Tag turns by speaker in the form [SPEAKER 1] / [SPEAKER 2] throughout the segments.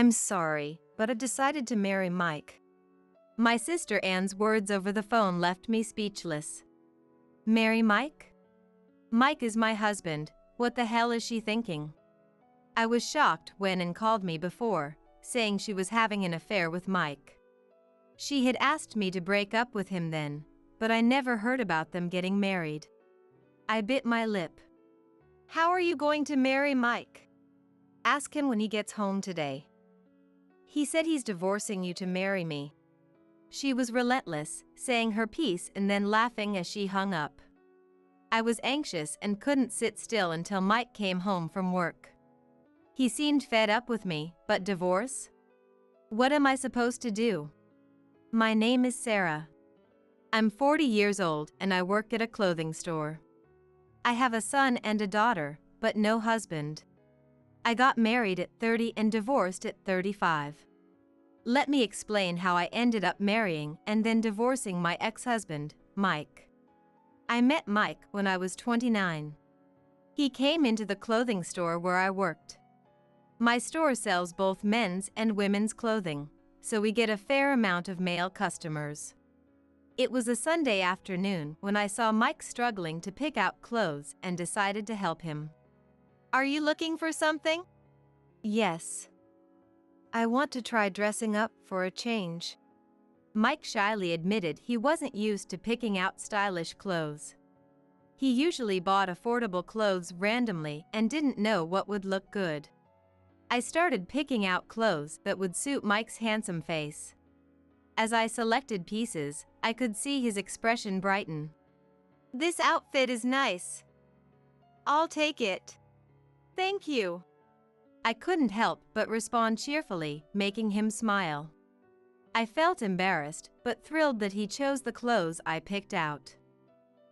[SPEAKER 1] I'm sorry, but I decided to marry Mike. My sister Anne's words over the phone left me speechless. Marry Mike? Mike is my husband, what the hell is she thinking? I was shocked when Anne called me before, saying she was having an affair with Mike. She had asked me to break up with him then, but I never heard about them getting married. I bit my lip. How are you going to marry Mike? Ask him when he gets home today. He said he's divorcing you to marry me. She was relentless, saying her piece and then laughing as she hung up. I was anxious and couldn't sit still until Mike came home from work. He seemed fed up with me, but divorce? What am I supposed to do? My name is Sarah. I'm 40 years old and I work at a clothing store. I have a son and a daughter, but no husband. I got married at 30 and divorced at 35. Let me explain how I ended up marrying and then divorcing my ex-husband, Mike. I met Mike when I was 29. He came into the clothing store where I worked. My store sells both men's and women's clothing, so we get a fair amount of male customers. It was a Sunday afternoon when I saw Mike struggling to pick out clothes and decided to help him. Are you looking for something? Yes. I want to try dressing up for a change. Mike shyly admitted he wasn't used to picking out stylish clothes. He usually bought affordable clothes randomly and didn't know what would look good. I started picking out clothes that would suit Mike's handsome face. As I selected pieces, I could see his expression brighten. This outfit is nice. I'll take it. Thank you. I couldn't help but respond cheerfully, making him smile. I felt embarrassed, but thrilled that he chose the clothes I picked out.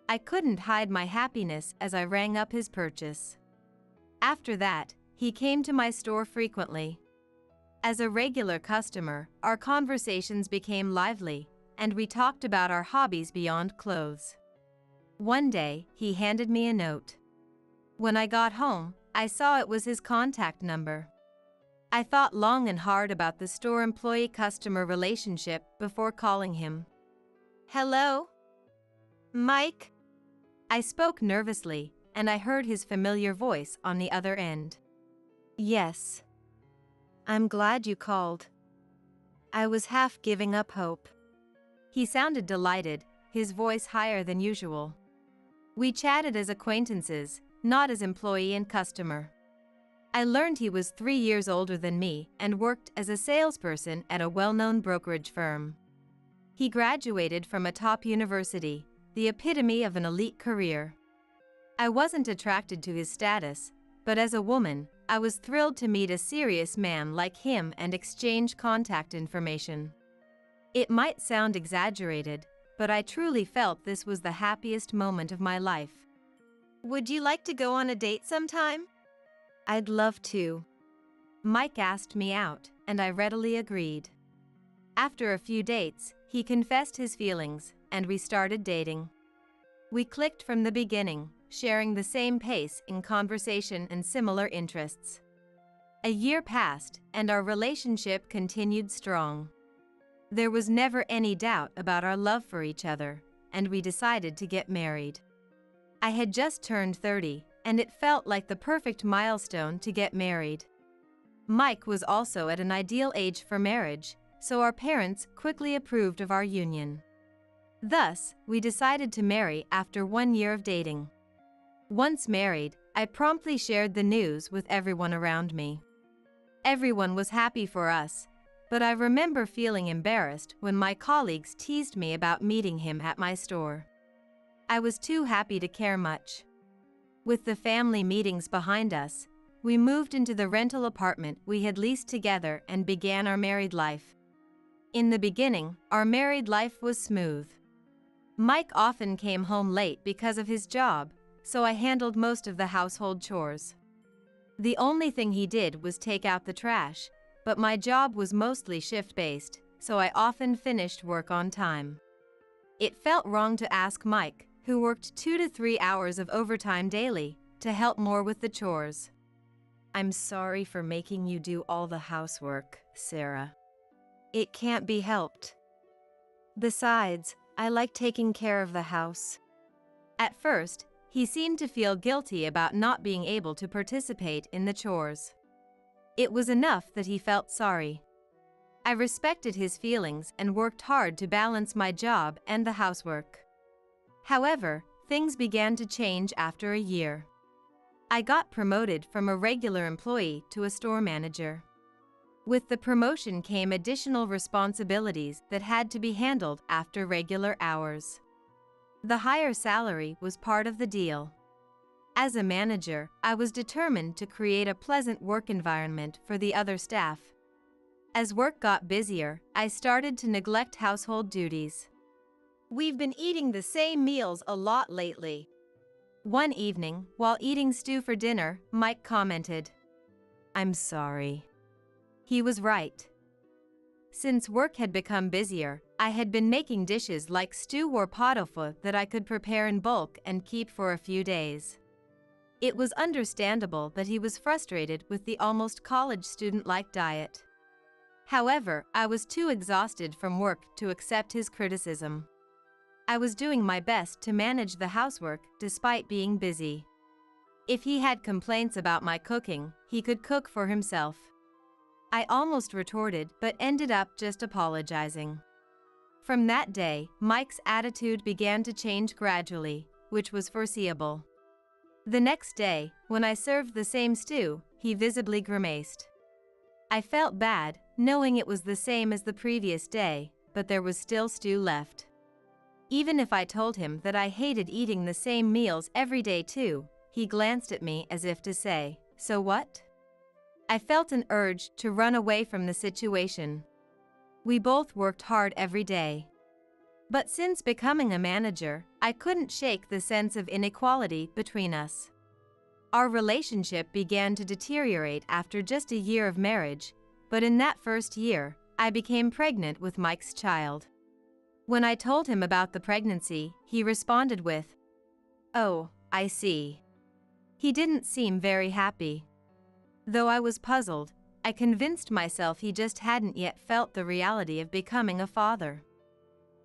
[SPEAKER 1] I couldn't hide my happiness as I rang up his purchase. After that, he came to my store frequently. As a regular customer, our conversations became lively, and we talked about our hobbies beyond clothes. One day, he handed me a note. When I got home, I saw it was his contact number. I thought long and hard about the store employee-customer relationship before calling him. Hello? Mike? I spoke nervously, and I heard his familiar voice on the other end. Yes. I'm glad you called. I was half giving up hope. He sounded delighted, his voice higher than usual. We chatted as acquaintances, not as employee and customer. I learned he was 3 years older than me and worked as a salesperson at a well-known brokerage firm. He graduated from a top university, the epitome of an elite career. I wasn't attracted to his status, but as a woman, I was thrilled to meet a serious man like him and exchange contact information. It might sound exaggerated, but I truly felt this was the happiest moment of my life. Would you like to go on a date sometime? I'd love to. Mike asked me out, and I readily agreed. After a few dates, he confessed his feelings, and we started dating. We clicked from the beginning, sharing the same pace in conversation and similar interests. A year passed, and our relationship continued strong. There was never any doubt about our love for each other, and we decided to get married. I had just turned 30, and it felt like the perfect milestone to get married. Mike was also at an ideal age for marriage, so our parents quickly approved of our union. Thus, we decided to marry after 1 year of dating. Once married, I promptly shared the news with everyone around me. Everyone was happy for us, but I remember feeling embarrassed when my colleagues teased me about meeting him at my store. I was too happy to care much. With the family meetings behind us, we moved into the rental apartment we had leased together and began our married life. In the beginning, our married life was smooth. Mike often came home late because of his job, so I handled most of the household chores. The only thing he did was take out the trash, but my job was mostly shift-based, so I often finished work on time. It felt wrong to ask Mike, who worked 2 to 3 hours of overtime daily, to help more with the chores. I'm sorry for making you do all the housework, Sarah. It can't be helped. Besides, I like taking care of the house. At first, he seemed to feel guilty about not being able to participate in the chores. It was enough that he felt sorry. I respected his feelings and worked hard to balance my job and the housework. However, things began to change after a year. I got promoted from a regular employee to a store manager. With the promotion came additional responsibilities that had to be handled after regular hours. The higher salary was part of the deal. As a manager, I was determined to create a pleasant work environment for the other staff. As work got busier, I started to neglect household duties. We've been eating the same meals a lot lately. One evening, while eating stew for dinner, Mike commented, "I'm sorry." He was right. Since work had become busier, I had been making dishes like stew or pot-au-feu that I could prepare in bulk and keep for a few days. It was understandable that he was frustrated with the almost college student-like diet. However, I was too exhausted from work to accept his criticism. I was doing my best to manage the housework despite being busy. If he had complaints about my cooking, he could cook for himself. I almost retorted but ended up just apologizing. From that day, Mike's attitude began to change gradually, which was foreseeable. The next day, when I served the same stew, he visibly grimaced. I felt bad, knowing it was the same as the previous day, but there was still stew left. Even if I told him that I hated eating the same meals every day too, he glanced at me as if to say, "So what?" I felt an urge to run away from the situation. We both worked hard every day. But since becoming a manager, I couldn't shake the sense of inequality between us. Our relationship began to deteriorate after just a year of marriage, but in that first year, I became pregnant with Mike's child. When I told him about the pregnancy, he responded with, "Oh, I see." He didn't seem very happy. Though I was puzzled, I convinced myself he just hadn't yet felt the reality of becoming a father.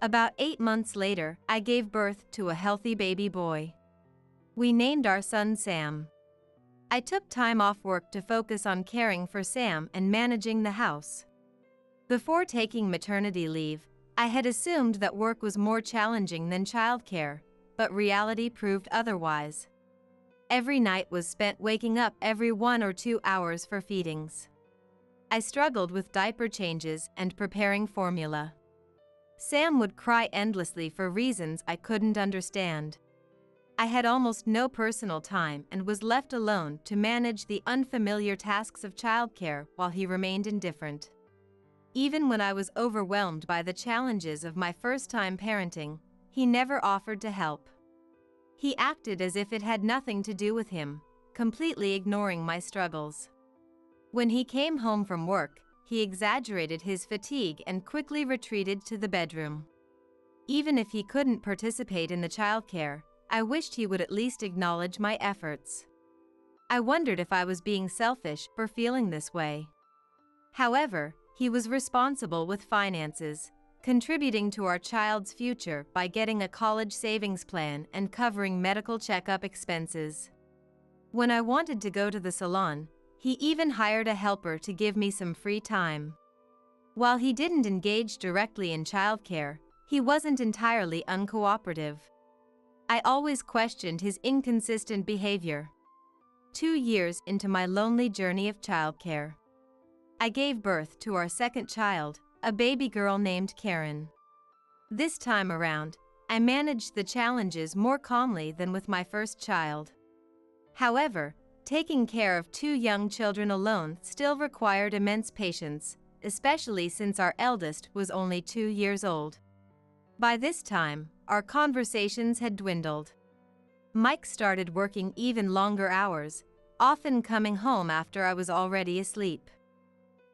[SPEAKER 1] About 8 months later, I gave birth to a healthy baby boy. We named our son Sam. I took time off work to focus on caring for Sam and managing the house. Before taking maternity leave, I had assumed that work was more challenging than childcare, but reality proved otherwise. Every night was spent waking up every 1 or 2 hours for feedings. I struggled with diaper changes and preparing formula. Sam would cry endlessly for reasons I couldn't understand. I had almost no personal time and was left alone to manage the unfamiliar tasks of childcare while he remained indifferent. Even when I was overwhelmed by the challenges of my first-time parenting, he never offered to help. He acted as if it had nothing to do with him, completely ignoring my struggles. When he came home from work, he exaggerated his fatigue and quickly retreated to the bedroom. Even if he couldn't participate in the childcare, I wished he would at least acknowledge my efforts. I wondered if I was being selfish for feeling this way. However, he was responsible with finances, contributing to our child's future by getting a college savings plan and covering medical checkup expenses. When I wanted to go to the salon, he even hired a helper to give me some free time. While he didn't engage directly in childcare, he wasn't entirely uncooperative. I always questioned his inconsistent behavior. 2 years into my lonely journey of childcare, I gave birth to our second child, a baby girl named Karen. This time around, I managed the challenges more calmly than with my first child. However, taking care of 2 young children alone still required immense patience, especially since our eldest was only 2 years old. By this time, our conversations had dwindled. Mike started working even longer hours, often coming home after I was already asleep.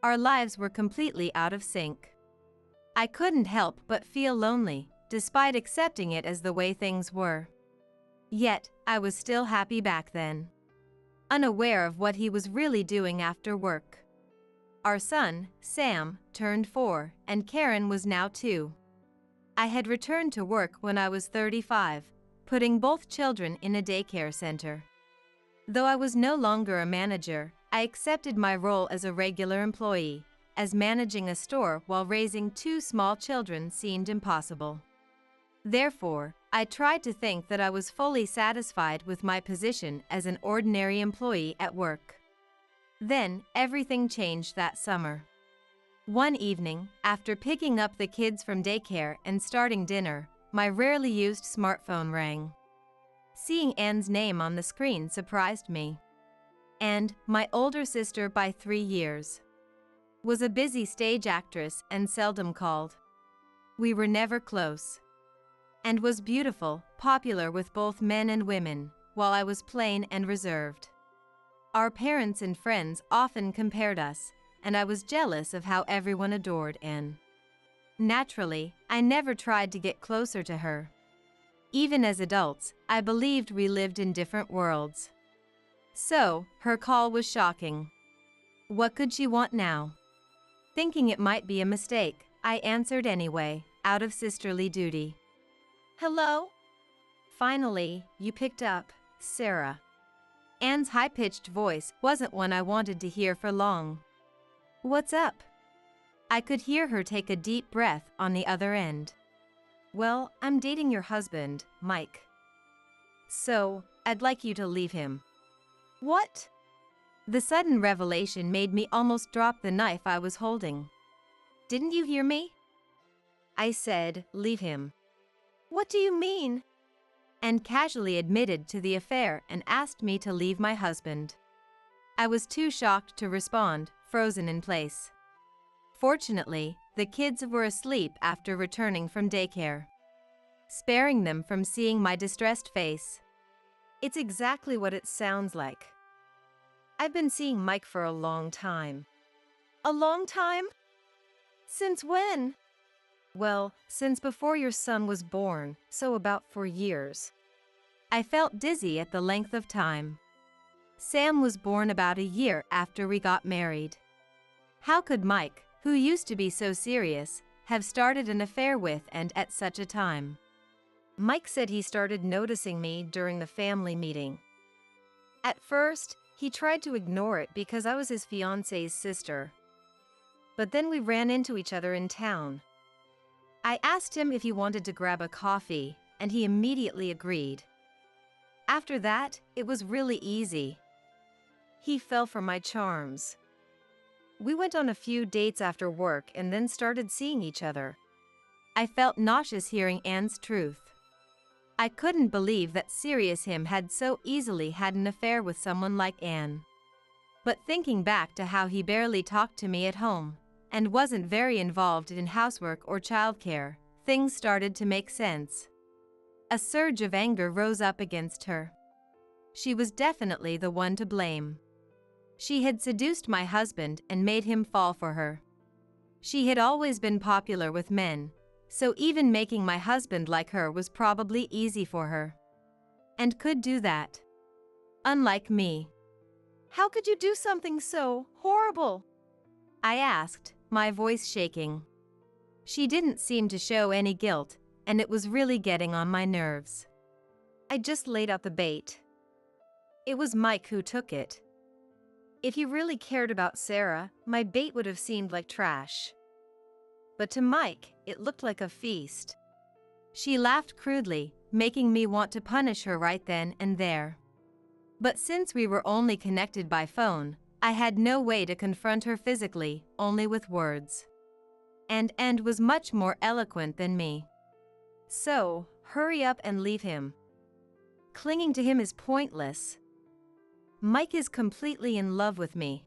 [SPEAKER 1] Our lives were completely out of sync. I couldn't help but feel lonely, despite accepting it as the way things were. Yet, I was still happy back then. unaware of what he was really doing after work. Our son, Sam, turned 4, and Karen was now 2. I had returned to work when I was 35, putting both children in a daycare center. Though I was no longer a manager, I accepted my role as a regular employee, as managing a store while raising 2 small children seemed impossible. Therefore, I tried to think that I was fully satisfied with my position as an ordinary employee at work. Then, everything changed that summer. One evening, after picking up the kids from daycare and starting dinner, my rarely used smartphone rang. Seeing Anne's name on the screen surprised me. And, my older sister by 3 years, was a busy stage actress and seldom called. We were never close. And was beautiful, popular with both men and women, while I was plain and reserved. Our parents and friends often compared us, and I was jealous of how everyone adored Anne. Naturally, I never tried to get closer to her. Even as adults, I believed we lived in different worlds. So, her call was shocking. What could she want now? Thinking it might be a mistake, I answered anyway, out of sisterly duty. Hello? Finally, you picked up, Sarah. Anne's high-pitched voice wasn't one I wanted to hear for long. What's up? I could hear her take a deep breath on the other end. Well, I'm dating your husband, Mike. So, I'd like you to leave him. What? The sudden revelation made me almost drop the knife I was holding. Didn't you hear me? I said, leave him. What do you mean? And casually admitted to the affair and asked me to leave my husband. I was too shocked to respond, frozen in place. Fortunately, the kids were asleep after returning from daycare, sparing them from seeing my distressed face. It's exactly what it sounds like. I've been seeing Mike for a long time. A long time? Since when? Well, since before your son was born, so about 4 years. I felt dizzy at the length of time. Sam was born about a year after we got married. How could Mike, who used to be so serious, have started an affair with and at such a time? Mike said he started noticing me during the family meeting. At first, he tried to ignore it because I was his fiance's sister. But then we ran into each other in town. I asked him if he wanted to grab a coffee, and he immediately agreed. After that, it was really easy. He fell for my charms. We went on a few dates after work and then started seeing each other. I felt nauseous hearing Anne's truth. I couldn't believe that serious him had so easily had an affair with someone like Anne. But thinking back to how he barely talked to me at home, and wasn't very involved in housework or childcare, things started to make sense. A surge of anger rose up against her. She was definitely the one to blame. She had seduced my husband and made him fall for her. She had always been popular with men, so even making my husband like her was probably easy for her. And could do that. Unlike me. How could you do something so horrible? I asked, my voice shaking. She didn't seem to show any guilt, and it was really getting on my nerves. I just laid out the bait. It was Mike who took it. If he really cared about Sarah, my bait would have seemed like trash. But to Mike, it looked like a feast. She laughed crudely, making me want to punish her right then and there. But since we were only connected by phone, I had no way to confront her physically, only with words. And was much more eloquent than me. So, hurry up and leave him. Clinging to him is pointless. Mike is completely in love with me.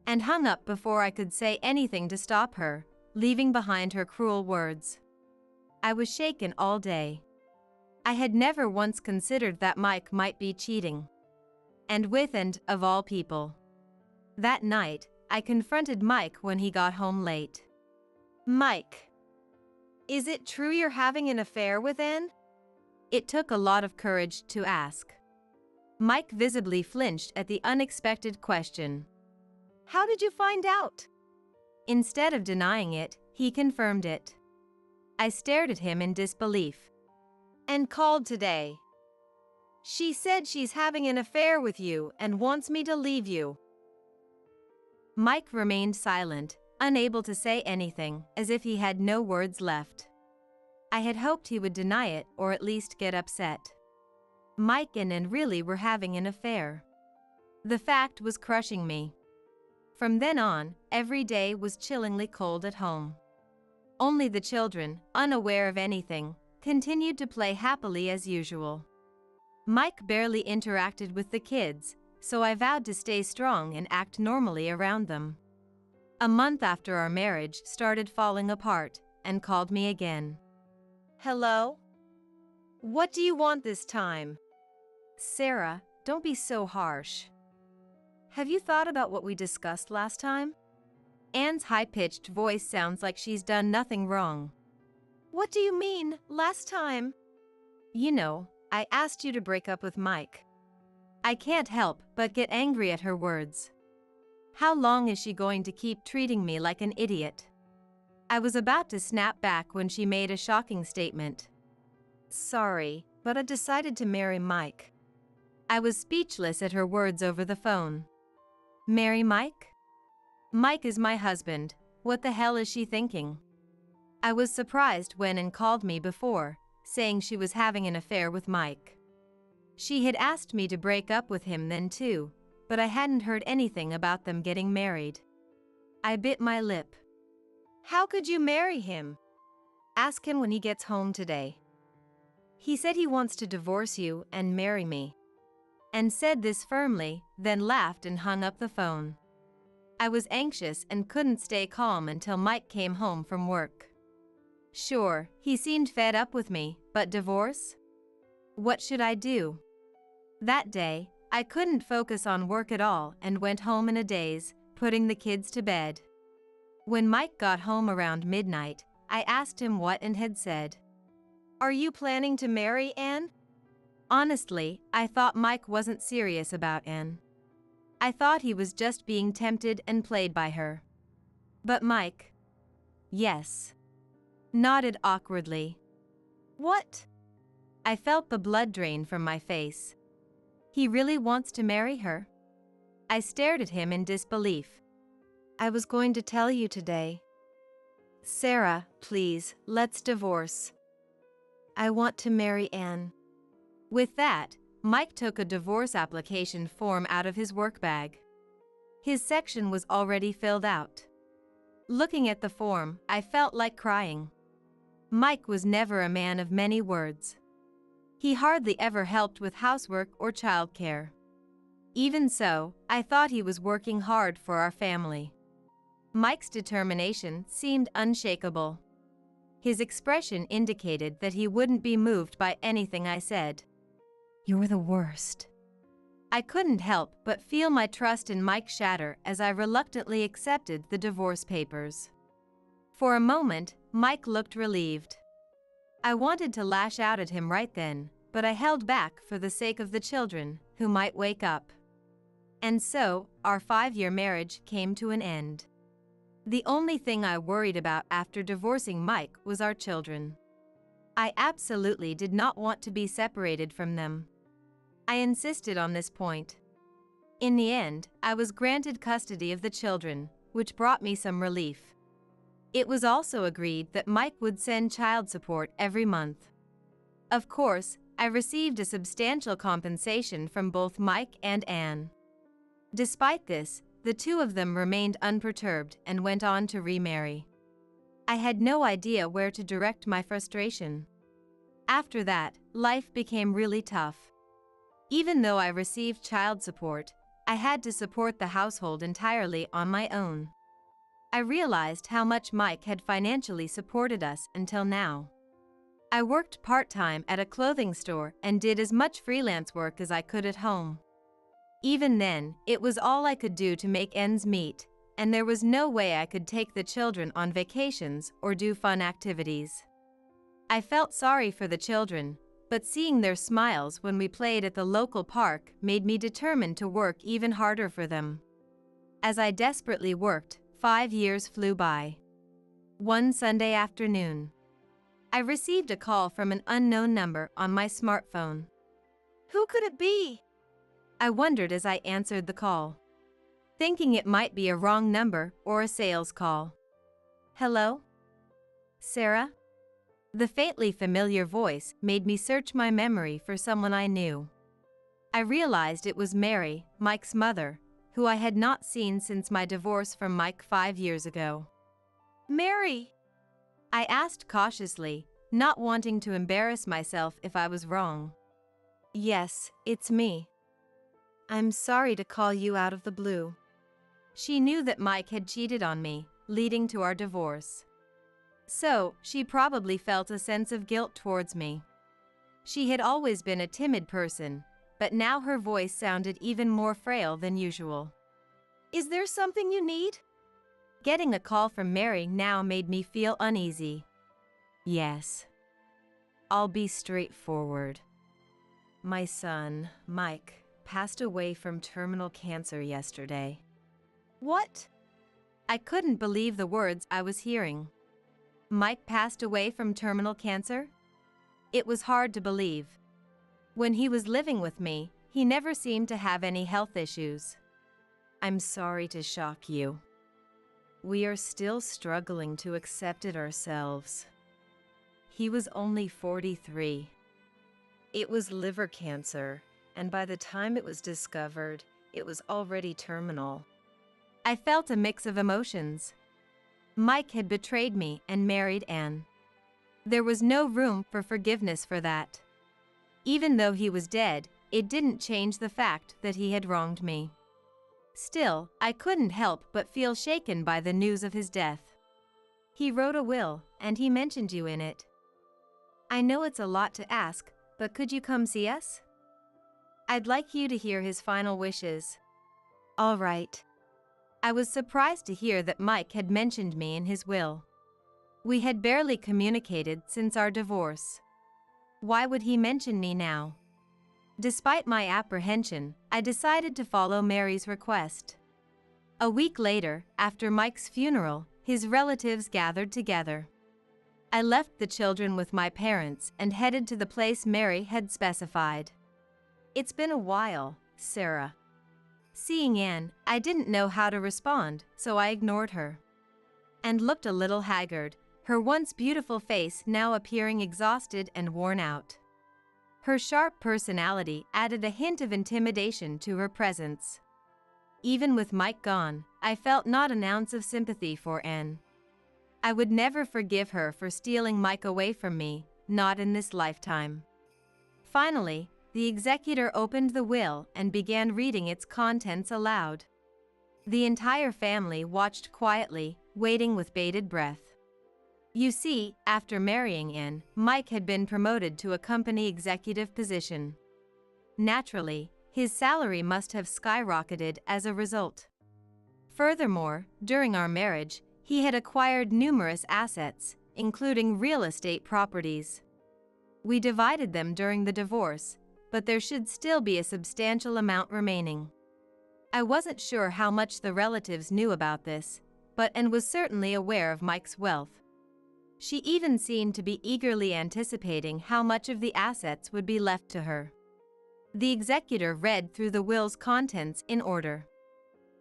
[SPEAKER 1] And hung up before I could say anything to stop her, leaving behind her cruel words. I was shaken all day. I had never once considered that Mike might be cheating. And with and, of all people. That night, I confronted Mike when he got home late. Mike, is it true you're having an affair with Anne? It took a lot of courage to ask. Mike visibly flinched at the unexpected question. How did you find out? Instead of denying it, he confirmed it. I stared at him in disbelief. And called today. She said she's having an affair with you and wants me to leave you. Mike remained silent, unable to say anything, as if he had no words left. I had hoped he would deny it or at least get upset. Mike and Ann really were having an affair. The fact was crushing me. From then on, every day was chillingly cold at home. Only the children, unaware of anything, continued to play happily as usual. Mike barely interacted with the kids, so I vowed to stay strong and act normally around them. A month after our marriage started falling apart, and called me again. Hello? What do you want this time? Sarah, don't be so harsh. Have you thought about what we discussed last time? Anne's high-pitched voice sounds like she's done nothing wrong. What do you mean, last time? You know, I asked you to break up with Mike. I can't help but get angry at her words. How long is she going to keep treating me like an idiot? I was about to snap back when she made a shocking statement. Sorry, but I decided to marry Mike. I was speechless at her words over the phone. Marry Mike? Mike is my husband. What the hell is she thinking? I was surprised when Ann called me before, saying she was having an affair with Mike. She had asked me to break up with him then too, but I hadn't heard anything about them getting married. I bit my lip. How could you marry him? Ask him when he gets home today. He said he wants to divorce you and marry me. And said this firmly, then laughed and hung up the phone. I was anxious and couldn't stay calm until Mike came home from work. Sure, he seemed fed up with me, but divorce? What should I do? That day, I couldn't focus on work at all and went home in a daze, putting the kids to bed. When Mike got home around midnight, I asked him what Ann had said. Are you planning to marry Ann? Honestly, I thought Mike wasn't serious about Ann. I thought he was just being tempted and played by her. But Mike, yes, nodded awkwardly. What? I felt the blood drain from my face. He really wants to marry her? I stared at him in disbelief. I was going to tell you today. Sarah, please, let's divorce. I want to marry Ann. With that, Mike took a divorce application form out of his work bag. His section was already filled out. Looking at the form, I felt like crying. Mike was never a man of many words. He hardly ever helped with housework or childcare. Even so, I thought he was working hard for our family. Mike's determination seemed unshakable. His expression indicated that he wouldn't be moved by anything I said. You're the worst. I couldn't help but feel my trust in Mike shatter as I reluctantly accepted the divorce papers. For a moment, Mike looked relieved. I wanted to lash out at him right then, but I held back for the sake of the children, who might wake up. And so, our 5-year marriage came to an end. The only thing I worried about after divorcing Mike was our children. I absolutely did not want to be separated from them. I insisted on this point. In the end, I was granted custody of the children, which brought me some relief. It was also agreed that Mike would send child support every month. Of course, I received a substantial compensation from both Mike and Ann. Despite this, the two of them remained unperturbed and went on to remarry. I had no idea where to direct my frustration. After that, life became really tough. Even though I received child support, I had to support the household entirely on my own. I realized how much Mike had financially supported us until now. I worked part-time at a clothing store and did as much freelance work as I could at home. Even then, it was all I could do to make ends meet, and there was no way I could take the children on vacations or do fun activities. I felt sorry for the children, But seeing their smiles when we played at the local park made me determined to work even harder for them. As I desperately worked, 5 years flew by. One Sunday afternoon, I received a call from an unknown number on my smartphone.
[SPEAKER 2] Who could it be?
[SPEAKER 1] I wondered as I answered the call, thinking it might be a wrong number or a sales call. Hello? Sarah? The faintly familiar voice made me search my memory for someone I knew. I realized it was Mary, Mike's mother, who I had not seen since my divorce from Mike 5 years ago.
[SPEAKER 2] Mary!
[SPEAKER 1] I asked cautiously, not wanting to embarrass myself if I was wrong. Yes, it's me. I'm sorry to call you out of the blue. She knew that Mike had cheated on me, leading to our divorce. So, she probably felt a sense of guilt towards me. She had always been a timid person, but now her voice sounded even more frail than usual.
[SPEAKER 2] Is there something you need?
[SPEAKER 1] Getting a call from Mary now made me feel uneasy. Yes. I'll be straightforward. My son, Mike, passed away from terminal cancer yesterday.
[SPEAKER 2] What?
[SPEAKER 1] I couldn't believe the words I was hearing. Mike passed away from terminal cancer? It was hard to believe. When he was living with me, he never seemed to have any health issues. I'm sorry to shock you. We are still struggling to accept it ourselves. He was only 43. It was liver cancer, and by the time it was discovered, it was already terminal. I felt a mix of emotions. Mike had betrayed me and married Anne. There was no room for forgiveness for that. Even though he was dead, it didn't change the fact that he had wronged me. Still, I couldn't help but feel shaken by the news of his death. He wrote a will, and he mentioned you in it. I know it's a lot to ask, but could you come see us? I'd like you to hear his final wishes. All right. I was surprised to hear that Mike had mentioned me in his will. We had barely communicated since our divorce. Why would he mention me now? Despite my apprehension, I decided to follow Mary's request. A week later, after Mike's funeral, his relatives gathered together. I left the children with my parents and headed to the place Mary had specified. It's been a while, Sarah. Seeing Anne, I didn't know how to respond, so I ignored her. And looked a little haggard, her once beautiful face now appearing exhausted and worn out. Her sharp personality added a hint of intimidation to her presence. Even with Mike gone, I felt not an ounce of sympathy for Anne. I would never forgive her for stealing Mike away from me, not in this lifetime. Finally, the executor opened the will and began reading its contents aloud. The entire family watched quietly, waiting with bated breath. You see, after marrying Anne, Mike had been promoted to a company executive position. Naturally, his salary must have skyrocketed as a result. Furthermore, during our marriage, he had acquired numerous assets, including real estate properties. We divided them during the divorce, but there should still be a substantial amount remaining. I wasn't sure how much the relatives knew about this, but Anne was certainly aware of Mike's wealth. She even seemed to be eagerly anticipating how much of the assets would be left to her. The executor read through the will's contents in order.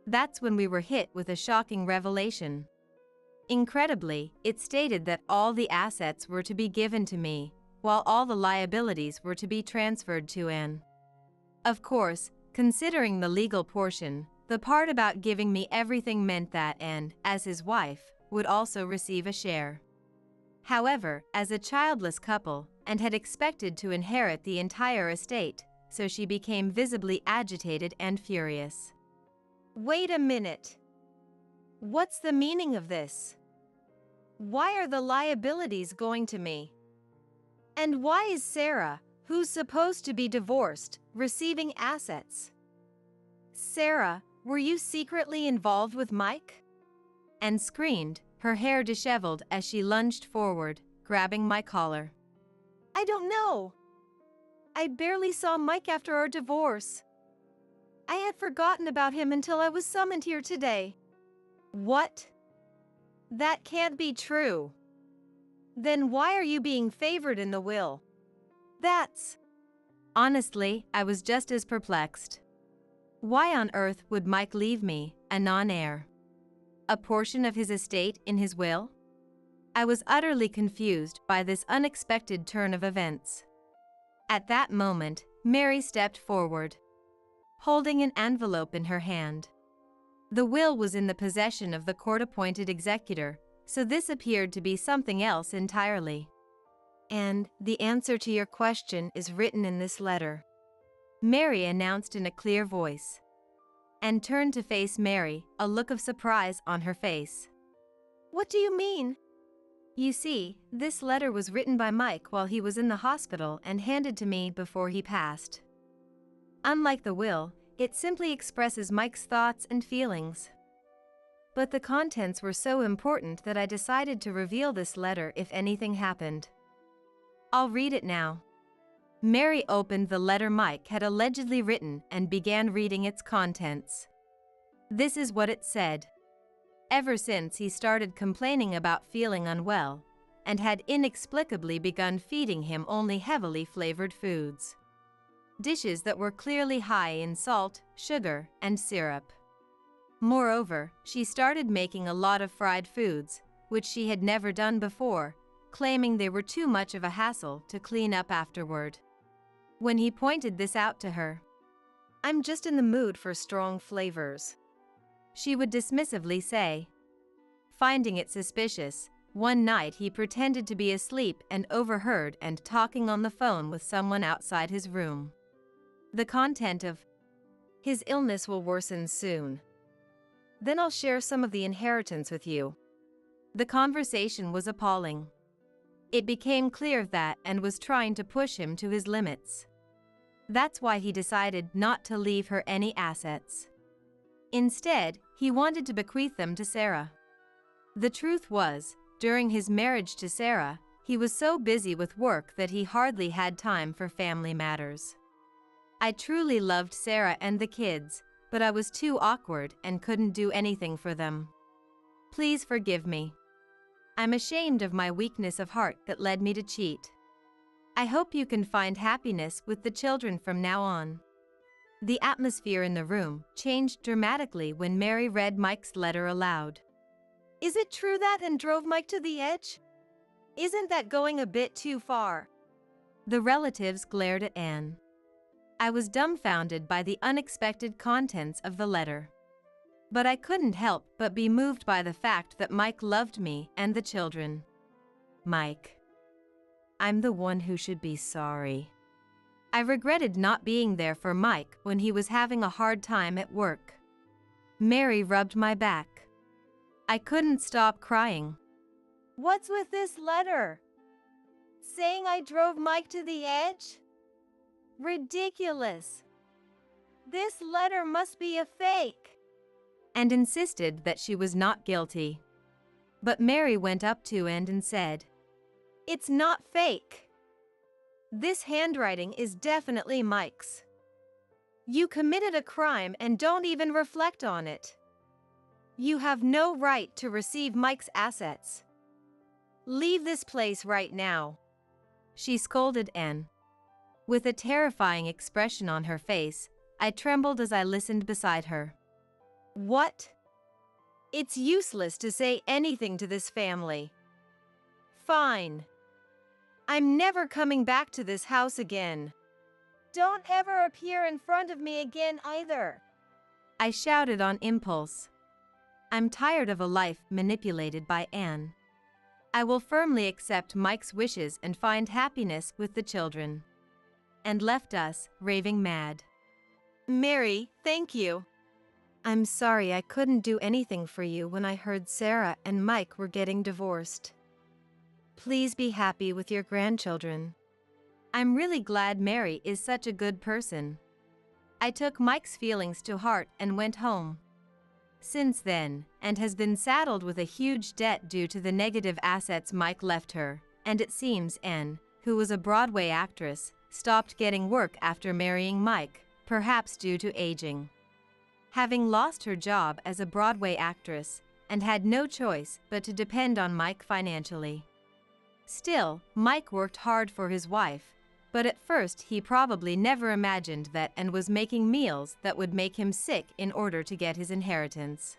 [SPEAKER 1] That's when we were hit with a shocking revelation. Incredibly, it stated that all the assets were to be given to me, while all the liabilities were to be transferred to Anne. Of course, considering the legal portion, the part about giving me everything meant that Anne, as his wife, would also receive a share. However, as a childless couple, Anne had expected to inherit the entire estate, so she became visibly agitated and furious.
[SPEAKER 2] Wait a minute. What's the meaning of this? Why are the liabilities going to me? And why is Sarah, who's supposed to be divorced, receiving assets? Sarah, were you secretly involved with Mike?
[SPEAKER 1] Anne screamed, her hair disheveled as she lunged forward, grabbing my collar.
[SPEAKER 2] I don't know. I barely saw Mike after our divorce. I had forgotten about him until I was summoned here today. What? That can't be true. Then why are you being favored in the will?
[SPEAKER 1] Honestly, I was just as perplexed. Why on earth would Mike leave me, a non-heir? A portion of his estate in his will? I was utterly confused by this unexpected turn of events. At that moment, Mary stepped forward, holding an envelope in her hand. The will was in the possession of the court-appointed executor, so this appeared to be something else entirely.
[SPEAKER 2] And the answer to your question is written in this letter,
[SPEAKER 1] Mary announced in a clear voice, and turned to face Mary, a look of surprise on her face.
[SPEAKER 2] What do you mean?
[SPEAKER 1] You see, this letter was written by Mike while he was in the hospital and handed to me before he passed. Unlike the will, it simply expresses Mike's thoughts and feelings. But the contents were so important that I decided to reveal this letter if anything happened. I'll read it now. Mary opened the letter Mike had allegedly written and began reading its contents. This is what it said. Ever since he started complaining about feeling unwell, and had inexplicably begun feeding him only heavily flavored foods. Dishes that were clearly high in salt, sugar, and syrup. Moreover, she started making a lot of fried foods, which she had never done before, claiming they were too much of a hassle to clean up afterward. When he pointed this out to her,
[SPEAKER 2] I'm just in the mood for strong flavors,
[SPEAKER 1] she would dismissively say. Finding it suspicious, one night he pretended to be asleep and overheard and talking on the phone with someone outside his room. The content of,
[SPEAKER 2] his illness will worsen soon. Then I'll share some of the inheritance with you.
[SPEAKER 1] The conversation was appalling. It became clear that and was trying to push him to his limits. That's why he decided not to leave her any assets. Instead, he wanted to bequeath them to Sarah. The truth was, during his marriage to Sarah, he was so busy with work that he hardly had time for family matters. I truly loved Sarah and the kids, but I was too awkward and couldn't do anything for them. Please forgive me. I'm ashamed of my weakness of heart that led me to cheat. I hope you can find happiness with the children from now on. The atmosphere in the room changed dramatically when Mary read Mike's letter aloud.
[SPEAKER 2] Is it true that and drove Mike to the edge? Isn't that going a bit too far?
[SPEAKER 1] The relatives glared at Anne. I was dumbfounded by the unexpected contents of the letter. But I couldn't help but be moved by the fact that Mike loved me and the children. Mike. I'm the one who should be sorry. I regretted not being there for Mike when he was having a hard time at work. Mary rubbed my back. I couldn't stop crying.
[SPEAKER 2] What's with this letter? Saying I drove Mike to the edge? Ridiculous. This letter must be a fake.
[SPEAKER 1] And insisted that she was not guilty. But Mary went up to Anne and said,
[SPEAKER 2] It's not fake. This handwriting is definitely Mike's. You committed a crime and don't even reflect on it. You have no right to receive Mike's assets. Leave this place right now.
[SPEAKER 1] She scolded Anne. With a terrifying expression on her face, I trembled as I listened beside her.
[SPEAKER 2] What? It's useless to say anything to this family. Fine. I'm never coming back to this house again. Don't ever appear in front of me again either.
[SPEAKER 1] I shouted on impulse. I'm tired of a life manipulated by Anne. I will firmly accept Mike's wishes and find happiness with the children. And left us, raving mad.
[SPEAKER 2] Mary, thank you. I'm sorry I couldn't do anything for you when I heard Sarah and Mike were getting divorced. Please be happy with your grandchildren.
[SPEAKER 1] I'm really glad Mary is such a good person. I took Mike's feelings to heart and went home. Since then, and has been saddled with a huge debt due to the negative assets Mike left her, and it seems Anne, who was a Broadway actress, stopped getting work after marrying Mike, perhaps due to aging. Having lost her job as a Broadway actress and had no choice but to depend on Mike financially. Still, Mike worked hard for his wife, but at first he probably never imagined that and was making meals that would make him sick in order to get his inheritance.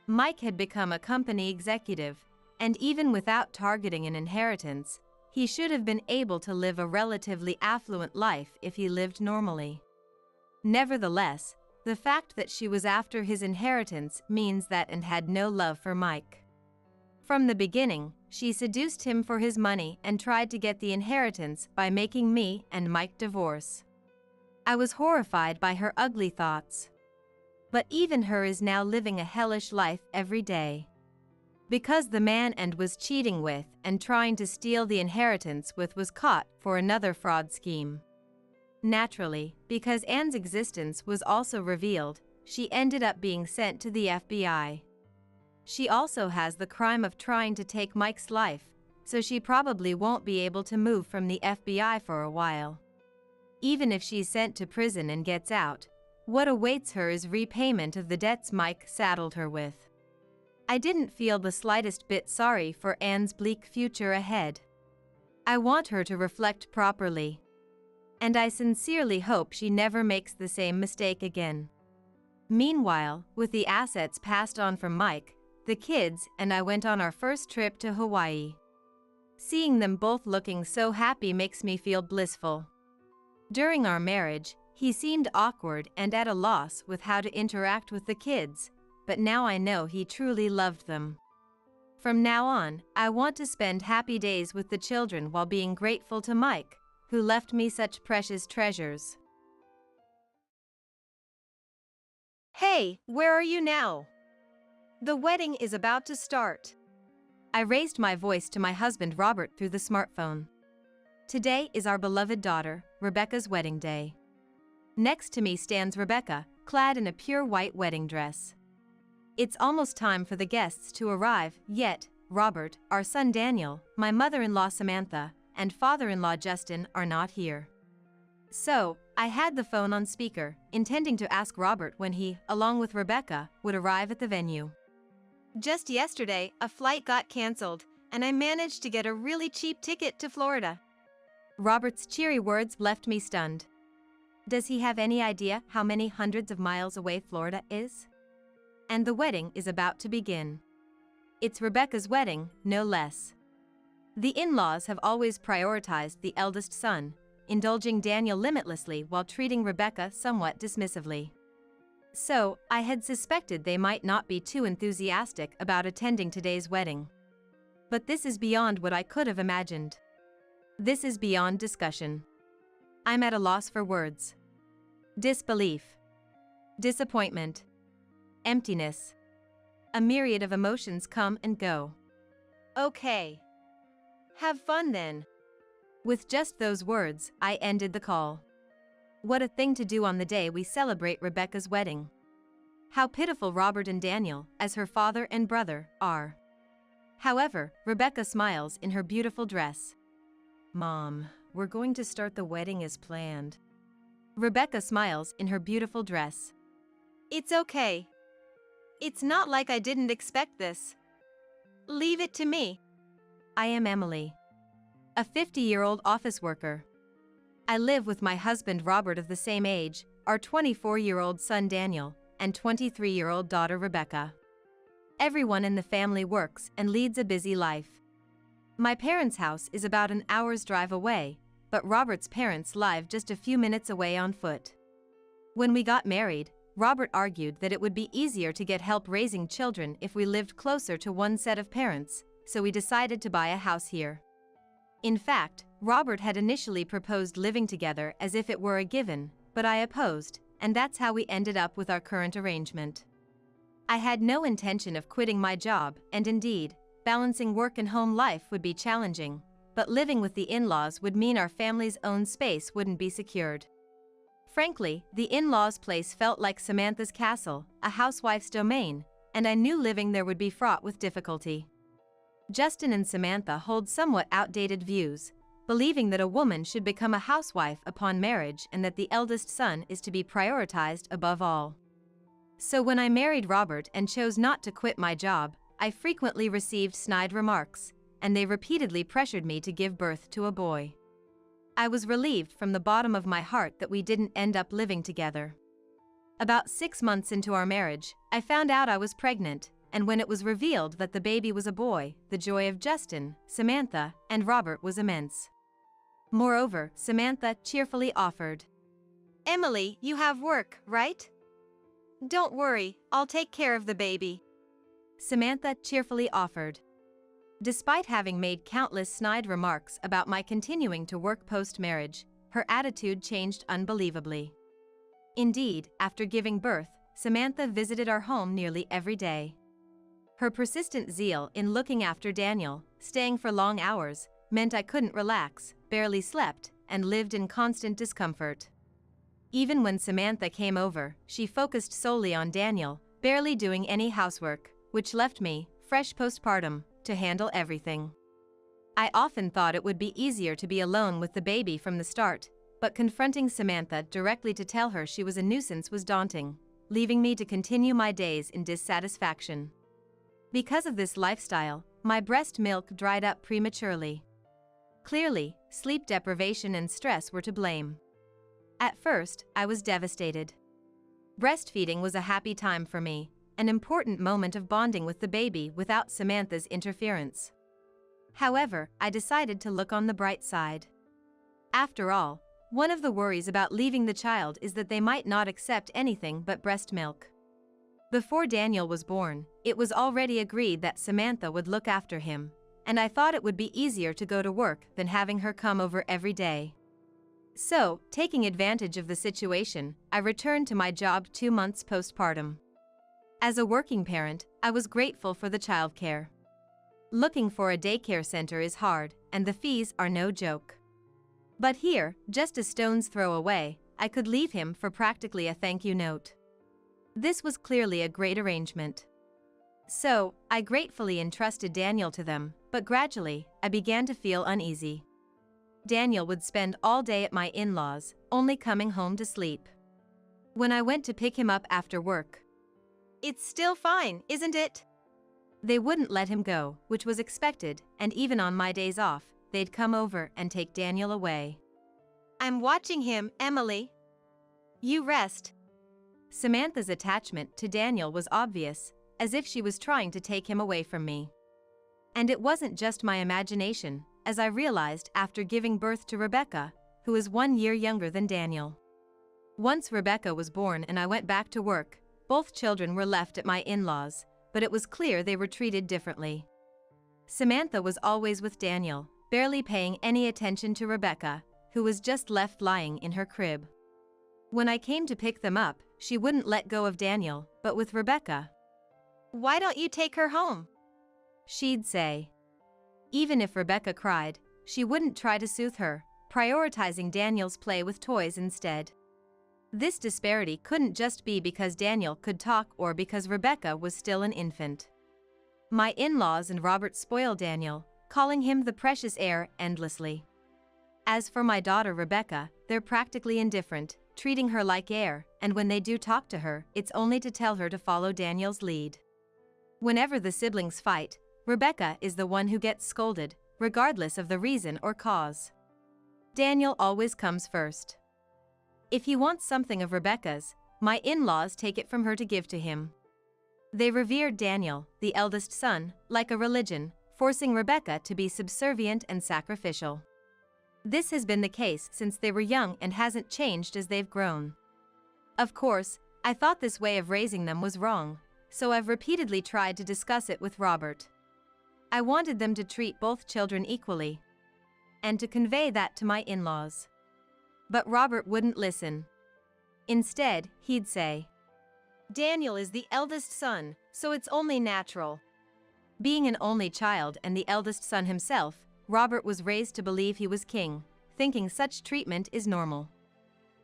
[SPEAKER 1] Mike had become a company executive, and even without targeting an inheritance, he should have been able to live a relatively affluent life if he lived normally. Nevertheless, the fact that she was after his inheritance means that and had no love for Mike. From the beginning, she seduced him for his money and tried to get the inheritance by making me and Mike divorce. I was horrified by her ugly thoughts. But even her is now living a hellish life every day. Because the man and was cheating with and trying to steal the inheritance with was caught for another fraud scheme. Naturally, because Anne's existence was also revealed, she ended up being sent to the FBI. She also has the crime of trying to take Mike's life, so she probably won't be able to move from the FBI for a while. Even if she's sent to prison and gets out, what awaits her is repayment of the debts Mike saddled her with. I didn't feel the slightest bit sorry for Anne's bleak future ahead. I want her to reflect properly. And I sincerely hope she never makes the same mistake again. Meanwhile, with the assets passed on from Mike, the kids and I went on our first trip to Hawaii. Seeing them both looking so happy makes me feel blissful. During our marriage, he seemed awkward and at a loss with how to interact with the kids, but now I know he truly loved them. From now on, I want to spend happy days with the children while being grateful to Mike, who left me such precious treasures.
[SPEAKER 2] Hey, where are you now? The wedding is about to start.
[SPEAKER 1] I raised my voice to my husband Robert through the smartphone. Today is our beloved daughter, Rebecca's wedding day. Next to me stands Rebecca, clad in a pure white wedding dress. It's almost time for the guests to arrive, yet Robert, our son Daniel, my mother-in-law Samantha, and father-in-law Justin are not here. So, I had the phone on speaker, intending to ask Robert when he, along with Rebecca, would arrive at the venue.
[SPEAKER 2] Just yesterday, a flight got canceled, and I managed to get a really cheap ticket to Florida.
[SPEAKER 1] Robert's cheery words left me stunned. Does he have any idea how many hundreds of miles away Florida is? And the wedding is about to begin. It's Rebecca's wedding, no less. The in-laws have always prioritized the eldest son, indulging Daniel limitlessly while treating Rebecca somewhat dismissively. So, I had suspected they might not be too enthusiastic about attending today's wedding. But this is beyond what I could have imagined. This is beyond discussion. I'm at a loss for words. Disbelief. Disappointment. Emptiness. A myriad of emotions come and go.
[SPEAKER 2] Okay. Have fun then.
[SPEAKER 1] With just those words, I ended the call. What a thing to do on the day we celebrate Rebecca's wedding. How pitiful Robert and Daniel, as her father and brother, are. However, Rebecca smiles in her beautiful dress. Mom, we're going to start the wedding as planned. Rebecca smiles in her beautiful dress.
[SPEAKER 2] It's okay. It's not like I didn't expect this. Leave it to me.
[SPEAKER 1] I am Emily, a 50-year-old office worker. I live with my husband Robert of the same age, our 24-year-old son Daniel, and 23-year-old daughter Rebecca. Everyone in the family works and leads a busy life. My parents' house is about an hour's drive away, but Robert's parents live just a few minutes away on foot. When we got married, Robert argued that it would be easier to get help raising children if we lived closer to one set of parents, so we decided to buy a house here. In fact, Robert had initially proposed living together as if it were a given, but I opposed, and that's how we ended up with our current arrangement. I had no intention of quitting my job, and indeed, balancing work and home life would be challenging, but living with the in-laws would mean our family's own space wouldn't be secured. Frankly, the in-laws' place felt like Samantha's castle, a housewife's domain, and I knew living there would be fraught with difficulty. Justin and Samantha hold somewhat outdated views, believing that a woman should become a housewife upon marriage and that the eldest son is to be prioritized above all. So when I married Robert and chose not to quit my job, I frequently received snide remarks, and they repeatedly pressured me to give birth to a boy. I was relieved from the bottom of my heart that we didn't end up living together. About 6 months into our marriage, I found out I was pregnant, and when it was revealed that the baby was a boy, the joy of Justin, Samantha, and Robert was immense. Moreover, Samantha cheerfully offered,
[SPEAKER 2] "Emily, you have work, right? Don't worry, I'll take care of the baby."
[SPEAKER 1] Samantha cheerfully offered. Despite having made countless snide remarks about my continuing to work post-marriage, her attitude changed unbelievably. Indeed, after giving birth, Samantha visited our home nearly every day. Her persistent zeal in looking after Daniel, staying for long hours, meant I couldn't relax, barely slept, and lived in constant discomfort. Even when Samantha came over, she focused solely on Daniel, barely doing any housework, which left me, fresh postpartum, to handle everything. I often thought it would be easier to be alone with the baby from the start, but confronting Samantha directly to tell her she was a nuisance was daunting, leaving me to continue my days in dissatisfaction. Because of this lifestyle, my breast milk dried up prematurely. Clearly, sleep deprivation and stress were to blame. At first, I was devastated. Breastfeeding was a happy time for me, an important moment of bonding with the baby without Samantha's interference. However, I decided to look on the bright side. After all, one of the worries about leaving the child is that they might not accept anything but breast milk. Before Daniel was born, it was already agreed that Samantha would look after him, and I thought it would be easier to go to work than having her come over every day. So, taking advantage of the situation, I returned to my job 2 months postpartum. As a working parent, I was grateful for the childcare. Looking for a daycare center is hard, and the fees are no joke. But here, just a stone's throw away, I could leave him for practically a thank you note. This was clearly a great arrangement. So, I gratefully entrusted Daniel to them, but gradually, I began to feel uneasy. Daniel would spend all day at my in-laws, only coming home to sleep. When I went to pick him up after work,
[SPEAKER 2] "It's still fine, isn't it?"
[SPEAKER 1] they wouldn't let him go, which was expected, and even on my days off, they'd come over and take Daniel away.
[SPEAKER 2] "I'm watching him, Emily. You rest."
[SPEAKER 1] Samantha's attachment to Daniel was obvious, as if she was trying to take him away from me. And it wasn't just my imagination, as I realized after giving birth to Rebecca, who is 1 year younger than Daniel. Once Rebecca was born and I went back to work, both children were left at my in-laws, but it was clear they were treated differently. Samantha was always with Daniel, barely paying any attention to Rebecca, who was just left lying in her crib. When I came to pick them up, she wouldn't let go of Daniel, but with Rebecca,
[SPEAKER 2] "Why don't you take her home?"
[SPEAKER 1] she'd say. Even if Rebecca cried, she wouldn't try to soothe her, prioritizing Daniel's play with toys instead. This disparity couldn't just be because Daniel could talk or because Rebecca was still an infant. My in-laws and Robert spoiled Daniel, calling him the precious heir endlessly. As for my daughter Rebecca, they're practically indifferent, treating her like heir, and when they do talk to her, it's only to tell her to follow Daniel's lead. Whenever the siblings fight, Rebecca is the one who gets scolded, regardless of the reason or cause. Daniel always comes first. If he wants something of Rebecca's, my in-laws take it from her to give to him. They revered Daniel, the eldest son, like a religion, forcing Rebecca to be subservient and sacrificial. This has been the case since they were young and hasn't changed as they've grown. Of course, I thought this way of raising them was wrong, so I've repeatedly tried to discuss it with Robert. I wanted them to treat both children equally, and to convey that to my in-laws. But Robert wouldn't listen. Instead, he'd say,
[SPEAKER 2] "Daniel is the eldest son, so it's only natural."
[SPEAKER 1] Being an only child and the eldest son himself, Robert was raised to believe he was king, thinking such treatment is normal.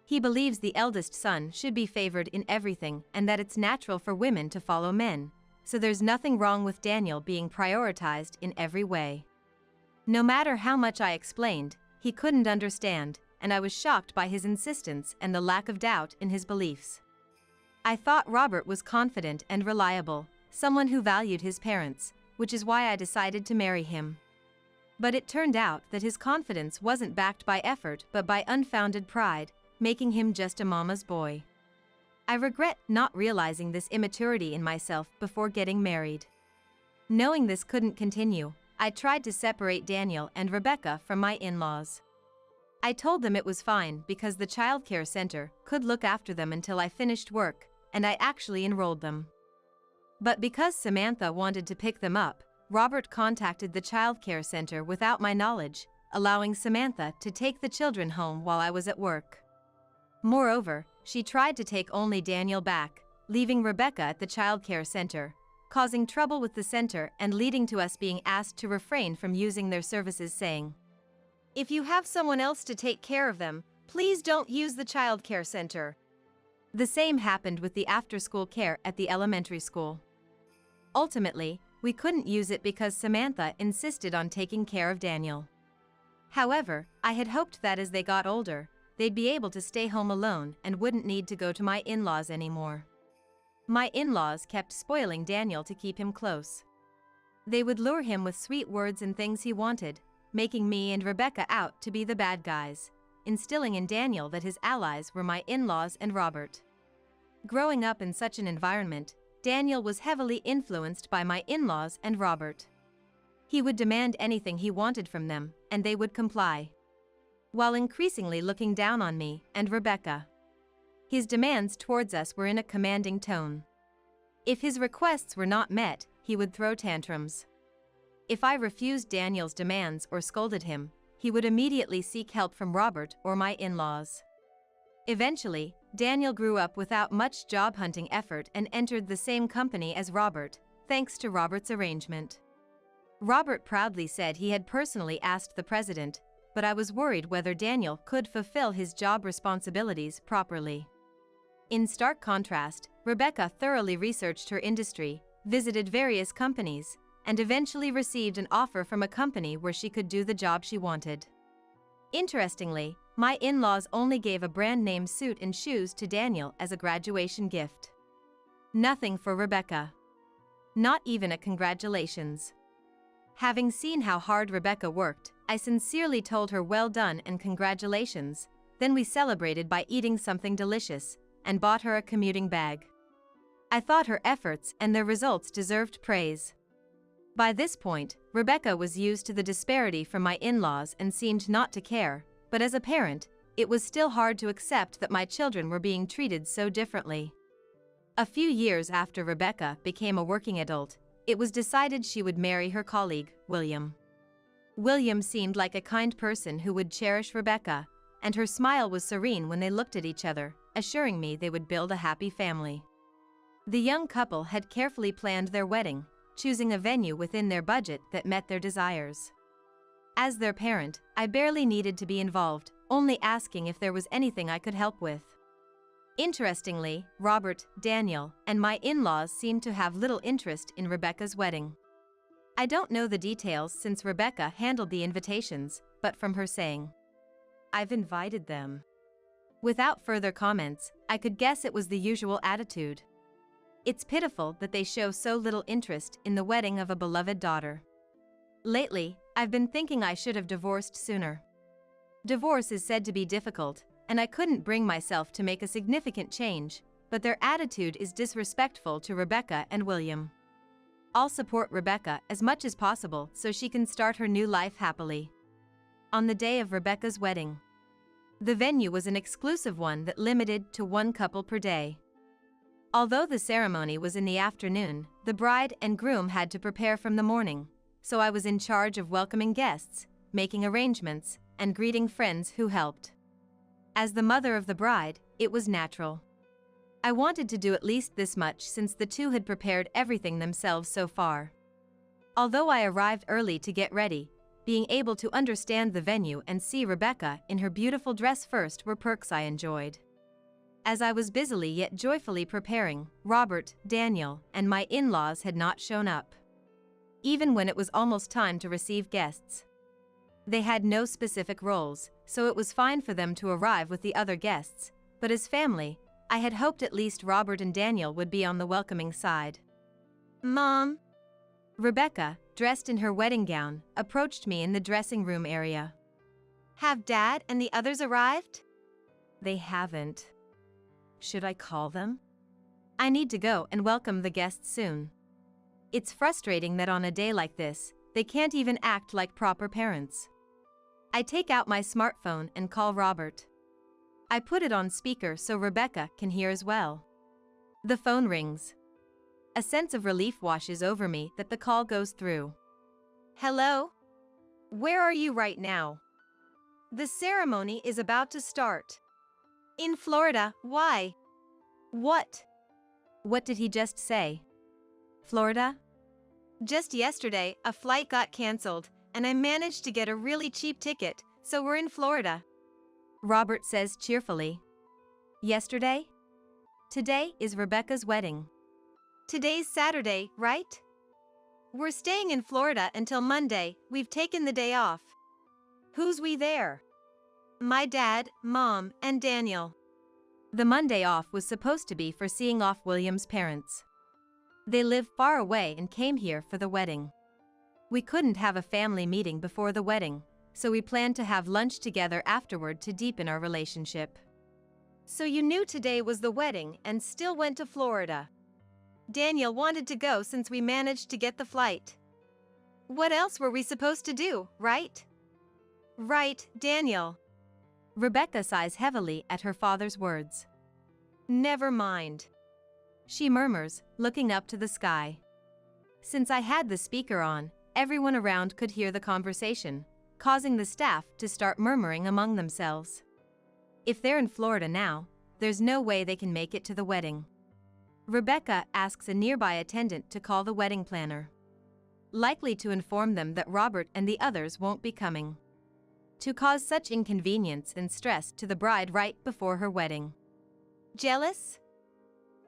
[SPEAKER 1] He believes the eldest son should be favored in everything and that it's natural for women to follow men, so there's nothing wrong with Daniel being prioritized in every way. No matter how much I explained, he couldn't understand, and I was shocked by his insistence and the lack of doubt in his beliefs. I thought Robert was confident and reliable, someone who valued his parents, which is why I decided to marry him. But it turned out that his confidence wasn't backed by effort but by unfounded pride, making him just a mama's boy. I regret not realizing this immaturity in myself before getting married. Knowing this couldn't continue, I tried to separate Daniel and Rebecca from my in-laws. I told them it was fine because the childcare center could look after them until I finished work, and I actually enrolled them. But because Samantha wanted to pick them up, Robert contacted the childcare center without my knowledge, allowing Samantha to take the children home while I was at work. Moreover, she tried to take only Daniel back, leaving Rebecca at the childcare center, causing trouble with the center and leading to us being asked to refrain from using their services, saying,
[SPEAKER 2] "If you have someone else to take care of them, please don't use the childcare center."
[SPEAKER 1] The same happened with the after-school care at the elementary school. Ultimately, we couldn't use it because Samantha insisted on taking care of Daniel. However, I had hoped that as they got older, they'd be able to stay home alone and wouldn't need to go to my in-laws anymore. My in-laws kept spoiling Daniel to keep him close. They would lure him with sweet words and things he wanted, making me and Rebecca out to be the bad guys, instilling in Daniel that his allies were my in-laws and Robert. Growing up in such an environment, Daniel was heavily influenced by my in-laws and Robert. He would demand anything he wanted from them, and they would comply, while increasingly looking down on me and Rebecca. His demands towards us were in a commanding tone. If his requests were not met, he would throw tantrums. If I refused Daniel's demands or scolded him, he would immediately seek help from Robert or my in-laws. Eventually, Daniel grew up without much job hunting effort and entered the same company as Robert, thanks to Robert's arrangement. Robert proudly said he had personally asked the president, but I was worried whether Daniel could fulfill his job responsibilities properly. In stark contrast, Rebecca thoroughly researched her industry, visited various companies, and eventually received an offer from a company where she could do the job she wanted. Interestingly, my in-laws only gave a brand-name suit and shoes to Daniel as a graduation gift. Nothing for Rebecca. Not even a congratulations. Having seen how hard Rebecca worked, I sincerely told her well done and congratulations, then we celebrated by eating something delicious, and bought her a commuting bag. I thought her efforts and their results deserved praise. By this point, Rebecca was used to the disparity from my in-laws and seemed not to care, but as a parent, it was still hard to accept that my children were being treated so differently. A few years after Rebecca became a working adult, it was decided she would marry her colleague, William. William seemed like a kind person who would cherish Rebecca, and her smile was serene when they looked at each other, assuring me they would build a happy family. The young couple had carefully planned their wedding, choosing a venue within their budget that met their desires. As their parent, I barely needed to be involved, only asking if there was anything I could help with. Interestingly, Robert, Daniel, and my in-laws seemed to have little interest in Rebecca's wedding. I don't know the details since Rebecca handled the invitations, but from her saying, "I've invited them," without further comments, I could guess it was the usual attitude. It's pitiful that they show so little interest in the wedding of a beloved daughter. Lately, I've been thinking I should have divorced sooner. Divorce is said to be difficult, and I couldn't bring myself to make a significant change, but their attitude is disrespectful to Rebecca and William. I'll support Rebecca as much as possible so she can start her new life happily. On the day of Rebecca's wedding, the venue was an exclusive one that limited to one couple per day. Although the ceremony was in the afternoon, the bride and groom had to prepare from the morning, so I was in charge of welcoming guests, making arrangements, and greeting friends who helped. As the mother of the bride, it was natural. I wanted to do at least this much since the two had prepared everything themselves so far. Although I arrived early to get ready, being able to understand the venue and see Rebecca in her beautiful dress first were perks I enjoyed. As I was busily yet joyfully preparing, Robert, Daniel, and my in-laws had not shown up, even when it was almost time to receive guests. They had no specific roles, so it was fine for them to arrive with the other guests, but as family, I had hoped at least Robert and Daniel would be on the welcoming side.
[SPEAKER 2] Mom?
[SPEAKER 1] Rebecca, dressed in her wedding gown, approached me in the dressing room area.
[SPEAKER 2] Have Dad and the others arrived?
[SPEAKER 1] They haven't. Should I call them? I need to go and welcome the guests soon. It's frustrating that on a day like this, they can't even act like proper parents. I take out my smartphone and call Robert. I put it on speaker so Rebecca can hear as well. The phone rings. A sense of relief washes over me that the call goes through.
[SPEAKER 2] Hello? Where are you right now? The ceremony is about to start. In Florida, why? What?
[SPEAKER 1] What did he just say? Florida?
[SPEAKER 2] Just yesterday, a flight got canceled, and I managed to get a really cheap ticket, so we're in Florida.
[SPEAKER 1] Robert says cheerfully. Yesterday? Today is Rebecca's wedding.
[SPEAKER 2] Today's Saturday, right? We're staying in Florida until Monday. We've taken the day off. Who's we there? My dad, Mom, and Daniel.
[SPEAKER 1] The Monday off was supposed to be for seeing off William's parents. They live far away and came here for the wedding. We couldn't have a family meeting before the wedding, so we planned to have lunch together afterward to deepen our relationship.
[SPEAKER 2] So you knew today was the wedding and still went to Florida. Daniel wanted to go since we managed to get the flight. What else were we supposed to do, right? Right, Daniel.
[SPEAKER 1] Rebecca sighs heavily at her father's words.
[SPEAKER 2] Never mind.
[SPEAKER 1] She murmurs, looking up to the sky. Since I had the speaker on, everyone around could hear the conversation, causing the staff to start murmuring among themselves. If they're in Florida now, there's no way they can make it to the wedding. Rebecca asks a nearby attendant to call the wedding planner, likely to inform them that Robert and the others won't be coming, to cause such inconvenience and stress to the bride right before her wedding.
[SPEAKER 2] Jealous?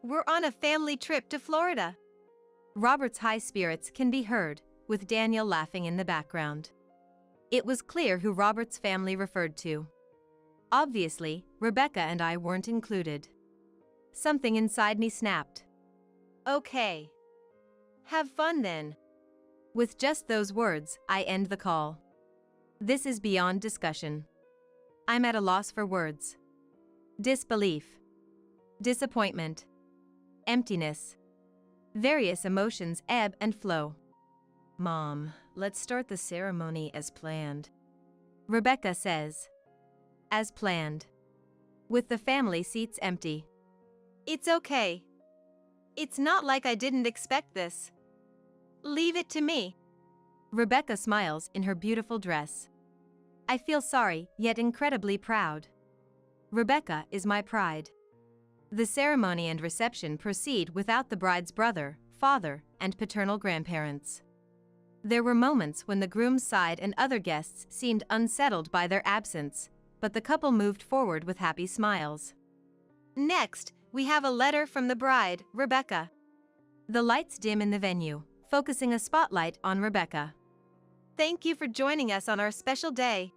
[SPEAKER 2] We're on a family trip to Florida.
[SPEAKER 1] Robert's high spirits can be heard, with Daniel laughing in the background. It was clear who Robert's family referred to. Obviously, Rebecca and I weren't included. Something inside me snapped.
[SPEAKER 2] Okay. Have fun then.
[SPEAKER 1] With just those words, I end the call. This is beyond discussion. I'm at a loss for words. Disbelief. Disappointment. Emptiness. Various emotions ebb and flow. Mom, let's start the ceremony as planned. Rebecca says. As planned. With the family seats empty.
[SPEAKER 2] It's okay. It's not like I didn't expect this. Leave it to me.
[SPEAKER 1] Rebecca smiles in her beautiful dress. I feel sorry, yet incredibly proud. Rebecca is my pride. The ceremony and reception proceed without the bride's brother, father, and paternal grandparents. There were moments when the groom's side and other guests seemed unsettled by their absence, but the couple moved forward with happy smiles.
[SPEAKER 2] Next, we have a letter from the bride, Rebecca.
[SPEAKER 1] The lights dim in the venue, focusing a spotlight on Rebecca.
[SPEAKER 2] Thank you for joining us on our special day.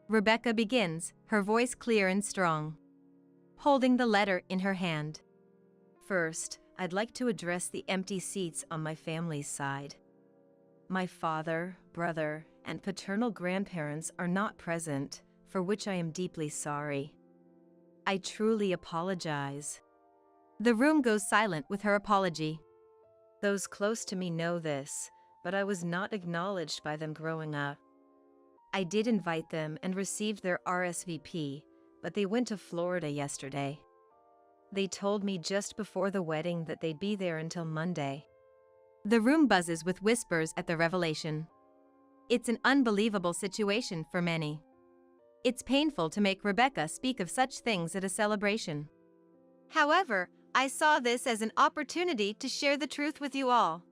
[SPEAKER 1] Rebecca begins, her voice clear and strong, holding the letter in her hand. First, I'd like to address the empty seats on my family's side. My father, brother, and paternal grandparents are not present, for which I am deeply sorry. I truly apologize. The room goes silent with her apology. Those close to me know this, but I was not acknowledged by them growing up. I did invite them and received their RSVP, but they went to Florida yesterday. They told me just before the wedding that they'd be there until Monday. The room buzzes with whispers at the revelation. It's an unbelievable situation for many. It's painful to make Rebecca speak of such things at a celebration.
[SPEAKER 2] However, I saw this as an opportunity to share the truth with you all.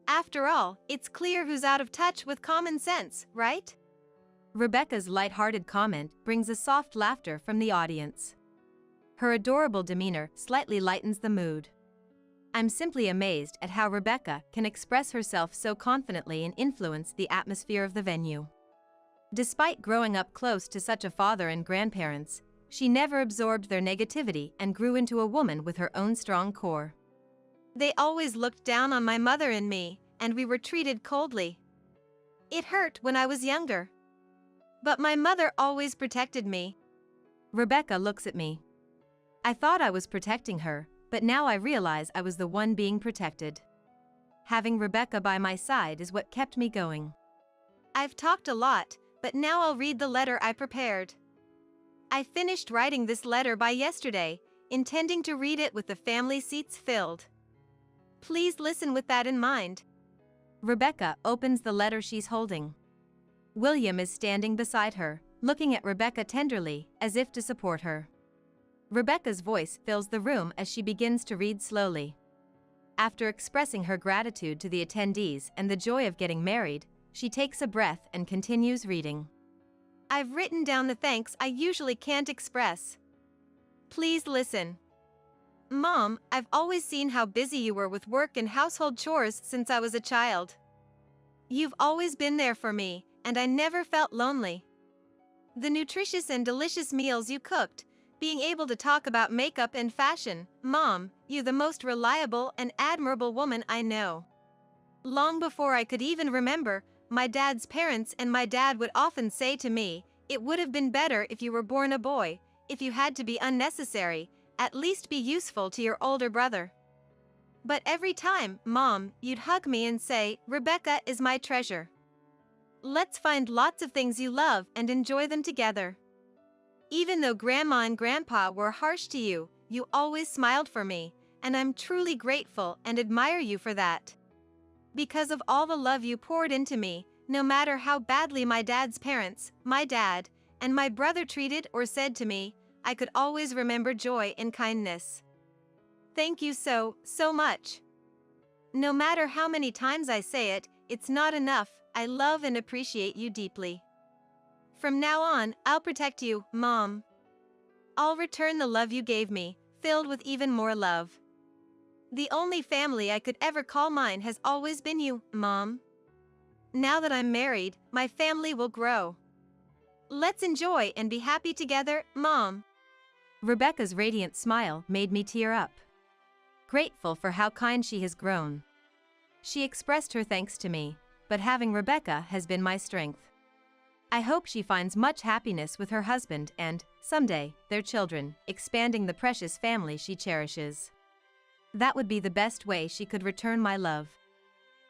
[SPEAKER 2] After all, it's clear who's out of touch with common sense, right?
[SPEAKER 1] Rebecca's light-hearted comment brings a soft laughter from the audience. Her adorable demeanor slightly lightens the mood. I'm simply amazed at how Rebecca can express herself so confidently and influence the atmosphere of the venue. Despite growing up close to such a father and grandparents, she never absorbed their negativity and grew into a woman with her own strong core.
[SPEAKER 2] They always looked down on my mother and me, and we were treated coldly. It hurt when I was younger. But my mother always protected me.
[SPEAKER 1] Rebecca looks at me. I thought I was protecting her, but now I realize I was the one being protected. Having Rebecca by my side is what kept me going.
[SPEAKER 2] I've talked a lot, but now I'll read the letter I prepared. I finished writing this letter by yesterday, intending to read it with the family seats filled. Please listen with that in mind.
[SPEAKER 1] Rebecca opens the letter she's holding. William is standing beside her, looking at Rebecca tenderly, as if to support her. Rebecca's voice fills the room as she begins to read slowly. After expressing her gratitude to the attendees and the joy of getting married, she takes a breath and continues reading.
[SPEAKER 2] I've written down the thanks I usually can't express. Please listen. Mom, I've always seen how busy you were with work and household chores since I was a child. You've always been there for me, and I never felt lonely. The nutritious and delicious meals you cooked, being able to talk about makeup and fashion, Mom, you're the most reliable and admirable woman I know. Long before I could even remember, my dad's parents and my dad would often say to me, it would have been better if you were born a boy, if you had to be unnecessary, at least be useful to your older brother. But every time, Mom, you'd hug me and say, Rebecca is my treasure. Let's find lots of things you love and enjoy them together. Even though Grandma and Grandpa were harsh to you, you always smiled for me, and I'm truly grateful and admire you for that. Because of all the love you poured into me, no matter how badly my dad's parents, my dad, and my brother treated or said to me, I could always remember joy and kindness. Thank you so much. No matter how many times I say it, it's not enough. I love and appreciate you deeply. From now on, I'll protect you, Mom. I'll return the love you gave me, filled with even more love. The only family I could ever call mine has always been you, Mom. Now that I'm married, my family will grow. Let's enjoy and be happy together, Mom.
[SPEAKER 1] Rebecca's radiant smile made me tear up. Grateful for how kind she has grown. She expressed her thanks to me, but having Rebecca has been my strength. I hope she finds much happiness with her husband and, someday, their children, expanding the precious family she cherishes. That would be the best way she could return my love.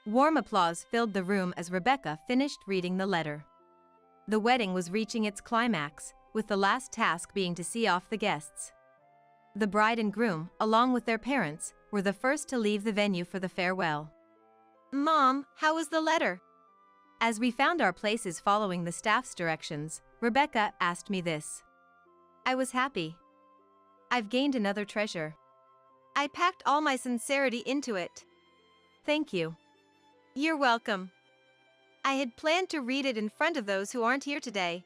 [SPEAKER 1] Warm applause filled the room as Rebecca finished reading the letter. The wedding was reaching its climax, with the last task being to see off the guests. The bride and groom, along with their parents, were the first to leave the venue for the farewell.
[SPEAKER 2] Mom, how was the letter?
[SPEAKER 1] As we found our places following the staff's directions, Rebecca asked me this. I was happy. I've gained another treasure.
[SPEAKER 2] I packed all my sincerity into it.
[SPEAKER 1] Thank you.
[SPEAKER 2] You're welcome. I had planned to read it in front of those who aren't here today.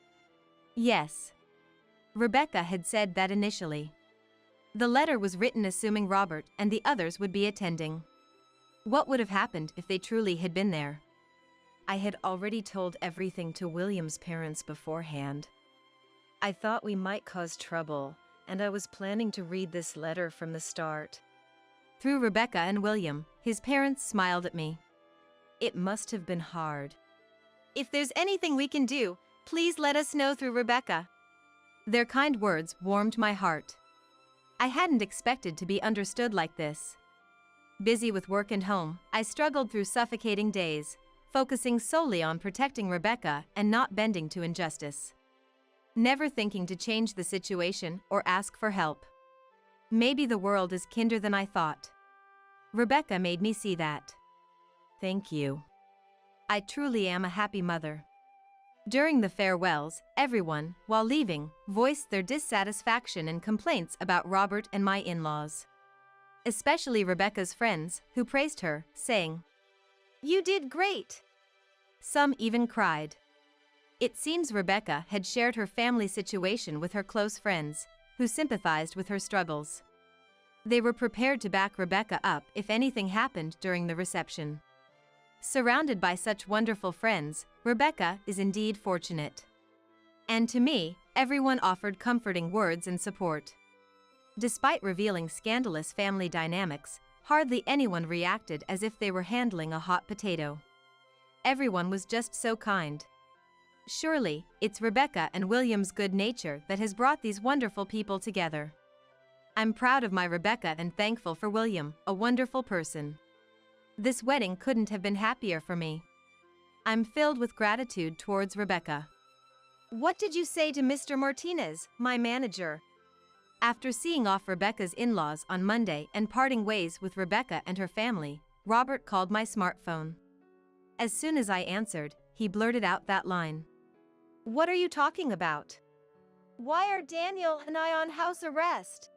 [SPEAKER 1] Yes. Rebecca had said that initially. The letter was written assuming Robert and the others would be attending. What would have happened if they truly had been there? I had already told everything to William's parents beforehand. I thought we might cause trouble, and I was planning to read this letter from the start. Through Rebecca and William, his parents smiled at me. It must have been hard.
[SPEAKER 2] If there's anything we can do, please let us know through Rebecca.
[SPEAKER 1] Their kind words warmed my heart. I hadn't expected to be understood like this. Busy with work and home, I struggled through suffocating days, focusing solely on protecting Rebecca and not bending to injustice. Never thinking to change the situation or ask for help. Maybe the world is kinder than I thought. Rebecca made me see that. Thank you. I truly am a happy mother. During the farewells, everyone, while leaving, voiced their dissatisfaction and complaints about Robert and my in-laws. Especially Rebecca's friends, who praised her, saying, "You did great." Some even cried. It seems Rebecca had shared her family situation with her close friends, who sympathized with her struggles. They were prepared to back Rebecca up if anything happened during the reception. Surrounded by such wonderful friends, Rebecca is indeed fortunate. And to me, everyone offered comforting words and support. Despite revealing scandalous family dynamics, hardly anyone reacted as if they were handling a hot potato. Everyone was just so kind. Surely, it's Rebecca and William's good nature that has brought these wonderful people together. I'm proud of my Rebecca and thankful for William, a wonderful person. This wedding couldn't have been happier for me. I'm filled with gratitude towards Rebecca.
[SPEAKER 2] What did you say to Mr. Martinez, my manager?
[SPEAKER 1] After seeing off Rebecca's in-laws on Monday and parting ways with Rebecca and her family, Robert called my smartphone. As soon as I answered, he blurted out that line.
[SPEAKER 2] What are you talking about? Why are Daniel and I on house arrest?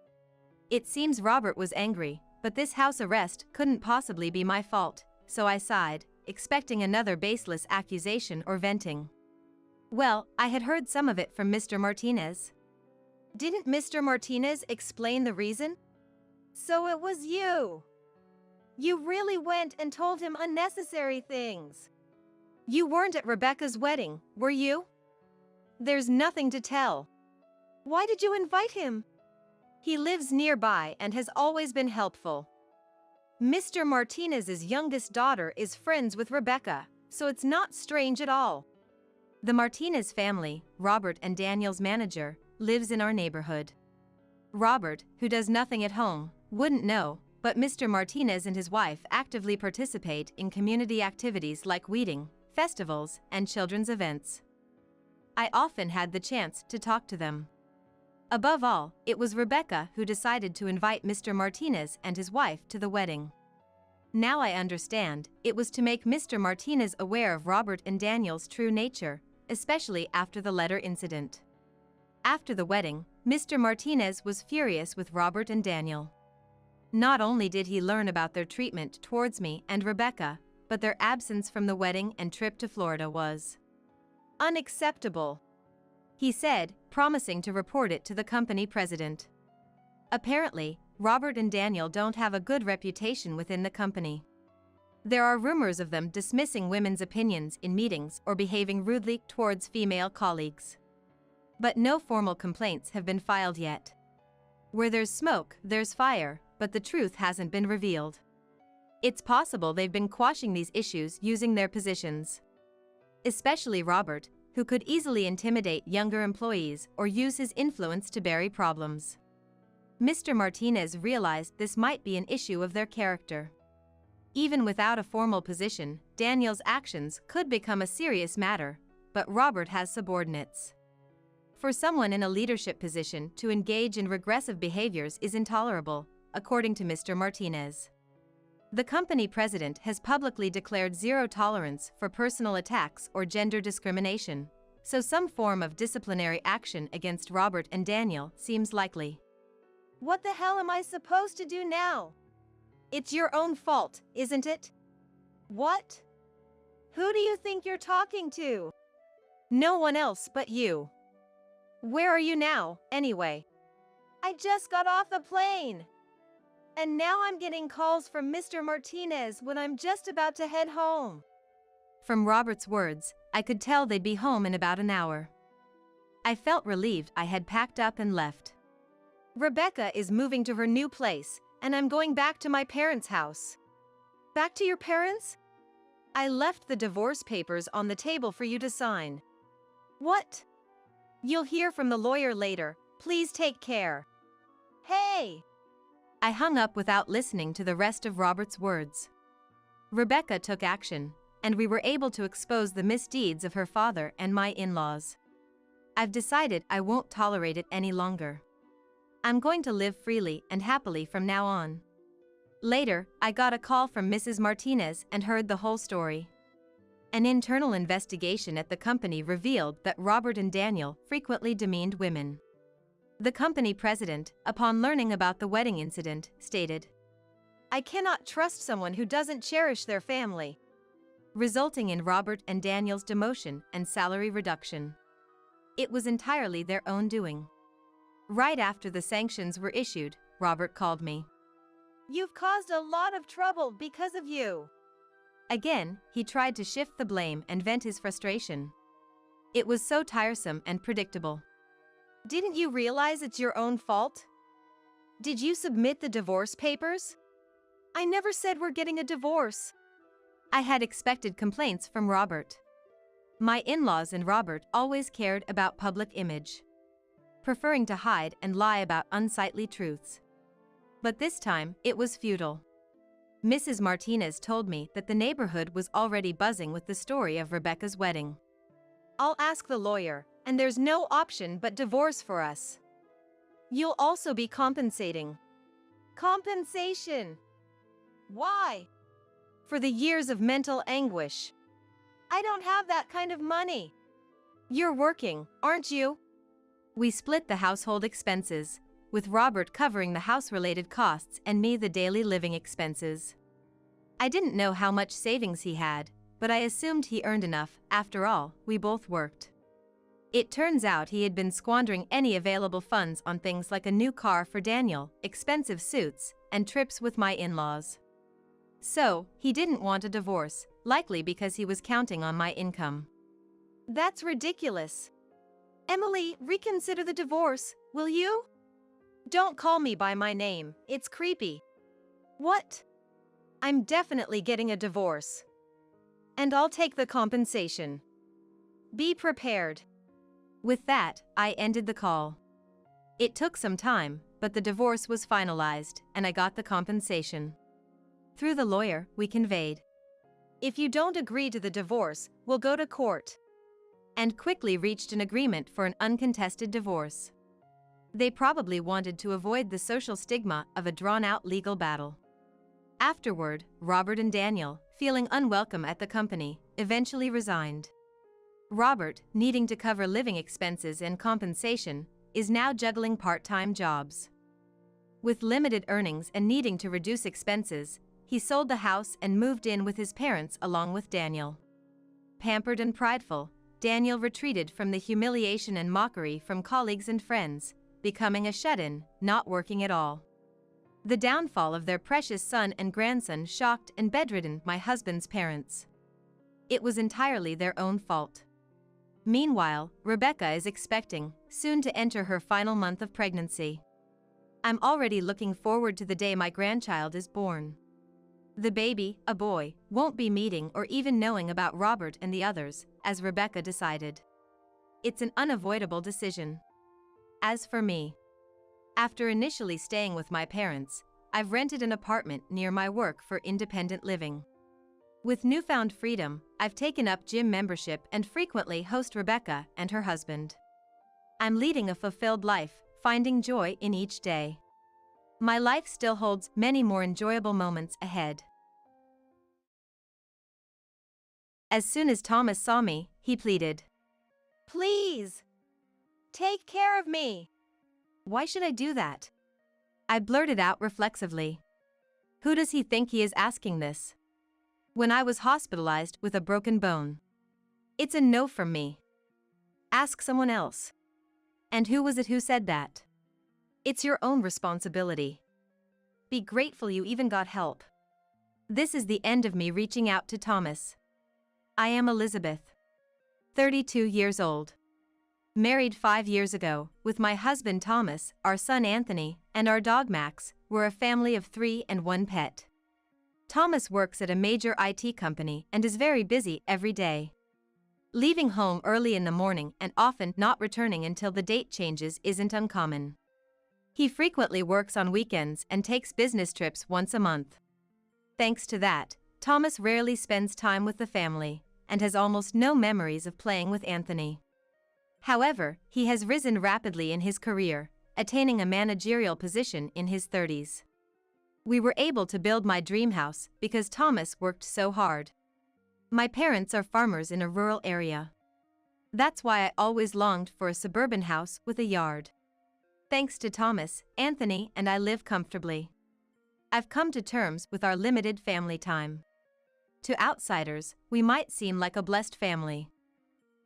[SPEAKER 1] It seems Robert was angry, but this house arrest couldn't possibly be my fault, so I sighed, expecting another baseless accusation or venting. Well, I had heard some of it from Mr. Martinez.
[SPEAKER 2] Didn't Mr. Martinez explain the reason? So it was you. You really went and told him unnecessary things. You weren't at Rebecca's wedding, were you? There's nothing to tell. Why did you invite him? He lives nearby and has always been helpful. Mr. Martinez's youngest daughter is friends with Rebecca, so it's not strange at all.
[SPEAKER 1] The Martinez family, Robert and Daniel's manager, lives in our neighborhood. Robert, who does nothing at home, wouldn't know, but Mr. Martinez and his wife actively participate in community activities like wedding, festivals, and children's events. I often had the chance to talk to them. Above all, it was Rebecca who decided to invite Mr. Martinez and his wife to the wedding. Now I understand, it was to make Mr. Martinez aware of Robert and Daniel's true nature, especially after the letter incident. After the wedding, Mr. Martinez was furious with Robert and Daniel. Not only did he learn about their treatment towards me and Rebecca, but their absence from the wedding and trip to Florida was
[SPEAKER 2] unacceptable,
[SPEAKER 1] he said, promising to report it to the company president. Apparently, Robert and Daniel don't have a good reputation within the company. There are rumors of them dismissing women's opinions in meetings or behaving rudely towards female colleagues. But no formal complaints have been filed yet. Where there's smoke, there's fire, but the truth hasn't been revealed. It's possible they've been quashing these issues using their positions. Especially Robert, who could easily intimidate younger employees or use his influence to bury problems. Mr. Martinez realized this might be an issue of their character. Even without a formal position, Daniel's actions could become a serious matter, but Robert has subordinates. For someone in a leadership position to engage in regressive behaviors is intolerable, according to Mr. Martinez. The company president has publicly declared zero tolerance for personal attacks or gender discrimination, so some form of disciplinary action against Robert and Daniel seems likely.
[SPEAKER 2] What the hell am I supposed to do now? It's your own fault, isn't it? What? Who do you think you're talking to? No one else but you. Where are you now, anyway? I just got off the plane. And now I'm getting calls from Mr. Martinez when I'm just about to head home.
[SPEAKER 1] From Robert's words, I could tell they'd be home in about an hour. I felt relieved I had packed up and left.
[SPEAKER 2] Rebecca is moving to her new place, and I'm going back to my parents' house. Back to your parents? I left the divorce papers on the table for you to sign. What? You'll hear from the lawyer later. Please take care. Hey!
[SPEAKER 1] I hung up without listening to the rest of Robert's words. Rebecca took action, and we were able to expose the misdeeds of her father and my in-laws. I've decided I won't tolerate it any longer. I'm going to live freely and happily from now on. Later, I got a call from Mrs. Martinez and heard the whole story. An internal investigation at the company revealed that Robert and Daniel frequently demeaned women. The company president, upon learning about the wedding incident, stated,
[SPEAKER 2] "I cannot trust someone who doesn't cherish their family,"
[SPEAKER 1] resulting in Robert and Daniel's demotion and salary reduction. It was entirely their own doing. Right after the sanctions were issued, Robert called me.
[SPEAKER 2] "You've caused a lot of trouble because of you."
[SPEAKER 1] Again, he tried to shift the blame and vent his frustration. It was so tiresome and predictable.
[SPEAKER 2] Didn't you realize it's your own fault? Did you submit the divorce papers? I never said we're getting a divorce.
[SPEAKER 1] I had expected complaints from Robert. My in-laws and Robert always cared about public image, preferring to hide and lie about unsightly truths. But this time, it was futile. Mrs. Martinez told me that the neighborhood was already buzzing with the story of Rebecca's wedding.
[SPEAKER 2] I'll ask the lawyer, and there's no option but divorce for us. You'll also be compensating. Compensation! Why? For the years of mental anguish. I don't have that kind of money. You're working, aren't you?
[SPEAKER 1] We split the household expenses, with Robert covering the house-related costs and me the daily living expenses. I didn't know how much savings he had, but I assumed he earned enough. After all, we both worked. It turns out he had been squandering any available funds on things like a new car for Daniel, expensive suits, and trips with my in-laws. So, he didn't want a divorce, likely because he was counting on my income.
[SPEAKER 2] That's ridiculous. Emily, reconsider the divorce, will you? Don't call me by my name, it's creepy. What? I'm definitely getting a divorce. And I'll take the compensation. Be prepared.
[SPEAKER 1] With that, I ended the call. It took some time, but the divorce was finalized, and I got the compensation. Through the lawyer, we conveyed,
[SPEAKER 2] if you don't agree to the divorce, we'll go to court.
[SPEAKER 1] And quickly reached an agreement for an uncontested divorce. They probably wanted to avoid the social stigma of a drawn-out legal battle. Afterward, Robert and Daniel, feeling unwelcome at the company, eventually resigned. Robert, needing to cover living expenses and compensation, is now juggling part-time jobs. With limited earnings and needing to reduce expenses, he sold the house and moved in with his parents along with Daniel. Pampered and prideful, Daniel retreated from the humiliation and mockery from colleagues and friends, becoming a shut-in, not working at all. The downfall of their precious son and grandson shocked and bedridden my husband's parents. It was entirely their own fault. Meanwhile, Rebecca is expecting, soon to enter her final month of pregnancy. I'm already looking forward to the day my grandchild is born. The baby, a boy, won't be meeting or even knowing about Robert and the others, as Rebecca decided. It's an unavoidable decision. As for me, after initially staying with my parents, I've rented an apartment near my work for independent living. With newfound freedom, I've taken up gym membership and frequently host Rebecca and her husband. I'm leading a fulfilled life, finding joy in each day. My life still holds many more enjoyable moments ahead. As soon as Thomas saw me, he pleaded,
[SPEAKER 2] Please! Take care of me!
[SPEAKER 1] Why should I do that? I blurted out reflexively. Who does he think he is asking this? When I was hospitalized with a broken bone. It's a no from me. Ask someone else. And who was it who said that? It's your own responsibility. Be grateful you even got help. This is the end of me reaching out to Thomas. I am Elizabeth. 32 years old. Married 5 years ago, with my husband Thomas, our son Anthony, and our dog Max. We're a family of 3 and 1 pet. Thomas works at a major IT company and is very busy every day. Leaving home early in the morning and often not returning until the date changes isn't uncommon. He frequently works on weekends and takes business trips once a month. Thanks to that, Thomas rarely spends time with the family and has almost no memories of playing with Anthony. However, he has risen rapidly in his career, attaining a managerial position in his 30s. We were able to build my dream house because Thomas worked so hard. My parents are farmers in a rural area. That's why I always longed for a suburban house with a yard. Thanks to Thomas, Anthony and I live comfortably. I've come to terms with our limited family time. To outsiders, we might seem like a blessed family.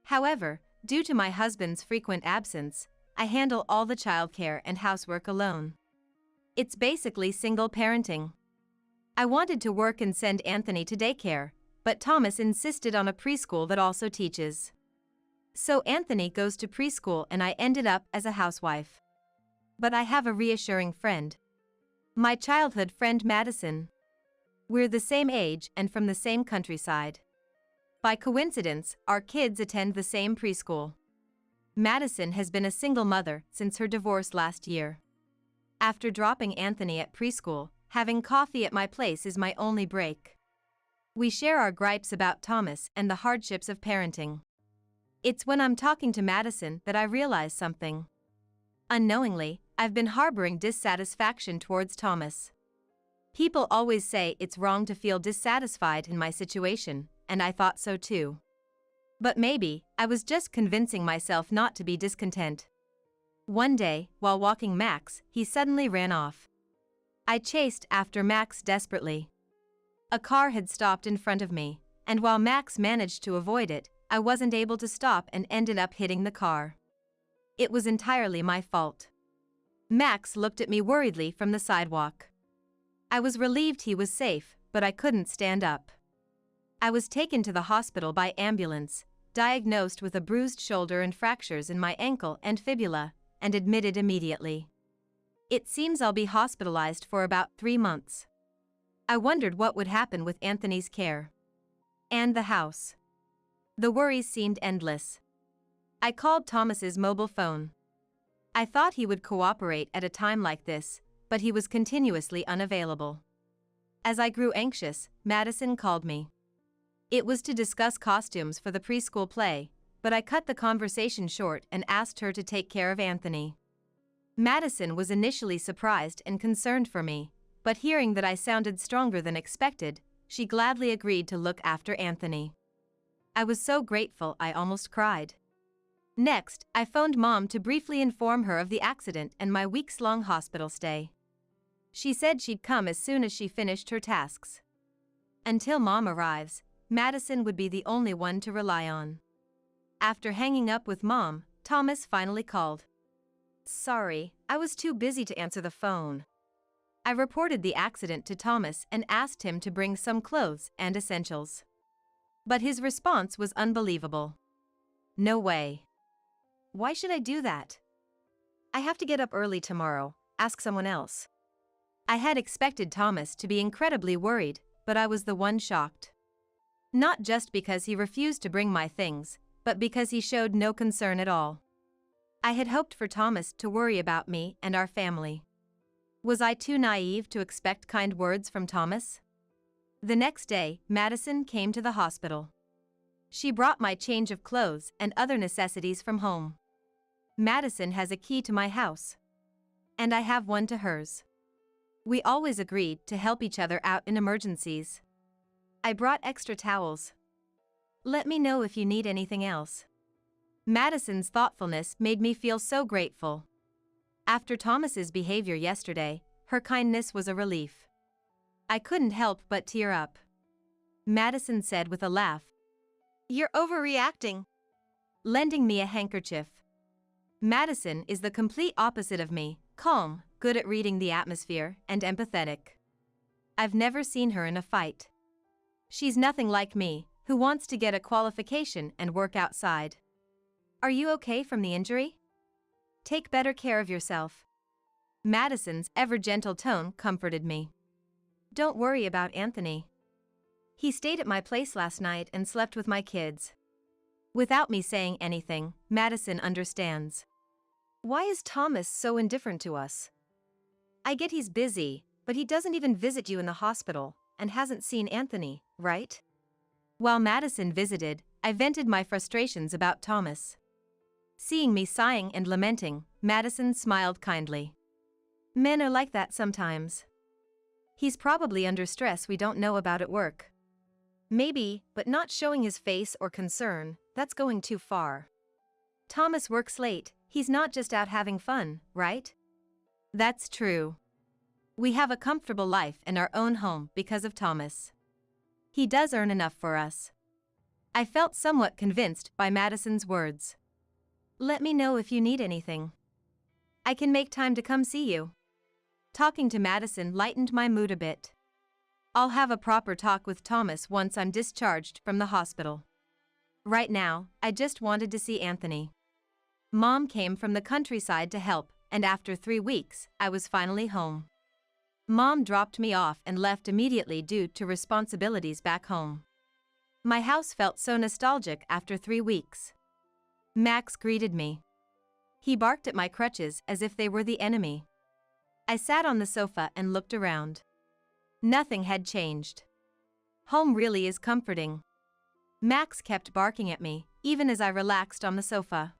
[SPEAKER 1] However, due to my husband's frequent absence, I handle all the childcare and housework alone. It's basically single parenting. I wanted to work and send Anthony to daycare, but Thomas insisted on a preschool that also teaches. So Anthony goes to preschool and I ended up as a housewife. But I have a reassuring friend. My childhood friend Madison. We're the same age and from the same countryside. By coincidence, our kids attend the same preschool. Madison has been a single mother since her divorce last year. After dropping Anthony at preschool, having coffee at my place is my only break. We share our gripes about Thomas and the hardships of parenting. It's when I'm talking to Madison that I realize something. Unknowingly, I've been harboring dissatisfaction towards Thomas. People always say it's wrong to feel dissatisfied in my situation, and I thought so too. But maybe, I was just convincing myself not to be discontent. One day, while walking Max, he suddenly ran off. I chased after Max desperately. A car had stopped in front of me, and while Max managed to avoid it, I wasn't able to stop and ended up hitting the car. It was entirely my fault. Max looked at me worriedly from the sidewalk. I was relieved he was safe, but I couldn't stand up. I was taken to the hospital by ambulance, diagnosed with a bruised shoulder and fractures in my ankle and fibula, and admitted immediately. It seems I'll be hospitalized for about 3 months. I wondered what would happen with Anthony's care. And the house. The worries seemed endless. I called Thomas's mobile phone. I thought he would cooperate at a time like this, but he was continuously unavailable. As I grew anxious, Madison called me. It was to discuss costumes for the preschool play, but I cut the conversation short and asked her to take care of Anthony. Madison was initially surprised and concerned for me, but hearing that I sounded stronger than expected, she gladly agreed to look after Anthony. I was so grateful I almost cried. Next, I phoned Mom to briefly inform her of the accident and my weeks-long hospital stay. She said she'd come as soon as she finished her tasks. Until Mom arrives, Madison would be the only one to rely on. After hanging up with Mom, Thomas finally called. Sorry, I was too busy to answer the phone. I reported the accident to Thomas and asked him to bring some clothes and essentials. But his response was unbelievable. No way. Why should I do that? I have to get up early tomorrow, ask someone else. I had expected Thomas to be incredibly worried, but I was the one shocked. Not just because he refused to bring my things, but because he showed no concern at all. I had hoped for Thomas to worry about me and our family. Was I too naive to expect kind words from Thomas? The next day, Madison came to the hospital. She brought my change of clothes and other necessities from home. Madison has a key to my house. And I have one to hers. We always agreed to help each other out in emergencies. I brought extra towels. Let me know if you need anything else. Madison's thoughtfulness made me feel so grateful. After Thomas's behavior yesterday, her kindness was a relief. I couldn't help but tear up. Madison said with a laugh, "You're overreacting," lending me a handkerchief. Madison is the complete opposite of me, calm, good at reading the atmosphere, and empathetic. I've never seen her in a fight. She's nothing like me, who wants to get a qualification and work outside. Are you okay from the injury? Take better care of yourself. Madison's ever-gentle tone comforted me. Don't worry about Anthony. He stayed at my place last night and slept with my kids. Without me saying anything, Madison understands. Why is Thomas so indifferent to us? I get he's busy, but he doesn't even visit you in the hospital and hasn't seen Anthony, right? While Madison visited, I vented my frustrations about Thomas. Seeing me sighing and lamenting, Madison smiled kindly. Men are like that sometimes. He's probably under stress we don't know about at work. Maybe, but not showing his face or concern, that's going too far. Thomas works late, he's not just out having fun, right? That's true. We have a comfortable life and our own home because of Thomas. He does earn enough for us. I felt somewhat convinced by Madison's words. Let me know if you need anything. I can make time to come see you. Talking to Madison lightened my mood a bit. I'll have a proper talk with Thomas once I'm discharged from the hospital. Right now, I just wanted to see Anthony. Mom came from the countryside to help, and after 3 weeks, I was finally home. Mom dropped me off and left immediately due to responsibilities back home. My house felt so nostalgic after 3 weeks. Max greeted me. He barked at my crutches as if they were the enemy. I sat on the sofa and looked around. Nothing had changed. Home really is comforting. Max kept barking at me, even as I relaxed on the sofa.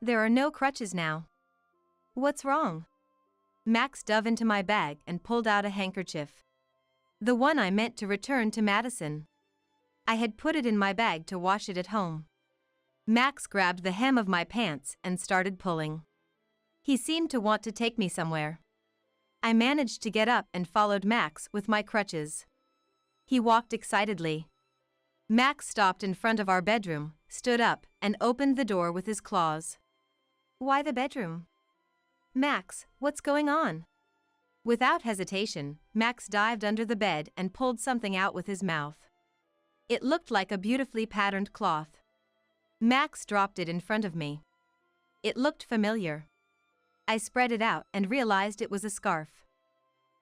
[SPEAKER 1] There are no crutches now. What's wrong? Max dove into my bag and pulled out a handkerchief. The one I meant to return to Madison. I had put it in my bag to wash it at home. Max grabbed the hem of my pants and started pulling. He seemed to want to take me somewhere. I managed to get up and followed Max with my crutches. He walked excitedly. Max stopped in front of our bedroom, stood up, and opened the door with his claws. Why the bedroom? Max, what's going on? Without hesitation, Max dived under the bed and pulled something out with his mouth. It looked like a beautifully patterned cloth. Max dropped it in front of me. It looked familiar. I spread it out and realized it was a scarf.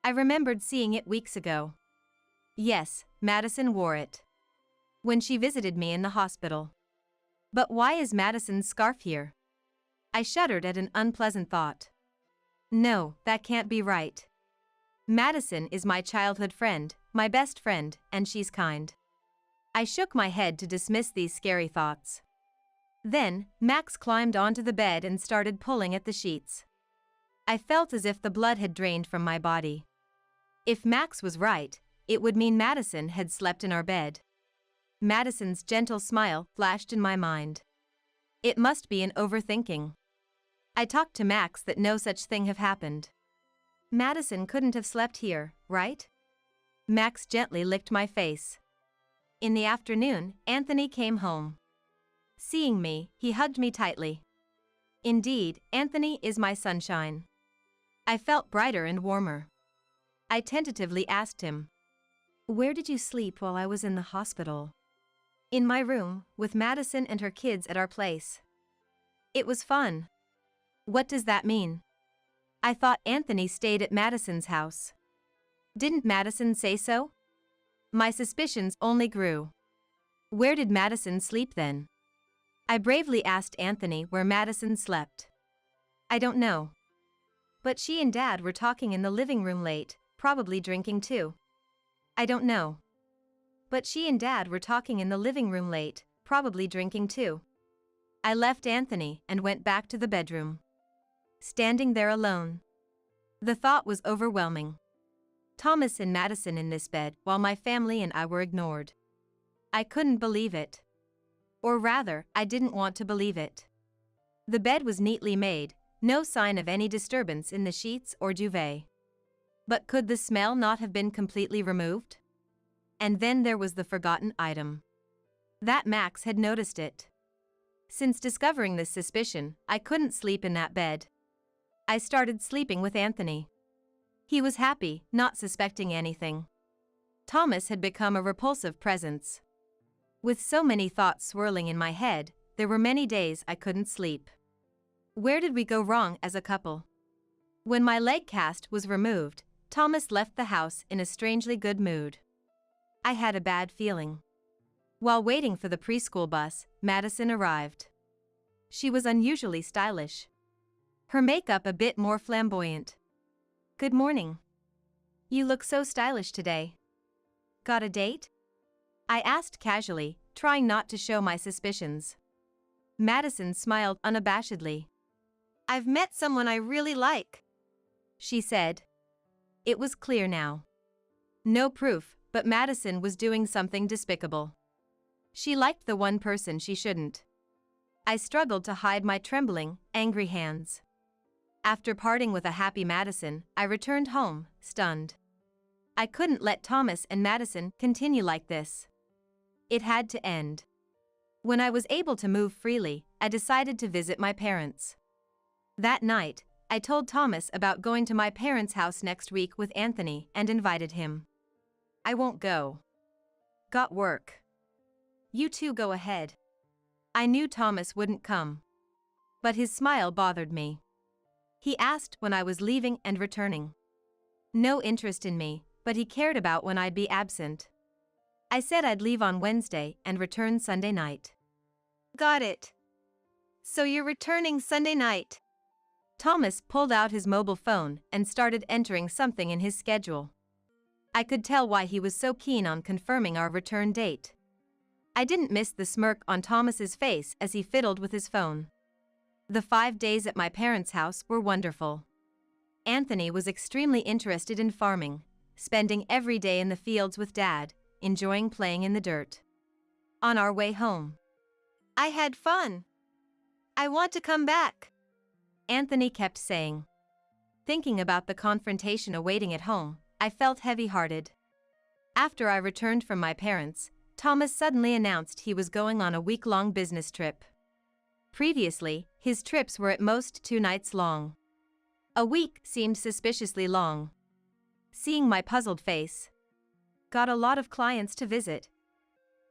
[SPEAKER 1] I remembered seeing it weeks ago. Yes, Madison wore it when she visited me in the hospital. But why is Madison's scarf here? I shuddered at an unpleasant thought. No, that can't be right. Madison is my childhood friend, my best friend, and she's kind. I shook my head to dismiss these scary thoughts. Then, Max climbed onto the bed and started pulling at the sheets. I felt as if the blood had drained from my body. If Max was right, it would mean Madison had slept in our bed. Madison's gentle smile flashed in my mind. It must be an overthinking. I talked to Max that no such thing have happened. Madison couldn't have slept here, right? Max gently licked my face. In the afternoon, Anthony came home. Seeing me, he hugged me tightly. Indeed, Anthony is my sunshine. I felt brighter and warmer. I tentatively asked him, "Where did you sleep while I was in the hospital?" "In my room, with Madison and her kids at our place. It was fun." "What does that mean?" "I thought Anthony stayed at Madison's house." "Didn't Madison say so?" My suspicions only grew. Where did Madison sleep then? I bravely asked Anthony where Madison slept. "I don't know. But she and Dad were talking in the living room late, probably drinking too." "I don't know. But she and Dad were talking in the living room late, probably drinking too." I left Anthony and went back to the bedroom. Standing there alone. The thought was overwhelming. Thomas and Madison in this bed while my family and I were ignored. I couldn't believe it. Or rather, I didn't want to believe it. The bed was neatly made, no sign of any disturbance in the sheets or duvet. But could the smell not have been completely removed? And then there was the forgotten item. That Max had noticed it. Since discovering this suspicion, I couldn't sleep in that bed. I started sleeping with Anthony. He was happy, not suspecting anything. Thomas had become a repulsive presence. With so many thoughts swirling in my head, there were many days I couldn't sleep. Where did we go wrong as a couple? When my leg cast was removed, Thomas left the house in a strangely good mood. I had a bad feeling. While waiting for the preschool bus, Madison arrived. She was unusually stylish. Her makeup a bit more flamboyant. "Good morning. You look so stylish today. Got a date?" I asked casually, trying not to show my suspicions. Madison smiled unabashedly. "I've met someone I really like," she said. It was clear now. No proof, but Madison was doing something despicable. She liked the one person she shouldn't. I struggled to hide my trembling, angry hands. After parting with a happy Madison, I returned home, stunned. I couldn't let Thomas and Madison continue like this. It had to end. When I was able to move freely, I decided to visit my parents. That night, I told Thomas about going to my parents' house next week with Anthony and invited him. I won't go. Got work. You two go ahead. I knew Thomas wouldn't come. But his smile bothered me. He asked when I was leaving and returning. No interest in me, but he cared about when I'd be absent. I said I'd leave on Wednesday and return Sunday night.
[SPEAKER 2] Got it. So you're returning Sunday night.
[SPEAKER 1] Thomas pulled out his mobile phone and started entering something in his schedule. I could tell why he was so keen on confirming our return date. I didn't miss the smirk on Thomas's face as he fiddled with his phone. The 5 days at my parents' house were wonderful. Anthony was extremely interested in farming, spending every day in the fields with Dad, enjoying playing in the dirt. On our way home,
[SPEAKER 2] I had fun. I want to come back,
[SPEAKER 1] Anthony kept saying. Thinking about the confrontation awaiting at home, I felt heavy-hearted. After I returned from my parents', Thomas suddenly announced he was going on a week-long business trip. Previously, his trips were at most 2 nights long. A week seemed suspiciously long. Seeing my puzzled face. Got a lot of clients to visit.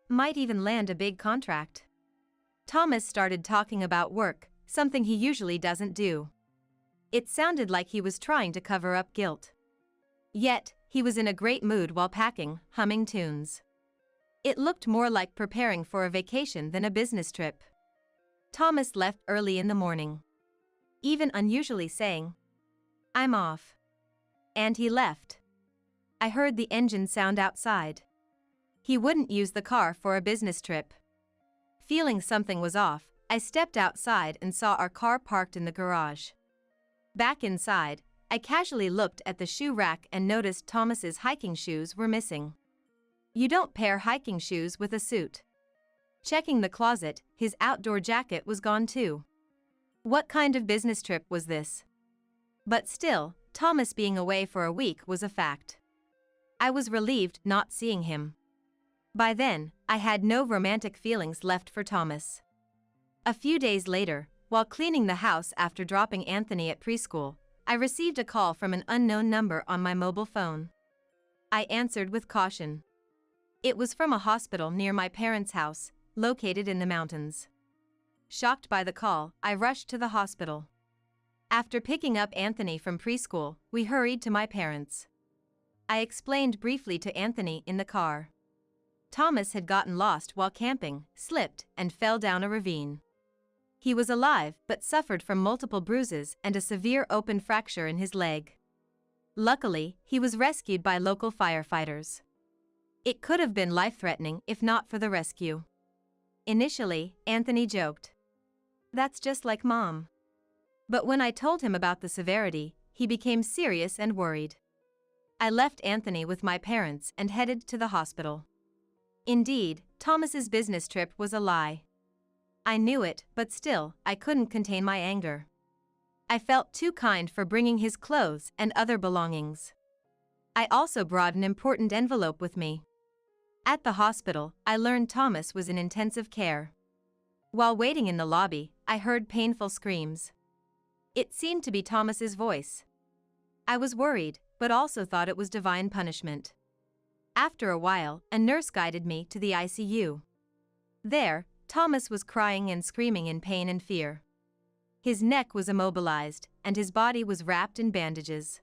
[SPEAKER 1] Might even land a big contract. Thomas started talking about work, something he usually doesn't do. It sounded like he was trying to cover up guilt. Yet, he was in a great mood while packing, humming tunes. It looked more like preparing for a vacation than a business trip. Thomas left early in the morning. Even unusually saying, "I'm off." And he left. I heard the engine sound outside. He wouldn't use the car for a business trip. Feeling something was off, I stepped outside and saw our car parked in the garage. Back inside, I casually looked at the shoe rack and noticed Thomas's hiking shoes were missing. You don't pair hiking shoes with a suit. Checking the closet, his outdoor jacket was gone too. What kind of business trip was this? But still, Thomas being away for a week was a fact. I was relieved not seeing him. By then, I had no romantic feelings left for Thomas. A few days later, while cleaning the house after dropping Anthony at preschool, I received a call from an unknown number on my mobile phone. I answered with caution. It was from a hospital near my parents' house, located in the mountains. Shocked by the call, I rushed to the hospital. After picking up Anthony from preschool, we hurried to my parents'. I explained briefly to Anthony in the car. Thomas had gotten lost while camping, slipped, and fell down a ravine. He was alive but suffered from multiple bruises and a severe open fracture in his leg. Luckily, he was rescued by local firefighters. It could have been life-threatening if not for the rescue. Initially, Anthony joked, "That's just like Mom." But when I told him about the severity, he became serious and worried. I left Anthony with my parents and headed to the hospital. Indeed, Thomas's business trip was a lie. I knew it, but still, I couldn't contain my anger. I felt too kind for bringing his clothes and other belongings. I also brought an important envelope with me. At the hospital, I learned Thomas was in intensive care. While waiting in the lobby, I heard painful screams. It seemed to be Thomas's voice. I was worried, but also thought it was divine punishment. After a while, a nurse guided me to the ICU. There, Thomas was crying and screaming in pain and fear. His neck was immobilized, and his body was wrapped in bandages.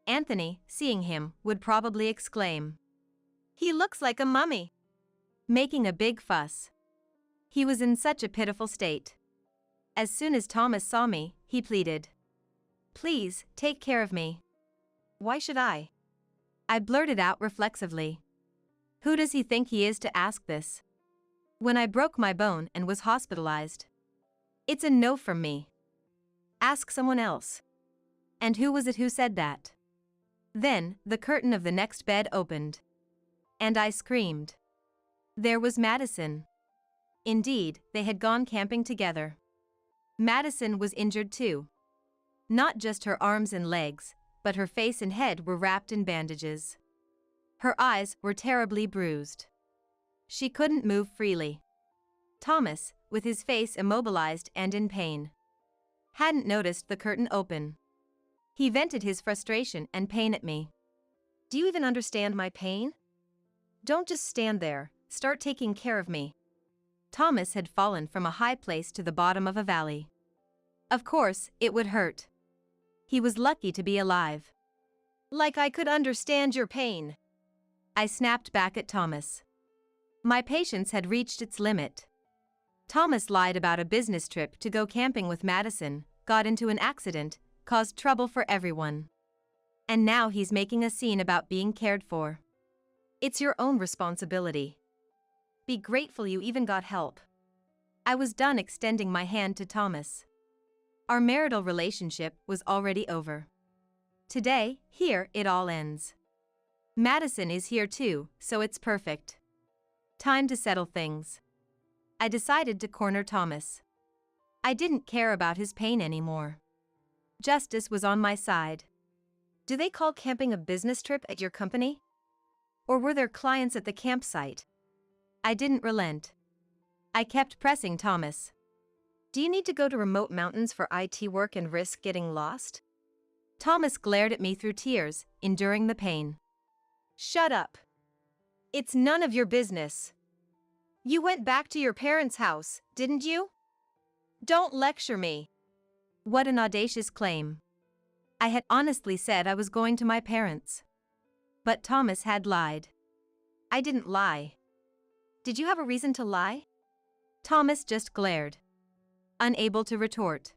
[SPEAKER 1] Anthony, seeing him, would probably exclaim, "He looks like a mummy," making a big fuss. He was in such a pitiful state. As soon as Thomas saw me, he pleaded, "Please, take care of me." "Why should I?" I blurted out reflexively. Who does he think he is to ask this? When I broke my bone and was hospitalized. It's a no from me. Ask someone else. And who was it who said that? Then, the curtain of the next bed opened. And I screamed. There was Madison. Indeed, they had gone camping together. Madison was injured too. Not just her arms and legs, but her face and head were wrapped in bandages. Her eyes were terribly bruised. She couldn't move freely. Thomas, with his face immobilized and in pain, hadn't noticed the curtain open. He vented his frustration and pain at me. "Do you even understand my pain?"
[SPEAKER 2] Don't just stand there, start taking care of me. Thomas had fallen from a high place to the bottom of a valley. Of course, it would hurt. He was lucky to be alive. Like I could understand your pain. I snapped back at Thomas. My patience had reached its limit. Thomas lied about a business trip to go camping with Madison, got into an accident, caused trouble for everyone. And now he's making a scene about being cared for. It's your own responsibility. Be grateful you even got help. I was done extending my hand to Thomas. Our marital relationship was already over. Today, here it all ends. Madison is here too, so it's perfect. Time to settle things. I decided to corner Thomas. I didn't care about his pain anymore. Justice was on my side. Do they call camping a business trip at your company? Or were there clients at the campsite? I didn't relent. I kept pressing Thomas. Do you need to go to remote mountains for IT work and risk getting lost? Thomas glared at me through tears, enduring the pain. Shut up. It's none of your business. You went back to your parents' house, didn't you? Don't lecture me. What an audacious claim. I had honestly said I was going to my parents. But Thomas had lied. I didn't lie. Did you have a reason to lie? Thomas just glared. Unable to retort.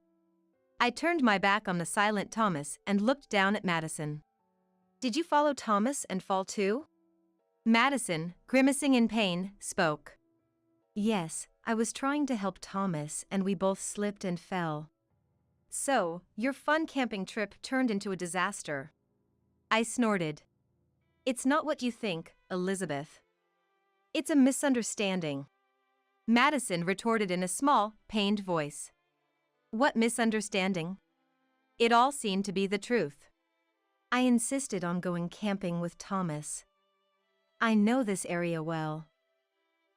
[SPEAKER 2] I turned my back on the silent Thomas and looked down at Madison. Did you follow Thomas and fall too? Madison, grimacing in pain, spoke. Yes, I was trying to help Thomas and we both slipped and fell. So, your fun camping trip turned into a disaster. I snorted. It's not what you think, Elizabeth. It's a misunderstanding. Madison retorted in a small, pained voice. What misunderstanding? It all seemed to be the truth. I insisted on going camping with Thomas. I know this area well.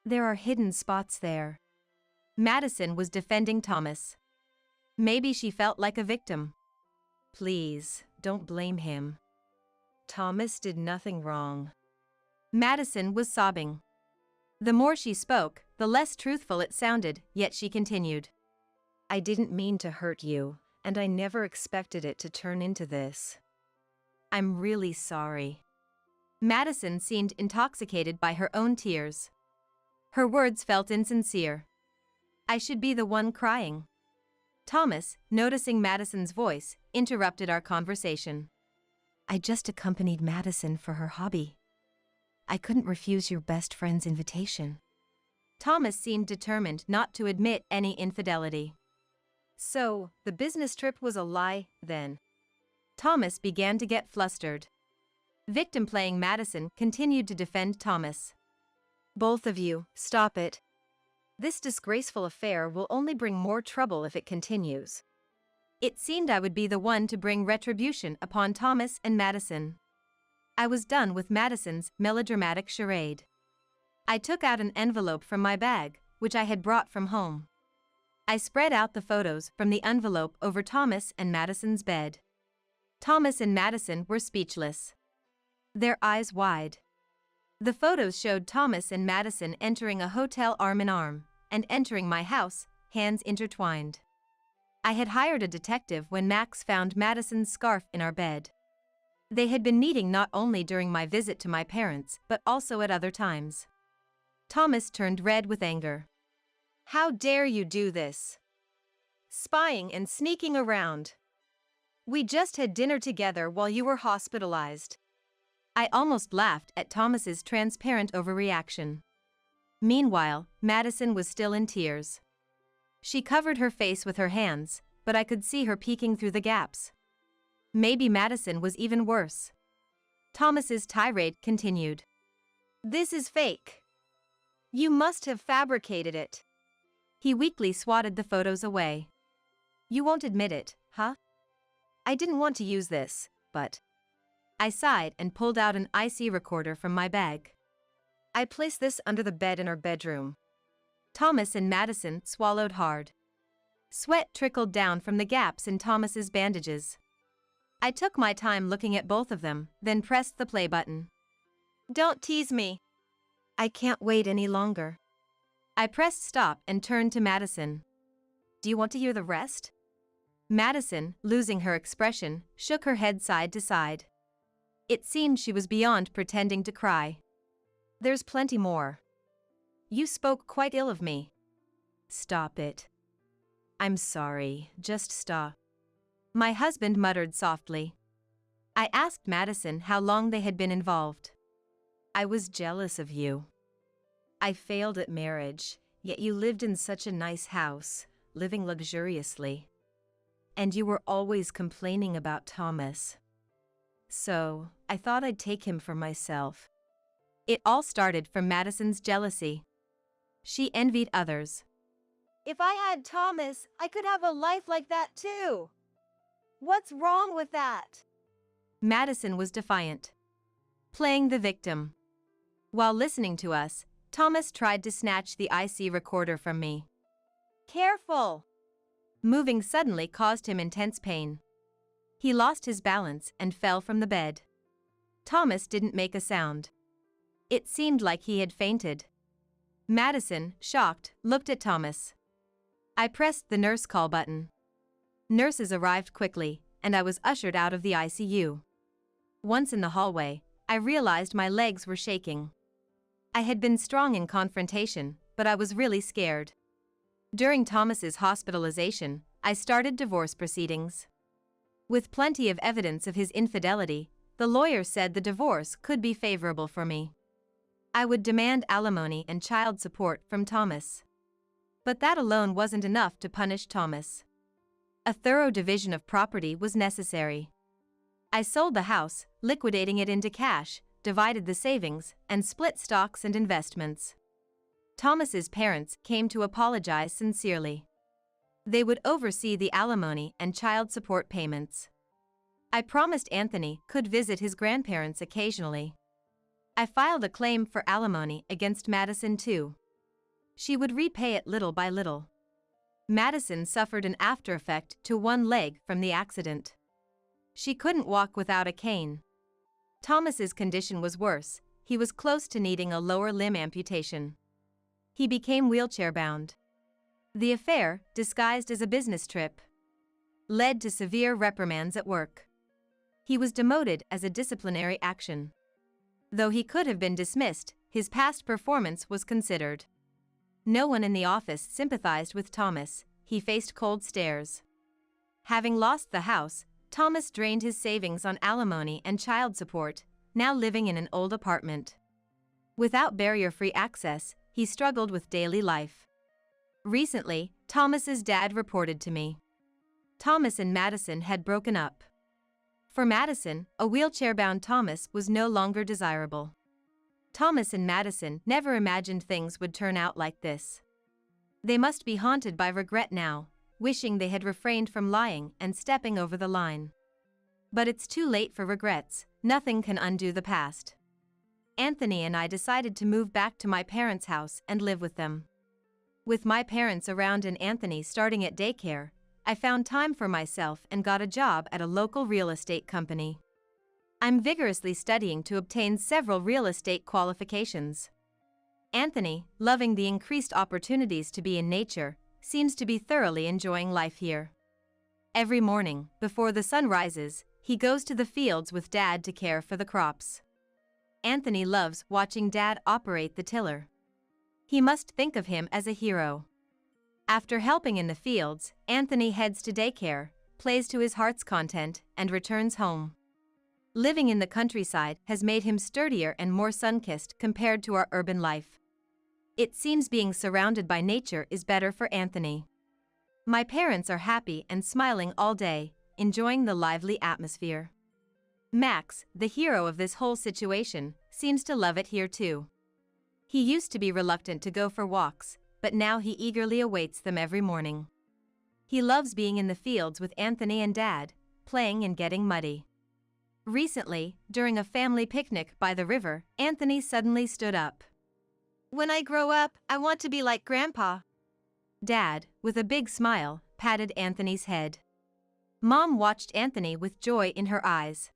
[SPEAKER 2] There are hidden spots there. Madison was defending Thomas. Maybe she felt like a victim. Please, don't blame him. Thomas did nothing wrong. Madison was sobbing. The more she spoke, the less truthful it sounded, yet she continued. I didn't mean to hurt you, and I never expected it to turn into this. I'm really sorry. Madison seemed intoxicated by her own tears. Her words felt insincere. I should be the one crying. Thomas, noticing Madison's voice, interrupted our conversation. I just accompanied Madison for her hobby. I couldn't refuse your best friend's invitation. Thomas seemed determined not to admit any infidelity. So, the business trip was a lie, then? Thomas began to get flustered. Victim-playing Madison continued to defend Thomas. Both of you, stop it. This disgraceful affair will only bring more trouble if it continues. It seemed I would be the one to bring retribution upon Thomas and Madison. I was done with Madison's melodramatic charade. I took out an envelope from my bag, which I had brought from home. I spread out the photos from the envelope over Thomas and Madison's bed. Thomas and Madison were speechless. Their eyes wide. The photos showed Thomas and Madison entering a hotel arm in arm, and entering my house, hands intertwined. I had hired a detective when Max found Madison's scarf in our bed. They had been meeting not only during my visit to my parents, but also at other times. Thomas turned red with anger. How dare you do this? Spying and sneaking around. We just had dinner together while you were hospitalized. I almost laughed at Thomas's transparent overreaction. Meanwhile, Madison was still in tears. She covered her face with her hands, but I could see her peeking through the gaps. Maybe Madison was even worse. Thomas's tirade continued. This is fake. You must have fabricated it. He weakly swatted the photos away. You won't admit it, huh? I didn't want to use this, but... I sighed and pulled out an IC recorder from my bag. I placed this under the bed in our bedroom. Thomas and Madison swallowed hard. Sweat trickled down from the gaps in Thomas's bandages. I took my time looking at both of them, then pressed the play button. Don't tease me. I can't wait any longer.
[SPEAKER 1] I pressed stop and turned to Madison. Do you want to hear the rest? Madison, losing her expression, shook her head side to side. It seemed she was beyond pretending to cry. There's plenty more. You spoke quite ill of me. Stop it. I'm sorry, just stop. My husband muttered softly. I asked Madison how long they had been involved. I was jealous of you. I failed at marriage, yet you lived in such a nice house, living luxuriously. And you were always complaining about Thomas. So, I thought I'd take him for myself. It all started from Madison's jealousy. She envied others.
[SPEAKER 2] If I had Thomas, I could have a life like that too. What's wrong with that?
[SPEAKER 1] Madison was defiant. Playing the victim. While listening to us, Thomas tried to snatch the IC recorder from me.
[SPEAKER 2] Careful!
[SPEAKER 1] Moving suddenly caused him intense pain. He lost his balance and fell from the bed. Thomas didn't make a sound. It seemed like he had fainted. Madison, shocked, looked at Thomas. I pressed the nurse call button. Nurses arrived quickly, and I was ushered out of the ICU. Once in the hallway, I realized my legs were shaking. I had been strong in confrontation, but I was really scared. During Thomas's hospitalization, I started divorce proceedings. With plenty of evidence of his infidelity, the lawyer said the divorce could be favorable for me. I would demand alimony and child support from Thomas. But that alone wasn't enough to punish Thomas. A thorough division of property was necessary. I sold the house, liquidating it into cash, divided the savings, and split stocks and investments. Thomas's parents came to apologize sincerely. They would oversee the alimony and child support payments. I promised Anthony could visit his grandparents occasionally. I filed a claim for alimony against Madison too. She would repay it little by little. Madison suffered an after effect to one leg from the accident. She couldn't walk without a cane. Thomas's condition was worse. He was close to needing a lower limb amputation. He became wheelchair-bound. The affair, disguised as a business trip, led to severe reprimands at work. He was demoted as a disciplinary action. Though he could have been dismissed, his past performance was considered. No one in the office sympathized with Thomas. He faced cold stares. Having lost the house, Thomas drained his savings on alimony and child support, now living in an old apartment. Without barrier-free access, he struggled with daily life. Recently, Thomas's dad reported to me. Thomas and Madison had broken up. For Madison, a wheelchair-bound Thomas was no longer desirable. Thomas and Madison never imagined things would turn out like this. They must be haunted by regret now, wishing they had refrained from lying and stepping over the line. But it's too late for regrets. Nothing can undo the past. Anthony and I decided to move back to my parents' house and live with them. With my parents around and Anthony starting at daycare, I found time for myself and got a job at a local real estate company. I'm vigorously studying to obtain several real estate qualifications. Anthony, loving the increased opportunities to be in nature, seems to be thoroughly enjoying life here. Every morning, before the sun rises, he goes to the fields with Dad to care for the crops. Anthony loves watching Dad operate the tiller. He must think of him as a hero. After helping in the fields, Anthony heads to daycare, plays to his heart's content, and returns home. Living in the countryside has made him sturdier and more sun-kissed compared to our urban life. It seems being surrounded by nature is better for Anthony. My parents are happy and smiling all day, enjoying the lively atmosphere. Max, the hero of this whole situation, seems to love it here too. He used to be reluctant to go for walks, but now he eagerly awaits them every morning. He loves being in the fields with Anthony and Dad, playing and getting muddy. Recently, during a family picnic by the river, Anthony suddenly stood up.
[SPEAKER 2] When I grow up, I want to be like Grandpa.
[SPEAKER 1] Dad, with a big smile, patted Anthony's head. Mom watched Anthony with joy in her eyes.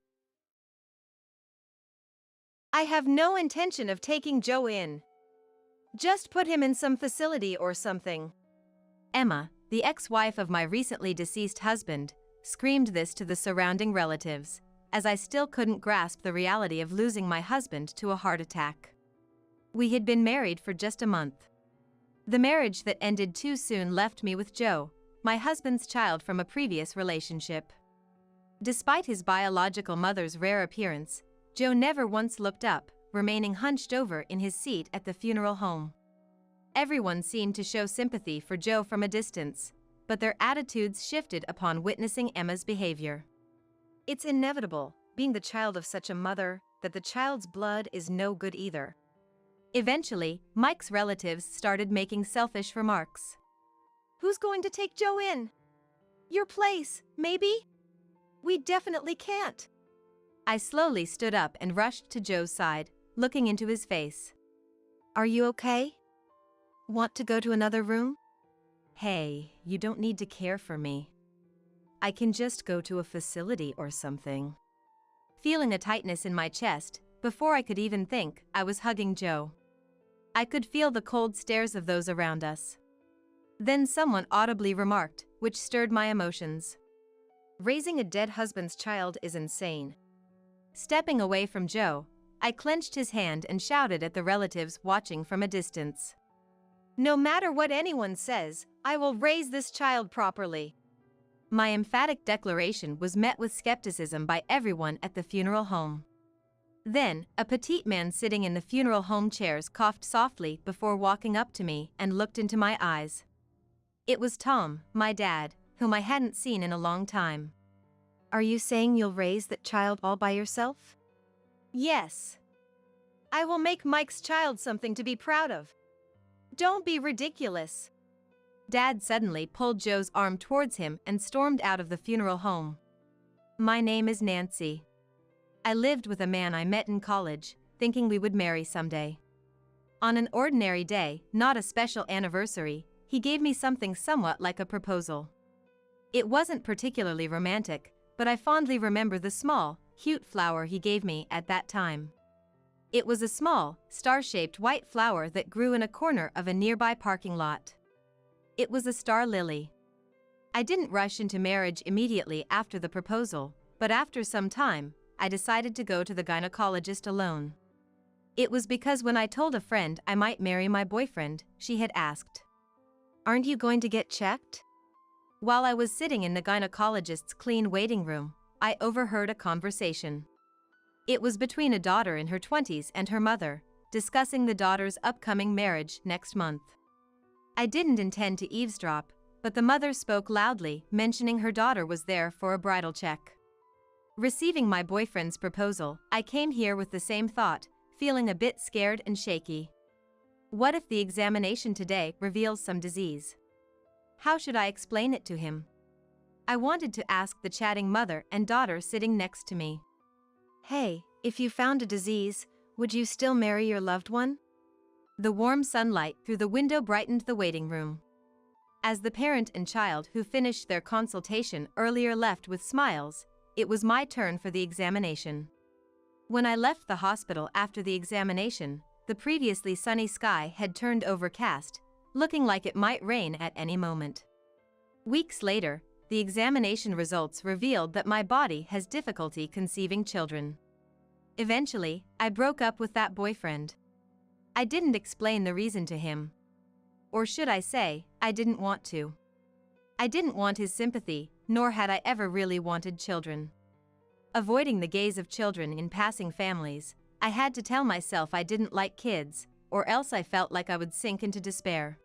[SPEAKER 2] I have no intention of taking Joe in. Just put him in some facility or something.
[SPEAKER 1] Emma, the ex-wife of my recently deceased husband, screamed this to the surrounding relatives, as I still couldn't grasp the reality of losing my husband to a heart attack. We had been married for just a month. The marriage that ended too soon left me with Joe, my husband's child from a previous relationship. Despite his biological mother's rare appearance, Joe never once looked up, remaining hunched over in his seat at the funeral home. Everyone seemed to show sympathy for Joe from a distance, but their attitudes shifted upon witnessing Emma's behavior.
[SPEAKER 2] It's inevitable, being the child of such a mother, that the child's blood is no good either.
[SPEAKER 1] Eventually, Mike's relatives started making selfish remarks.
[SPEAKER 2] Who's going to take Joe in? Your place, maybe? We definitely can't.
[SPEAKER 1] I slowly stood up and rushed to Joe's side, looking into his face.
[SPEAKER 2] Are you okay? Want to go to another room?
[SPEAKER 1] Hey, you don't need to care for me. I can just go to a facility or something. Feeling a tightness in my chest, before I could even think, I was hugging Joe. I could feel the cold stares of those around us. Then someone audibly remarked, which stirred my emotions.
[SPEAKER 2] Raising a dead husband's child is insane.
[SPEAKER 1] Stepping away from Joe, I clenched his hand and shouted at the relatives watching from a distance.
[SPEAKER 2] No matter what anyone says, I will raise this child properly.
[SPEAKER 1] My emphatic declaration was met with skepticism by everyone at the funeral home. Then, a petite man sitting in the funeral home chairs coughed softly before walking up to me and looked into my eyes. It was Tom, my dad, whom I hadn't seen in a long time.
[SPEAKER 2] Are you saying you'll raise that child all by yourself? Yes. I will make Mike's child something to be proud of. Don't be ridiculous.
[SPEAKER 1] Dad suddenly pulled Joe's arm towards him and stormed out of the funeral home. My name is Nancy. I lived with a man I met in college, thinking we would marry someday. On an ordinary day, not a special anniversary, he gave me something somewhat like a proposal. It wasn't particularly romantic, but I fondly remember the small, cute flower he gave me at that time. It was a small, star-shaped white flower that grew in a corner of a nearby parking lot. It was a star lily. I didn't rush into marriage immediately after the proposal, but after some time, I decided to go to the gynecologist alone. It was because when I told a friend I might marry my boyfriend, she had asked,
[SPEAKER 2] "Aren't you going to get checked?"
[SPEAKER 1] While I was sitting in the gynecologist's clean waiting room, I overheard a conversation. It was between a daughter in her 20s and her mother, discussing the daughter's upcoming marriage next month. I didn't intend to eavesdrop, but the mother spoke loudly, mentioning her daughter was there for a bridal check. Receiving my boyfriend's proposal, I came here with the same thought, feeling a bit scared and shaky. What if the examination today reveals some disease? How should I explain it to him? I wanted to ask the chatting mother and daughter sitting next to me.
[SPEAKER 2] Hey, if you found a disease, would you still marry your loved one?
[SPEAKER 1] The warm sunlight through the window brightened the waiting room. As the parent and child who finished their consultation earlier left with smiles, it was my turn for the examination. When I left the hospital after the examination, the previously sunny sky had turned overcast, looking like it might rain at any moment. Weeks later, the examination results revealed that my body has difficulty conceiving children. Eventually, I broke up with that boyfriend. I didn't explain the reason to him. Or should I say, I didn't want to. I didn't want his sympathy, nor had I ever really wanted children. Avoiding the gaze of children in passing families, I had to tell myself I didn't like kids, or else I felt like I would sink into despair.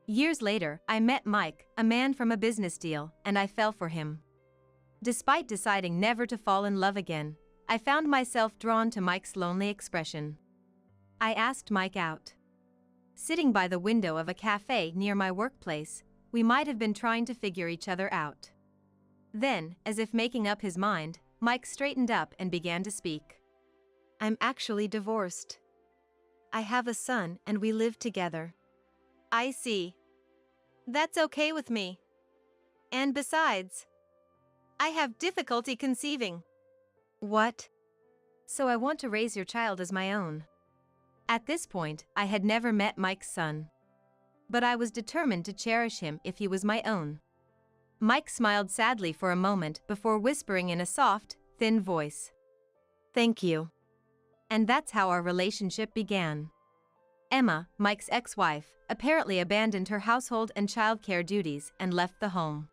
[SPEAKER 1] Years later, I met Mike, a man from a business deal, and I fell for him. Despite deciding never to fall in love again, I found myself drawn to Mike's lonely expression. I asked Mike out. Sitting by the window of a cafe near my workplace, we might have been trying to figure each other out. Then, as if making up his mind, Mike straightened up and began to speak.
[SPEAKER 2] I'm actually divorced. I have a son and we live together. I see. That's okay with me. And besides, I have difficulty conceiving.
[SPEAKER 1] What? So I want to raise your child as my own. At this point, I had never met Mike's son. But I was determined to cherish him if he was my own. Mike smiled sadly for a moment before whispering in a soft, thin voice, "Thank you." And that's how our relationship began. Emma, Mike's ex-wife, apparently abandoned her household and childcare duties and left the home.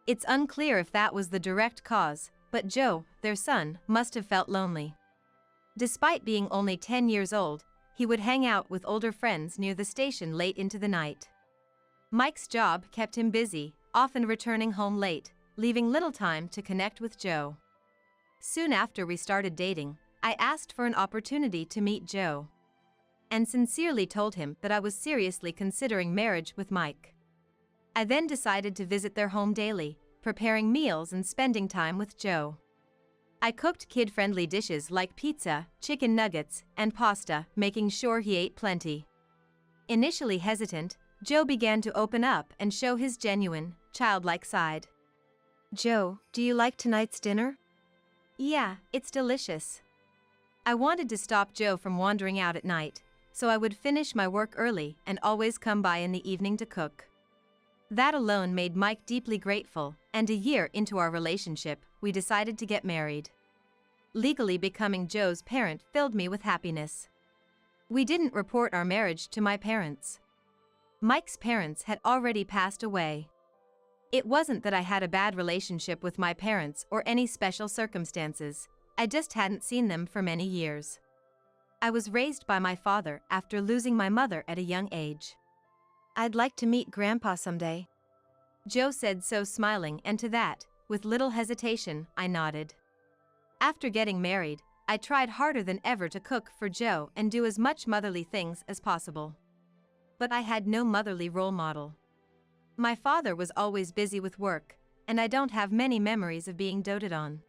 [SPEAKER 1] It's unclear if that was the direct cause, but Joe, their son, must have felt lonely. Despite being only 10 years old, he would hang out with older friends near the station late into the night. Mike's job kept him busy, often returning home late, leaving little time to connect with Joe. Soon after we started dating, I asked for an opportunity to meet Joe, and sincerely told him that I was seriously considering marriage with Mike. I then decided to visit their home daily, preparing meals and spending time with Joe. I cooked kid-friendly dishes like pizza, chicken nuggets, and pasta, making sure he ate plenty. Initially hesitant, Joe began to open up and show his genuine, childlike side.
[SPEAKER 2] "Joe, do you like tonight's dinner?"
[SPEAKER 1] "Yeah, it's delicious." I wanted to stop Joe from wandering out at night, so I would finish my work early and always come by in the evening to cook. That alone made Mike deeply grateful, and a year into our relationship, we decided to get married. Legally becoming Joe's parent filled me with happiness. We didn't report our marriage to my parents. Mike's parents had already passed away. It wasn't that I had a bad relationship with my parents or any special circumstances, I just hadn't seen them for many years. I was raised by my father after losing my mother at a young age.
[SPEAKER 2] "I'd like to meet Grandpa someday,"
[SPEAKER 1] Joe said, so smiling, and to that, with little hesitation, I nodded. After getting married, I tried harder than ever to cook for Joe and do as much motherly things as possible. But I had no motherly role model. My father was always busy with work, and I don't have many memories of being doted on.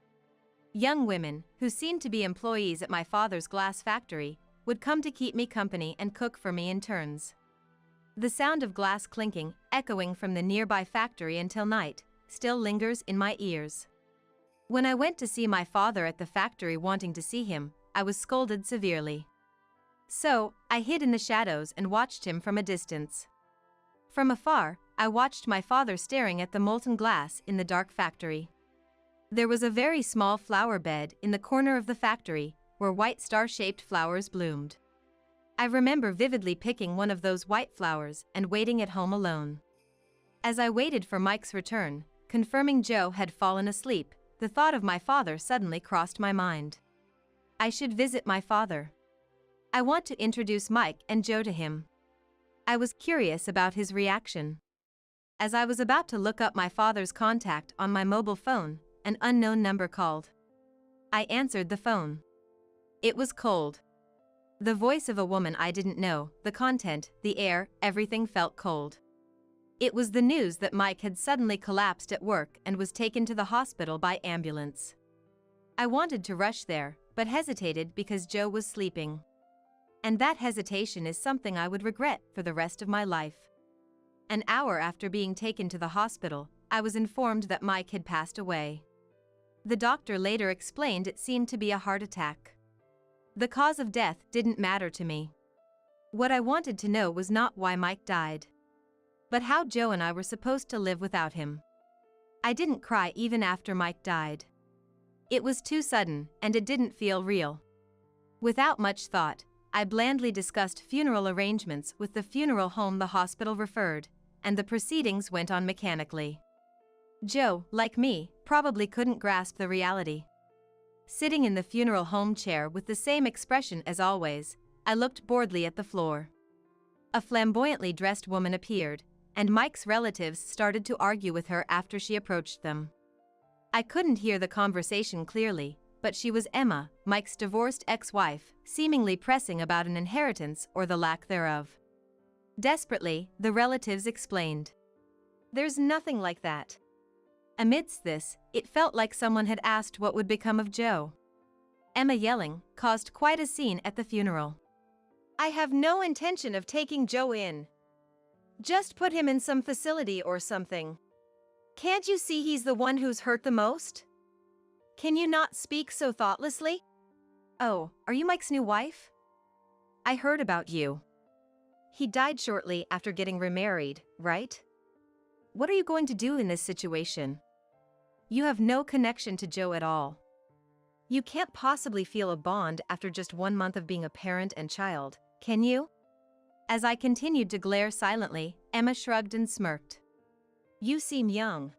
[SPEAKER 1] Young women, who seemed to be employees at my father's glass factory, would come to keep me company and cook for me in turns. The sound of glass clinking, echoing from the nearby factory until night, still lingers in my ears. When I went to see my father at the factory wanting to see him, I was scolded severely. So, I hid in the shadows and watched him from a distance. From afar, I watched my father staring at the molten glass in the dark factory. There was a very small flower bed in the corner of the factory, where white star-shaped flowers bloomed. I remember vividly picking one of those white flowers and waiting at home alone. As I waited for Mike's return, confirming Joe had fallen asleep, the thought of my father suddenly crossed my mind. I should visit my father. I want to introduce Mike and Joe to him. I was curious about his reaction. As I was about to look up my father's contact on my mobile phone, an unknown number called. I answered the phone. It was cold. The voice of a woman I didn't know, the content, the air, everything felt cold. It was the news that Mike had suddenly collapsed at work and was taken to the hospital by ambulance. I wanted to rush there, but hesitated because Joe was sleeping. And that hesitation is something I would regret for the rest of my life. An hour after being taken to the hospital, I was informed that Mike had passed away. The doctor later explained it seemed to be a heart attack. The cause of death didn't matter to me. What I wanted to know was not why Mike died, but how Joe and I were supposed to live without him. I didn't cry even after Mike died. It was too sudden, and it didn't feel real. Without much thought, I blandly discussed funeral arrangements with the funeral home the hospital referred, and the proceedings went on mechanically. Joe, like me, probably couldn't grasp the reality. Sitting in the funeral home chair with the same expression as always, I looked boredly at the floor. A flamboyantly dressed woman appeared, and Mike's relatives started to argue with her after she approached them. I couldn't hear the conversation clearly, but she was Emma, Mike's divorced ex-wife, seemingly pressing about an inheritance or the lack thereof. Desperately, the relatives explained. "There's nothing like that." Amidst this, it felt like someone had asked what would become of Joe. Emma yelling caused quite a scene at the funeral. "I have no intention of taking Joe in. Just put him in some facility or something. Can't you see he's the one who's hurt the most? Can you not speak so thoughtlessly? Oh, are you Mike's new wife?" I heard about you.
[SPEAKER 2] He died shortly after getting remarried, right?
[SPEAKER 1] What are you going to do in this situation? You have no connection to Joe at all.
[SPEAKER 2] You can't possibly feel a bond after just 1 month of being a parent and child, can you?
[SPEAKER 1] As I continued to glare silently, Emma shrugged and smirked.
[SPEAKER 2] You seem young.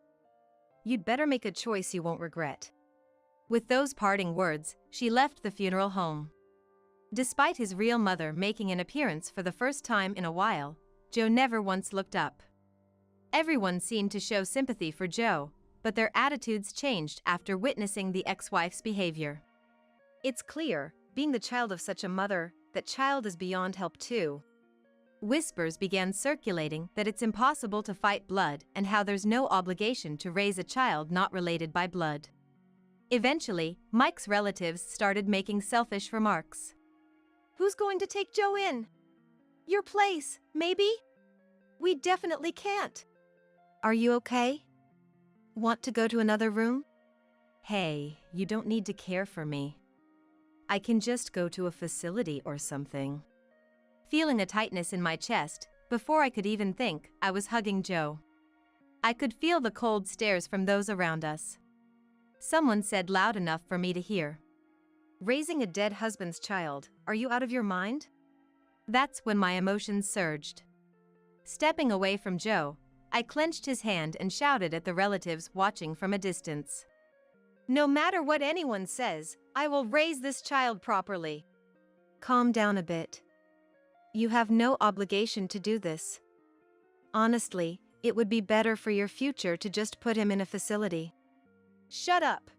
[SPEAKER 2] You'd better make a choice you won't regret.
[SPEAKER 1] With those parting words, she left the funeral home. Despite his real mother making an appearance for the first time in a while, Joe never once looked up. Everyone seemed to show sympathy for Joe, but their attitudes changed after witnessing the ex-wife's behavior.
[SPEAKER 2] It's clear, being the child of such a mother, that child is beyond help too.
[SPEAKER 1] Whispers began circulating that it's impossible to fight blood and how there's no obligation to raise a child not related by blood. Eventually, Mike's relatives started making selfish remarks.
[SPEAKER 2] Who's going to take Joe in? Your place, maybe? We definitely can't. Are you okay? Want to go to another room?
[SPEAKER 1] Hey, you don't need to care for me. I can just go to a facility or something. Feeling a tightness in my chest, before I could even think, I was hugging Joe. I could feel the cold stares from those around us. Someone said loud enough for me to hear.
[SPEAKER 2] Raising a dead husband's child, are you out of your mind?
[SPEAKER 1] That's when my emotions surged. Stepping away from Joe, I clenched his hand and shouted at the relatives watching from a distance.
[SPEAKER 2] No matter what anyone says, I will raise this child properly. Calm down a bit. You have no obligation to do this. Honestly, it would be better for your future to just put him in a facility. Shut up.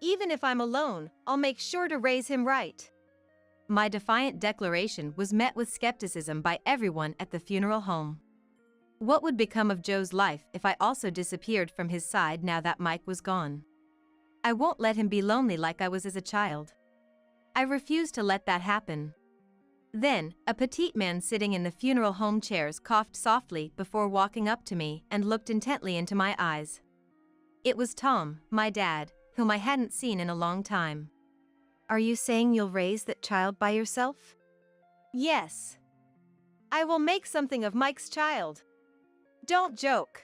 [SPEAKER 2] Even if I'm alone, I'll make sure to raise him right.
[SPEAKER 1] My defiant declaration was met with skepticism by everyone at the funeral home. What would become of Joe's life if I also disappeared from his side now that Mike was gone? I won't let him be lonely like I was as a child. I refused to let that happen. Then, a petite man sitting in the funeral home chairs coughed softly before walking up to me and looked intently into my eyes. It was Tom, my dad, whom I hadn't seen in a long time.
[SPEAKER 2] Are you saying you'll raise that child by yourself? Yes. I will make something of Mike's child. Don't joke.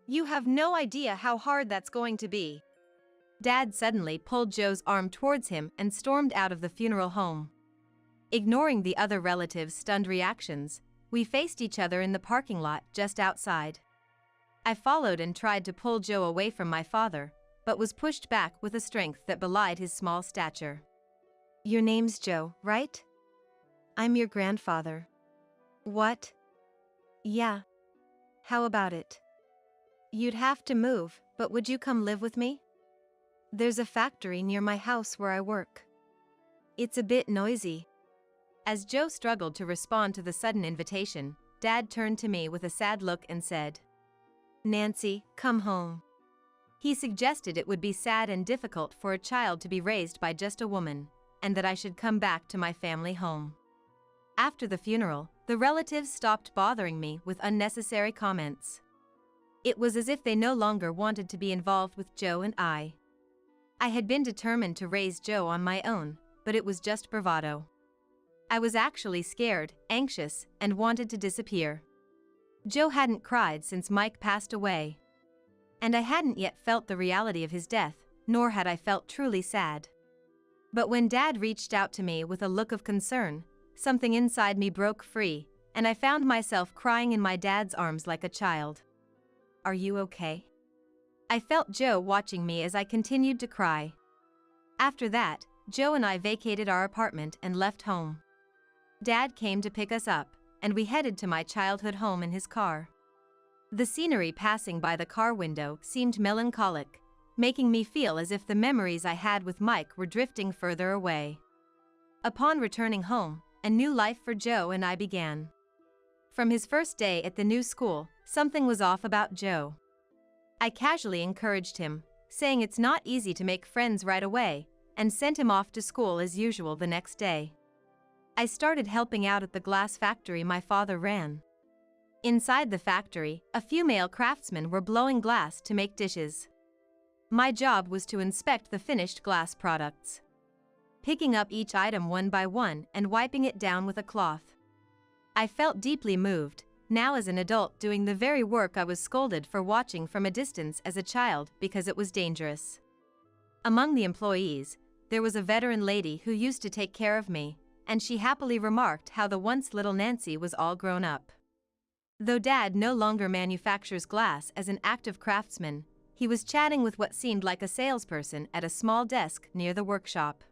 [SPEAKER 2] You have no idea how hard that's going to be.
[SPEAKER 1] Dad suddenly pulled Joe's arm towards him and stormed out of the funeral home. Ignoring the other relatives' stunned reactions, we faced each other in the parking lot just outside. I followed and tried to pull Joe away from my father, but was pushed back with a strength that belied his small stature.
[SPEAKER 2] Your name's Joe, right? I'm your grandfather. What? Yeah. How about it? You'd have to move, but would you come live with me? There's a factory near my house where I work. It's a bit noisy.
[SPEAKER 1] As Joe struggled to respond to the sudden invitation, Dad turned to me with a sad look and said,
[SPEAKER 2] Nancy, come home.
[SPEAKER 1] He suggested it would be sad and difficult for a child to be raised by just a woman, and that I should come back to my family home. After the funeral, the relatives stopped bothering me with unnecessary comments. It was as if they no longer wanted to be involved with Joe and I. I had been determined to raise Joe on my own, but it was just bravado. I was actually scared, anxious, and wanted to disappear. Joe hadn't cried since Mike passed away. And I hadn't yet felt the reality of his death, nor had I felt truly sad. But when Dad reached out to me with a look of concern, something inside me broke free, and I found myself crying in my dad's arms like a child. Are you okay? I felt Joe watching me as I continued to cry. After that, Joe and I vacated our apartment and left home. Dad came to pick us up, and we headed to my childhood home in his car. The scenery passing by the car window seemed melancholic, making me feel as if the memories I had with Mike were drifting further away. Upon returning home, a new life for Joe and I began. From his first day at the new school, something was off about Joe. I casually encouraged him, saying it's not easy to make friends right away, and sent him off to school as usual the next day. I started helping out at the glass factory my father ran. Inside the factory, a few male craftsmen were blowing glass to make dishes. My job was to inspect the finished glass products. picking up each item one by one and wiping it down with a cloth. I felt deeply moved, now as an adult doing the very work I was scolded for watching from a distance as a child because it was dangerous. Among the employees, there was a veteran lady who used to take care of me, and she happily remarked how the once little Nancy was all grown up. Though Dad no longer manufactures glass as an active craftsman, he was chatting with what seemed like a salesperson at a small desk near the workshop.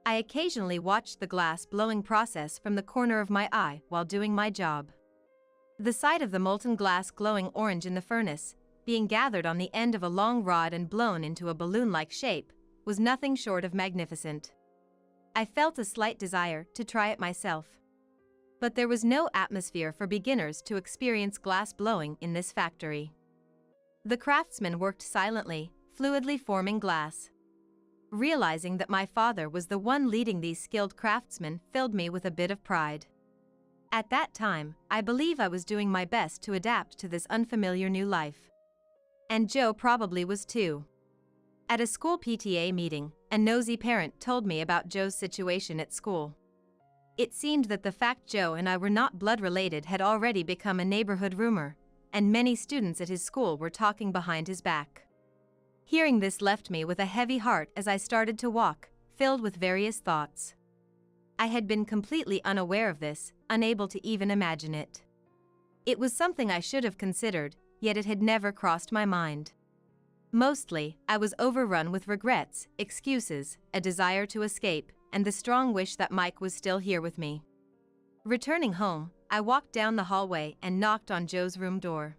[SPEAKER 1] I occasionally watched the glass blowing process from the corner of my eye while doing my job. The sight of the molten glass glowing orange in the furnace, being gathered on the end of a long rod and blown into a balloon-like shape, was nothing short of magnificent. I felt a slight desire to try it myself. But there was no atmosphere for beginners to experience glass blowing in this factory. The craftsmen worked silently, fluidly forming glass. Realizing that my father was the one leading these skilled craftsmen filled me with a bit of pride. At that time, I believe I was doing my best to adapt to this unfamiliar new life. And Joe probably was too. At a school PTA meeting, a nosy parent told me about Joe's situation at school. It seemed that the fact Joe and I were not blood related had already become a neighborhood rumor, and many students at his school were talking behind his back. Hearing this left me with a heavy heart as I started to walk, filled with various thoughts. I had been completely unaware of this, unable to even imagine it. It was something I should have considered, yet it had never crossed my mind. Mostly, I was overrun with regrets, excuses, a desire to escape, and the strong wish that Mike was still here with me. Returning home, I walked down the hallway and knocked on Joe's room door.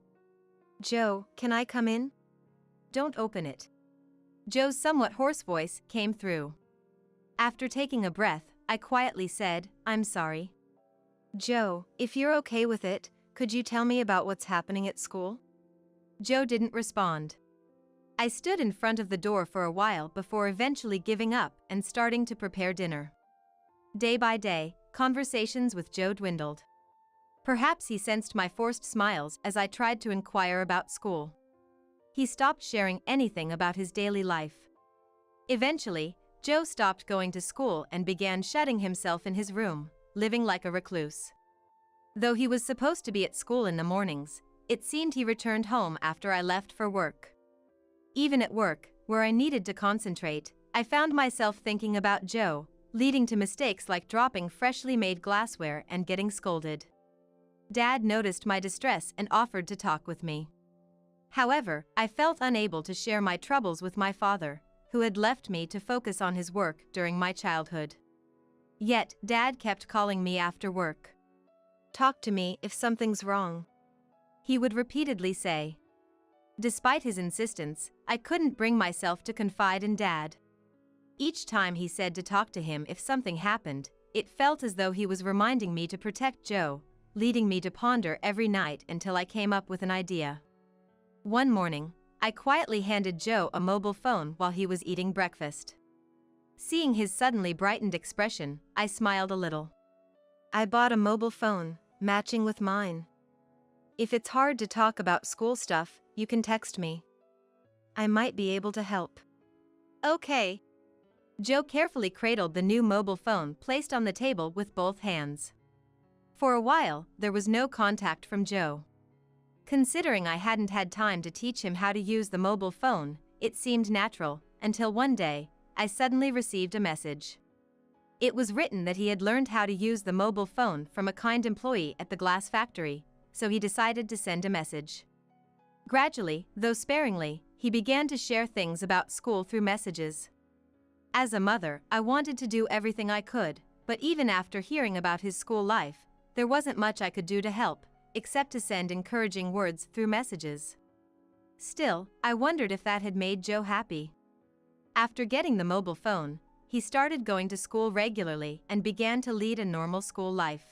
[SPEAKER 2] "Joe, can I come in?"
[SPEAKER 1] "Don't open it." Joe's somewhat hoarse voice came through. After taking a breath, I quietly said, "I'm sorry."
[SPEAKER 2] "Joe, if you're okay with it, could you tell me about what's happening at school?"
[SPEAKER 1] Joe didn't respond. I stood in front of the door for a while before eventually giving up and starting to prepare dinner. Day by day, conversations with Joe dwindled. Perhaps he sensed my forced smiles as I tried to inquire about school. He stopped sharing anything about his daily life. Eventually, Joe stopped going to school and began shutting himself in his room, living like a recluse. Though he was supposed to be at school in the mornings, it seemed he returned home after I left for work. Even at work, where I needed to concentrate, I found myself thinking about Joe, leading to mistakes like dropping freshly made glassware and getting scolded. Dad noticed my distress and offered to talk with me. However, I felt unable to share my troubles with my father, who had left me to focus on his work during my childhood. Yet, Dad kept calling me after work.
[SPEAKER 2] "Talk to me if something's wrong,"
[SPEAKER 1] he would repeatedly say. Despite his insistence, I couldn't bring myself to confide in Dad. Each time he said to talk to him if something happened, it felt as though he was reminding me to protect Joe, leading me to ponder every night until I came up with an idea. One morning, I quietly handed Joe a mobile phone while he was eating breakfast. Seeing his suddenly brightened expression, I smiled a little.
[SPEAKER 2] "I bought a mobile phone, matching with mine. If it's hard to talk about school stuff, you can text me. I might be able to help."
[SPEAKER 1] "Okay." Joe carefully cradled the new mobile phone placed on the table with both hands. For a while, there was no contact from Joe. Considering I hadn't had time to teach him how to use the mobile phone, it seemed natural, until one day, I suddenly received a message. It was written that he had learned how to use the mobile phone from a kind employee at the glass factory, so he decided to send a message. Gradually, though sparingly, he began to share things about school through messages. As a mother, I wanted to do everything I could, but even after hearing about his school life, there wasn't much I could do to help, except to send encouraging words through messages. Still, I wondered if that had made Joe happy. After getting the mobile phone, he started going to school regularly and began to lead a normal school life.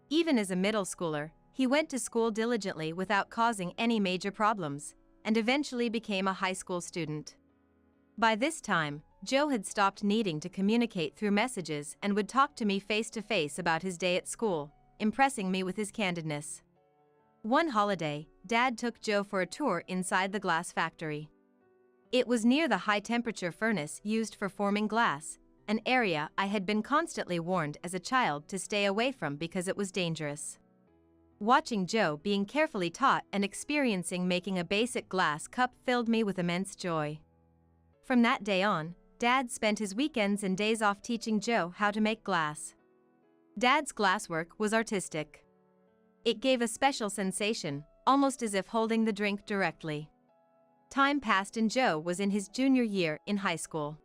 [SPEAKER 1] Even as a middle schooler, he went to school diligently without causing any major problems, and eventually became a high school student. By this time, Joe had stopped needing to communicate through messages and would talk to me face to face about his day at school, impressing me with his candidness. One holiday, Dad took Joe for a tour inside the glass factory. It was near the high-temperature furnace used for forming glass, an area I had been constantly warned as a child to stay away from because it was dangerous. Watching Joe being carefully taught and experiencing making a basic glass cup filled me with immense joy. From that day on, Dad spent his weekends and days off teaching Joe how to make glass. Dad's glasswork was artistic. It gave a special sensation, almost as if holding the drink directly. Time passed and Joe was in his junior year in high school.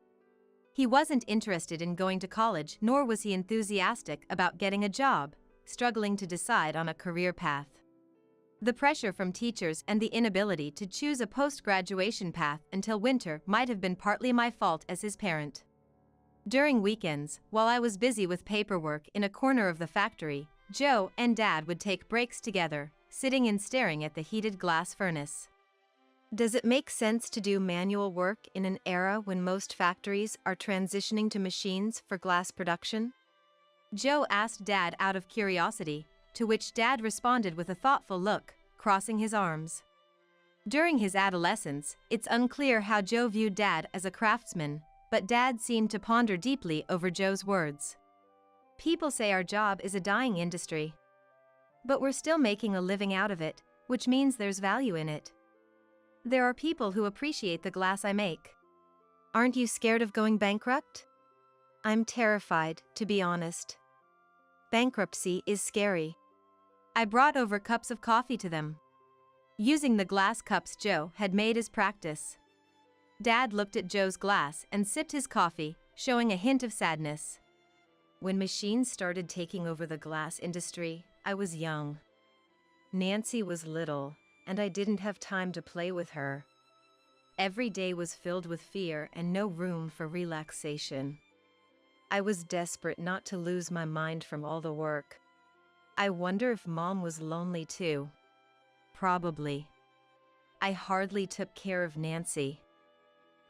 [SPEAKER 1] He wasn't interested in going to college, nor was he enthusiastic about getting a job, struggling to decide on a career path. The pressure from teachers and the inability to choose a post-graduation path until winter might have been partly my fault as his parent. During weekends, while I was busy with paperwork in a corner of the factory, Joe and Dad would take breaks together, sitting and staring at the heated glass furnace.
[SPEAKER 2] Does it make sense to do manual work in an era when most factories are transitioning to machines for glass production?
[SPEAKER 1] Joe asked Dad out of curiosity, to which Dad responded with a thoughtful look, crossing his arms. During his adolescence, it's unclear how Joe viewed Dad as a craftsman, but Dad seemed to ponder deeply over Joe's words.
[SPEAKER 2] People say our job is a dying industry. But we're still making a living out of it, which means there's value in it. There are people who appreciate the glass I make. Aren't you scared of going bankrupt? I'm terrified, to be honest. Bankruptcy is scary.
[SPEAKER 1] I brought over cups of coffee to them, using the glass cups Joe had made as practice. Dad looked at Joe's glass and sipped his coffee, showing a hint of sadness.
[SPEAKER 2] When machines started taking over the glass industry, I was young. Nancy was little, and I didn't have time to play with her. Every day was filled with fear and no room for relaxation. I was desperate not to lose my mind from all the work. I wonder if Mom was lonely too. Probably. I hardly took care of Nancy.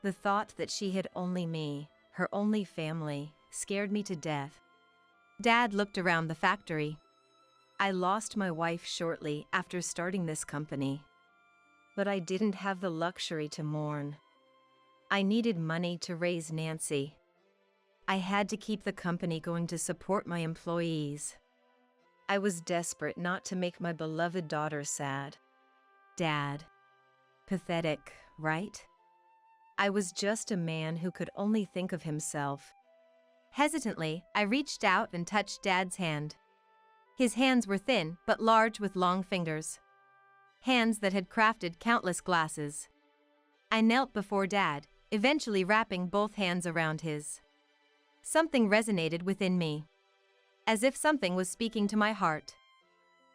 [SPEAKER 2] The thought that she had only me, her only family, scared me to death.
[SPEAKER 1] Dad looked around the factory.
[SPEAKER 2] I lost my wife shortly after starting this company. But I didn't have the luxury to mourn. I needed money to raise Nancy. I had to keep the company going to support my employees. I was desperate not to make my beloved daughter sad. Dad. Pathetic, right? I was just a man who could only think of himself.
[SPEAKER 1] Hesitantly, I reached out and touched Dad's hand. His hands were thin but large with long fingers. Hands that had crafted countless glasses. I knelt before Dad, eventually wrapping both hands around his. Something resonated within me, as if something was speaking to my heart.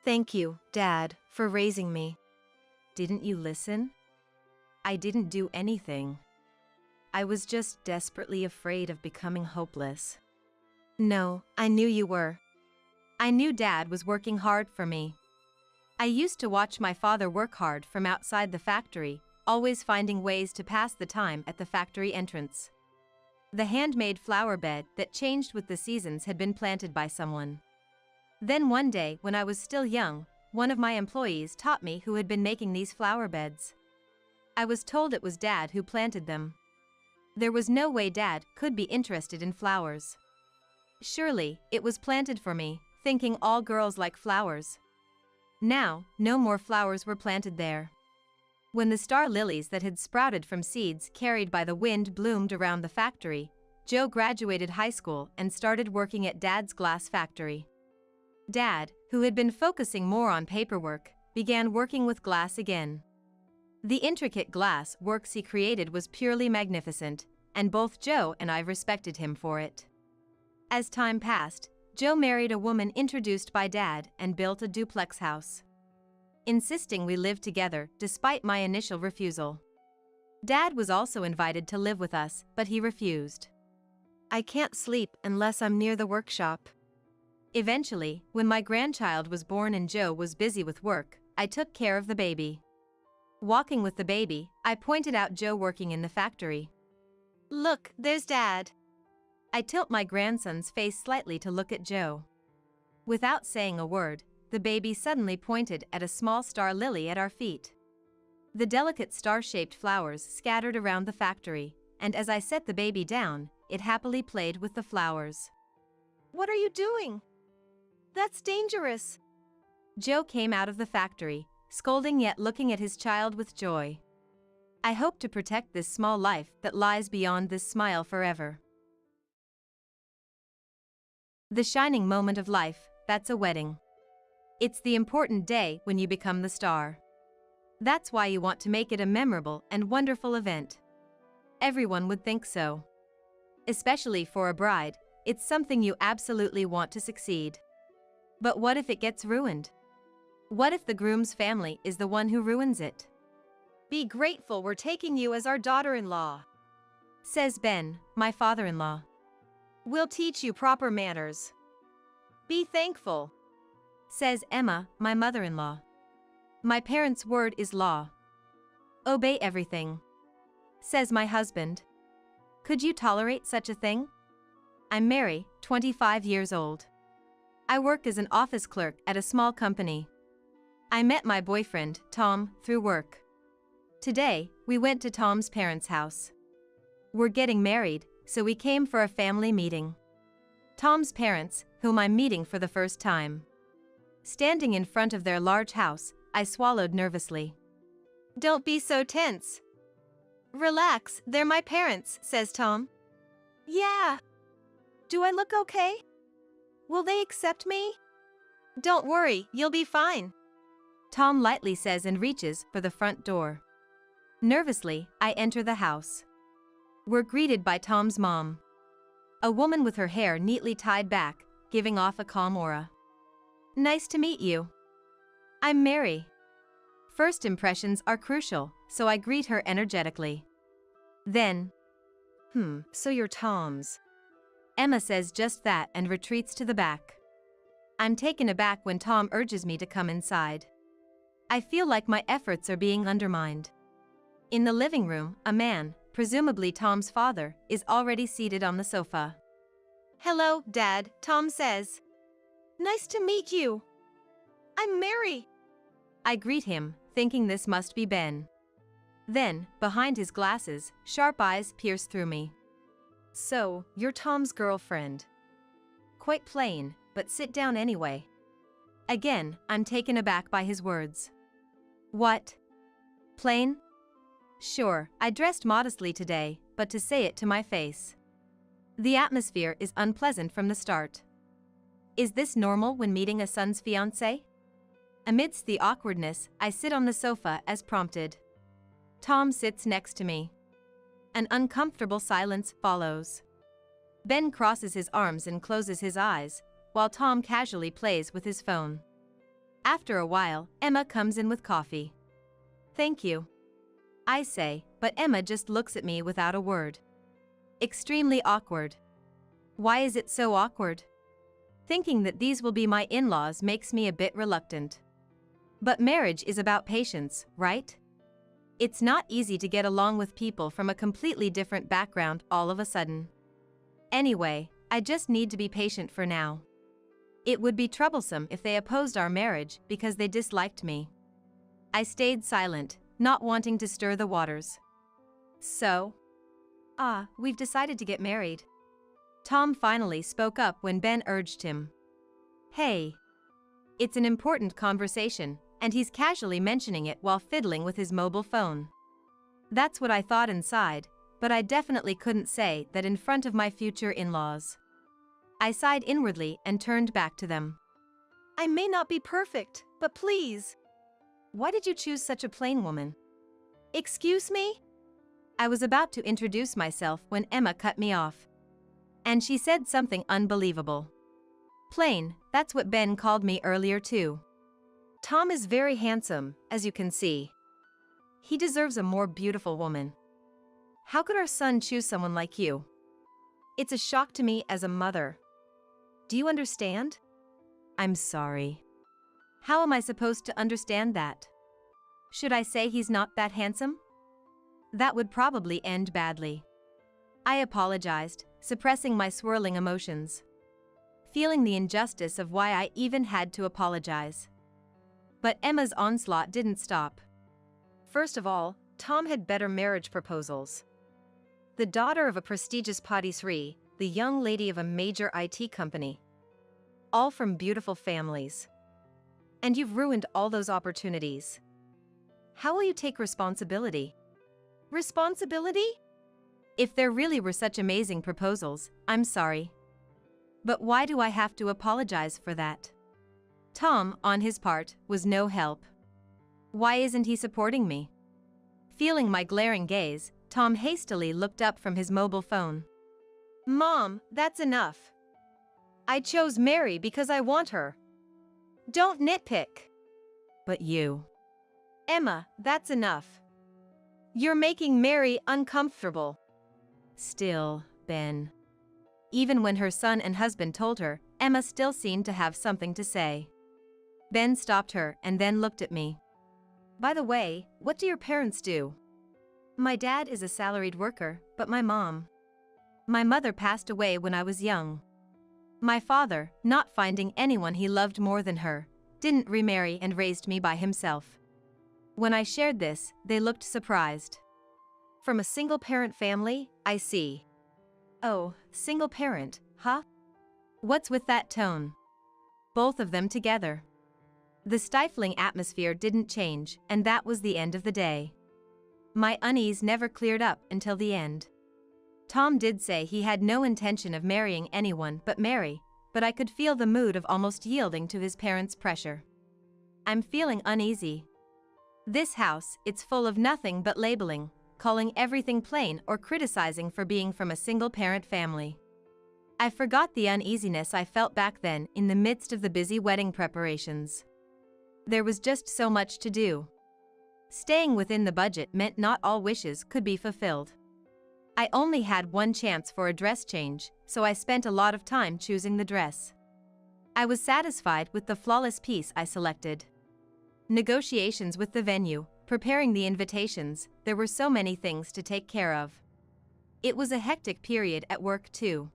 [SPEAKER 2] Thank you, Dad, for raising me. Didn't you listen? I didn't do anything. I was just desperately afraid of becoming hopeless. No, I knew you were.
[SPEAKER 1] I knew Dad was working hard for me. I used to watch my father work hard from outside the factory, always finding ways to pass the time at the factory entrance. The handmade flower bed that changed with the seasons had been planted by someone. Then one day, when I was still young, one of my employees taught me who had been making these flower beds. I was told it was Dad who planted them. There was no way Dad could be interested in flowers. Surely, it was planted for me, thinking all girls like flowers. Now, no more flowers were planted there. When the star lilies that had sprouted from seeds carried by the wind bloomed around the factory, Joe graduated high school and started working at Dad's glass factory. Dad, who had been focusing more on paperwork, began working with glass again. The intricate glass works he created was purely magnificent, and both Joe and I respected him for it. As time passed, Joe married a woman introduced by Dad and built a duplex house, insisting we live together despite my initial refusal. Dad was also invited to live with us, but he refused.
[SPEAKER 2] I can't sleep unless I'm near the workshop.
[SPEAKER 1] Eventually, when my grandchild was born and Joe was busy with work, I took care of the baby. Walking with the baby, I pointed out Joe working in the factory.
[SPEAKER 2] Look, there's Dad.
[SPEAKER 1] I tilt my grandson's face slightly to look at Joe. Without saying a word, the baby suddenly pointed at a small star lily at our feet. The delicate star-shaped flowers scattered around the factory, and as I set the baby down, it happily played with the flowers.
[SPEAKER 2] What are you doing? That's dangerous.
[SPEAKER 1] Joe came out of the factory, scolding yet looking at his child with joy. I hope to protect this small life that lies beyond this smile forever. The shining moment of life, that's a wedding. It's the important day when you become the star. That's why you want to make it a memorable and wonderful event. Everyone would think so. Especially for a bride, it's something you absolutely want to succeed. But what if it gets ruined? What if the groom's family is the one who ruins it?
[SPEAKER 2] Be grateful we're taking you as our daughter-in-law,
[SPEAKER 1] says Ben, my father-in-law.
[SPEAKER 2] We'll teach you proper manners. Be thankful,
[SPEAKER 1] says Emma, my mother-in-law. My parents' word is law. Obey everything, says my husband. Could you tolerate such a thing? I'm Mary, 25 years old. I work as an office clerk at a small company. I met my boyfriend, Tom, through work. Today, we went to Tom's parents' house. We're getting married, so we came for a family meeting. Tom's parents, whom I'm meeting for the first time. Standing in front of their large house, I swallowed nervously.
[SPEAKER 2] Don't be so tense. Relax, they're my parents, says Tom. Yeah. Do I look okay? Will they accept me? Don't worry, you'll be fine,
[SPEAKER 1] Tom lightly says and reaches for the front door. Nervously, I enter the house. We're greeted by Tom's mom. A woman with her hair neatly tied back, giving off a calm aura. Nice to meet you. I'm Mary. First impressions are crucial, so I greet her energetically. Then,
[SPEAKER 2] so you're Tom's.
[SPEAKER 1] Emma says just that and retreats to the back. I'm taken aback when Tom urges me to come inside. I feel like my efforts are being undermined. In the living room, a man, presumably Tom's father, is already seated on the sofa.
[SPEAKER 2] Hello, Dad, Tom says. Nice to meet you. I'm Mary.
[SPEAKER 1] I greet him, thinking this must be Ben. Then, behind his glasses, sharp eyes pierce through me.
[SPEAKER 2] So, you're Tom's girlfriend.
[SPEAKER 1] Quite plain, but sit down anyway. Again, I'm taken aback by his words. What? Plain? Sure, I dressed modestly today, but to say it to my face. The atmosphere is unpleasant from the start. Is this normal when meeting a son's fiancé? Amidst the awkwardness, I sit on the sofa as prompted. Tom sits next to me. An uncomfortable silence follows. Ben crosses his arms and closes his eyes, while Tom casually plays with his phone. After a while, Emma comes in with coffee. Thank you, I say, but Emma just looks at me without a word. Extremely awkward. Why is it so awkward? Thinking that these will be my in-laws makes me a bit reluctant. But marriage is about patience, right? It's not easy to get along with people from a completely different background all of a sudden. Anyway, I just need to be patient for now. It would be troublesome if they opposed our marriage because they disliked me. I stayed silent, not wanting to stir the waters. So? We've decided to get married. Tom finally spoke up when Ben urged him. Hey. It's an important conversation, and he's casually mentioning it while fiddling with his mobile phone. That's what I thought inside, but I definitely couldn't say that in front of my future in-laws. I sighed inwardly and turned back to them.
[SPEAKER 2] I may not be perfect, but please.
[SPEAKER 1] Why did you choose such a plain woman?
[SPEAKER 2] Excuse me?
[SPEAKER 1] I was about to introduce myself when Emma cut me off. And she said something unbelievable. Plain, that's what Ben called me earlier too.
[SPEAKER 2] Tom is very handsome, as you can see.
[SPEAKER 1] He deserves a more beautiful woman. How could our son choose someone like you?
[SPEAKER 2] It's a shock to me as a mother. Do you understand?
[SPEAKER 1] I'm sorry. How am I supposed to understand that? Should I say he's not that handsome? That would probably end badly. I apologized, suppressing my swirling emotions. Feeling the injustice of why I even had to apologize. But Emma's onslaught didn't stop.
[SPEAKER 2] First of all, Tom had better marriage proposals. the daughter of a prestigious patisserie, the young lady of a major IT company. All from beautiful families. And you've ruined all those opportunities. How will you take responsibility? Responsibility? If there really were such amazing proposals, I'm sorry. But why do I have to apologize for that? Tom, on his part, was no help. Why isn't he supporting me? Feeling my glaring gaze, Tom hastily looked up from his mobile phone. Mom, that's enough. I chose Mary because I want her. Don't nitpick. But you. Emma, that's enough. You're making Mary uncomfortable. Still, Ben. Even when her son and husband told her, Emma still seemed to have something to say. Ben stopped her and then looked at me. By the way, what do your parents do? My dad is a salaried worker, but my mother passed away when I was young. My father, not finding anyone he loved more than her, didn't remarry and raised me by himself. When I shared this, they looked surprised. From a single-parent family, I see. Oh, single parent, huh? What's with that tone? Both of them together. The stifling atmosphere didn't change, and that was the end of the day. My unease never cleared up until the end. Tom did say he had no intention of marrying anyone but Mary, but I could feel the mood of almost yielding to his parents' pressure. I'm feeling uneasy. This house, it's full of nothing but labeling, calling everything plain or criticizing for being from a single-parent family. I forgot the uneasiness I felt back then in the midst of the busy wedding preparations. There was just so much to do. Staying within the budget meant not all wishes could be fulfilled. I only had one chance for a dress change, so I spent a lot of time choosing the dress. I was satisfied with the flawless piece I selected. Negotiations with the venue, preparing the invitations, there were so many things to take care of. It was a hectic period at work too.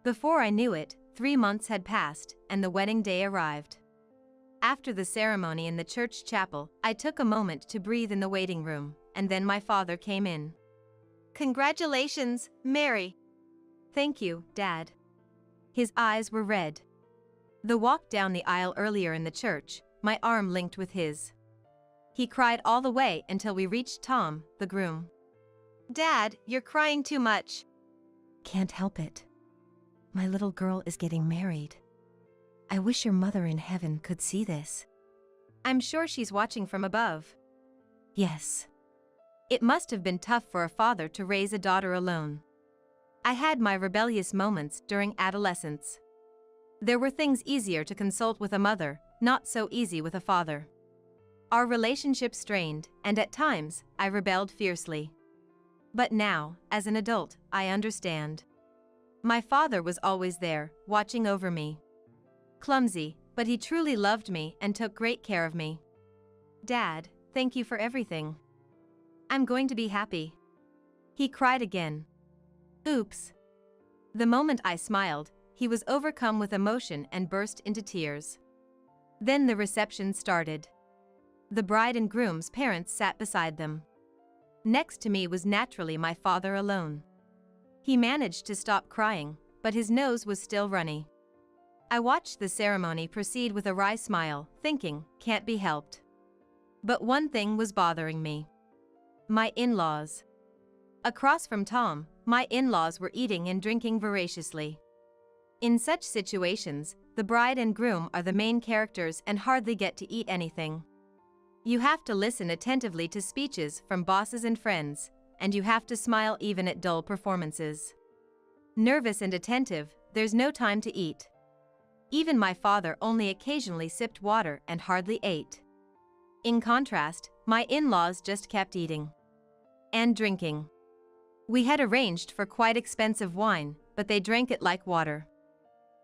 [SPEAKER 2] Before I knew it, 3 months had passed, and the wedding day arrived. After the ceremony in the church chapel, I took a moment to breathe in the waiting room, and then my father came in. Congratulations, Mary. Thank you, Dad. His eyes were red. The walk down the aisle earlier in the church, my arm linked with his. He cried all the way until we reached Tom, the groom. Dad, you're crying too much.
[SPEAKER 3] Can't help it. My little girl is getting married. I wish your mother in heaven could see this.
[SPEAKER 2] I'm sure she's watching from above.
[SPEAKER 3] Yes.
[SPEAKER 2] It must have been tough for a father to raise a daughter alone. I had my rebellious moments during adolescence. There were things easier to consult with a mother, not so easy with a father. Our relationship strained, and at times, I rebelled fiercely. But now, as an adult, I understand. My father was always there, watching over me. Clumsy, but he truly loved me and took great care of me. Dad, thank you for everything. I'm going to be happy. He cried again. Oops. The moment I smiled, he was overcome with emotion and burst into tears. Then the reception started. The bride and groom's parents sat beside them. Next to me was naturally my father alone. He managed to stop crying, but his nose was still runny. I watched the ceremony proceed with a wry smile, thinking, can't be helped. But one thing was bothering me. My in-laws. Across from Tom, my in-laws were eating and drinking voraciously. In such situations, the bride and groom are the main characters and hardly get to eat anything. You have to listen attentively to speeches from bosses and friends, and you have to smile even at dull performances. Nervous and attentive, there's no time to eat. Even my father only occasionally sipped water and hardly ate. In contrast, my in-laws just kept eating. And drinking. We had arranged for quite expensive wine, but they drank it like water.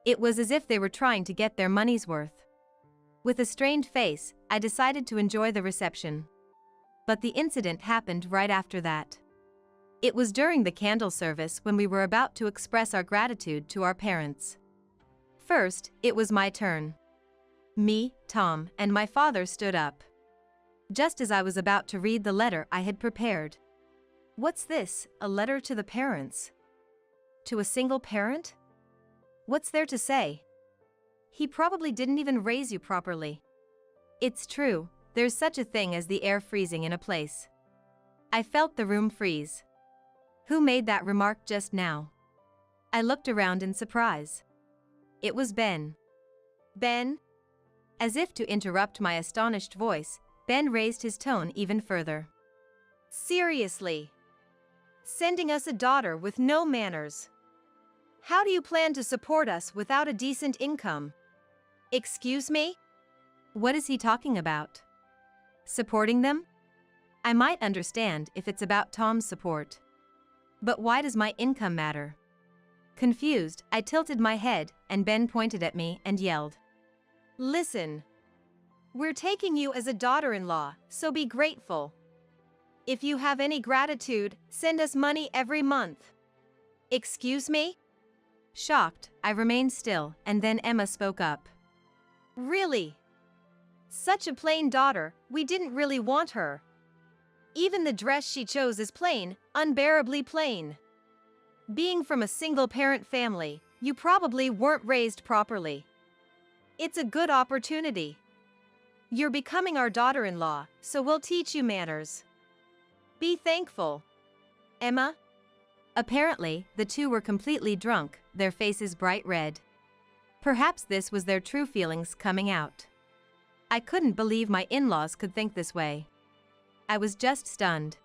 [SPEAKER 2] It was as if they were trying to get their money's worth. With a strained face, I decided to enjoy the reception. But the incident happened right after that. It was during the candle service when we were about to express our gratitude to our parents. First, it was my turn. Me, Tom, and my father stood up. Just as I was about to read the letter I had prepared.
[SPEAKER 1] What's this, a letter to the parents? To a single parent? What's there to say? He probably didn't even raise you properly. It's true, there's such a thing as the air freezing in a place. I felt the room freeze. Who made that remark just now? I looked around in surprise. It was Ben.
[SPEAKER 2] Ben?
[SPEAKER 1] As if to interrupt my astonished voice, Ben raised his tone even further.
[SPEAKER 2] Seriously? Sending us a daughter with no manners? How do you plan to support us without a decent income? Excuse me?
[SPEAKER 1] What is he talking about? Supporting them? I might understand if it's about Tom's support. But why does my income matter? Confused, I tilted my head, and Ben pointed at me and yelled.
[SPEAKER 2] Listen. We're taking you as a daughter-in-law, so be grateful. If you have any gratitude, send us money every month. Excuse me?
[SPEAKER 1] Shocked, I remained still, and then Emma spoke up.
[SPEAKER 2] Really? Such a plain daughter, we didn't really want her. Even the dress she chose is plain, unbearably plain. Being from a single-parent family, you probably weren't raised properly. It's a good opportunity. You're becoming our daughter-in-law, so we'll teach you manners. Be thankful. Emma?
[SPEAKER 1] Apparently, the two were completely drunk, their faces bright red. Perhaps this was their true feelings coming out. I couldn't believe my in-laws could think this way. I was just stunned.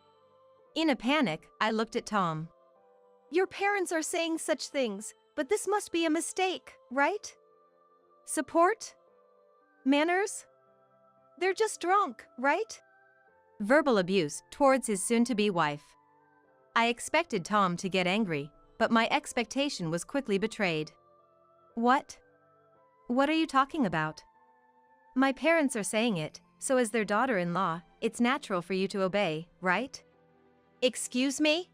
[SPEAKER 1] In a panic, I looked at Tom.
[SPEAKER 2] Your parents are saying such things, but this must be a mistake, right? Support? Manners? They're just drunk, right?
[SPEAKER 1] Verbal abuse towards his soon-to-be wife. I expected Tom to get angry, but my expectation was quickly betrayed. What? What are you talking about? My parents are saying it, so as their daughter-in-law, it's natural for you to obey, right?
[SPEAKER 2] Excuse me?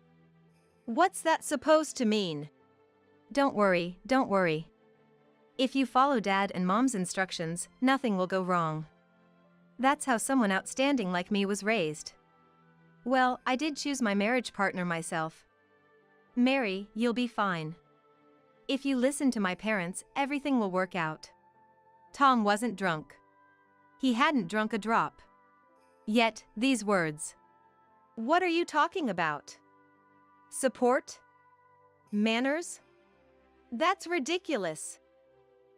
[SPEAKER 2] What's that supposed to mean?
[SPEAKER 1] Don't worry, don't worry. If you follow Dad and Mom's instructions, nothing will go wrong. That's how someone outstanding like me was raised. Well, I did choose my marriage partner myself. Mary, you'll be fine. If you listen to my parents, everything will work out. Tom wasn't drunk. He hadn't drunk a drop. Yet, these words.
[SPEAKER 2] What are you talking about? Support? Manners? That's ridiculous.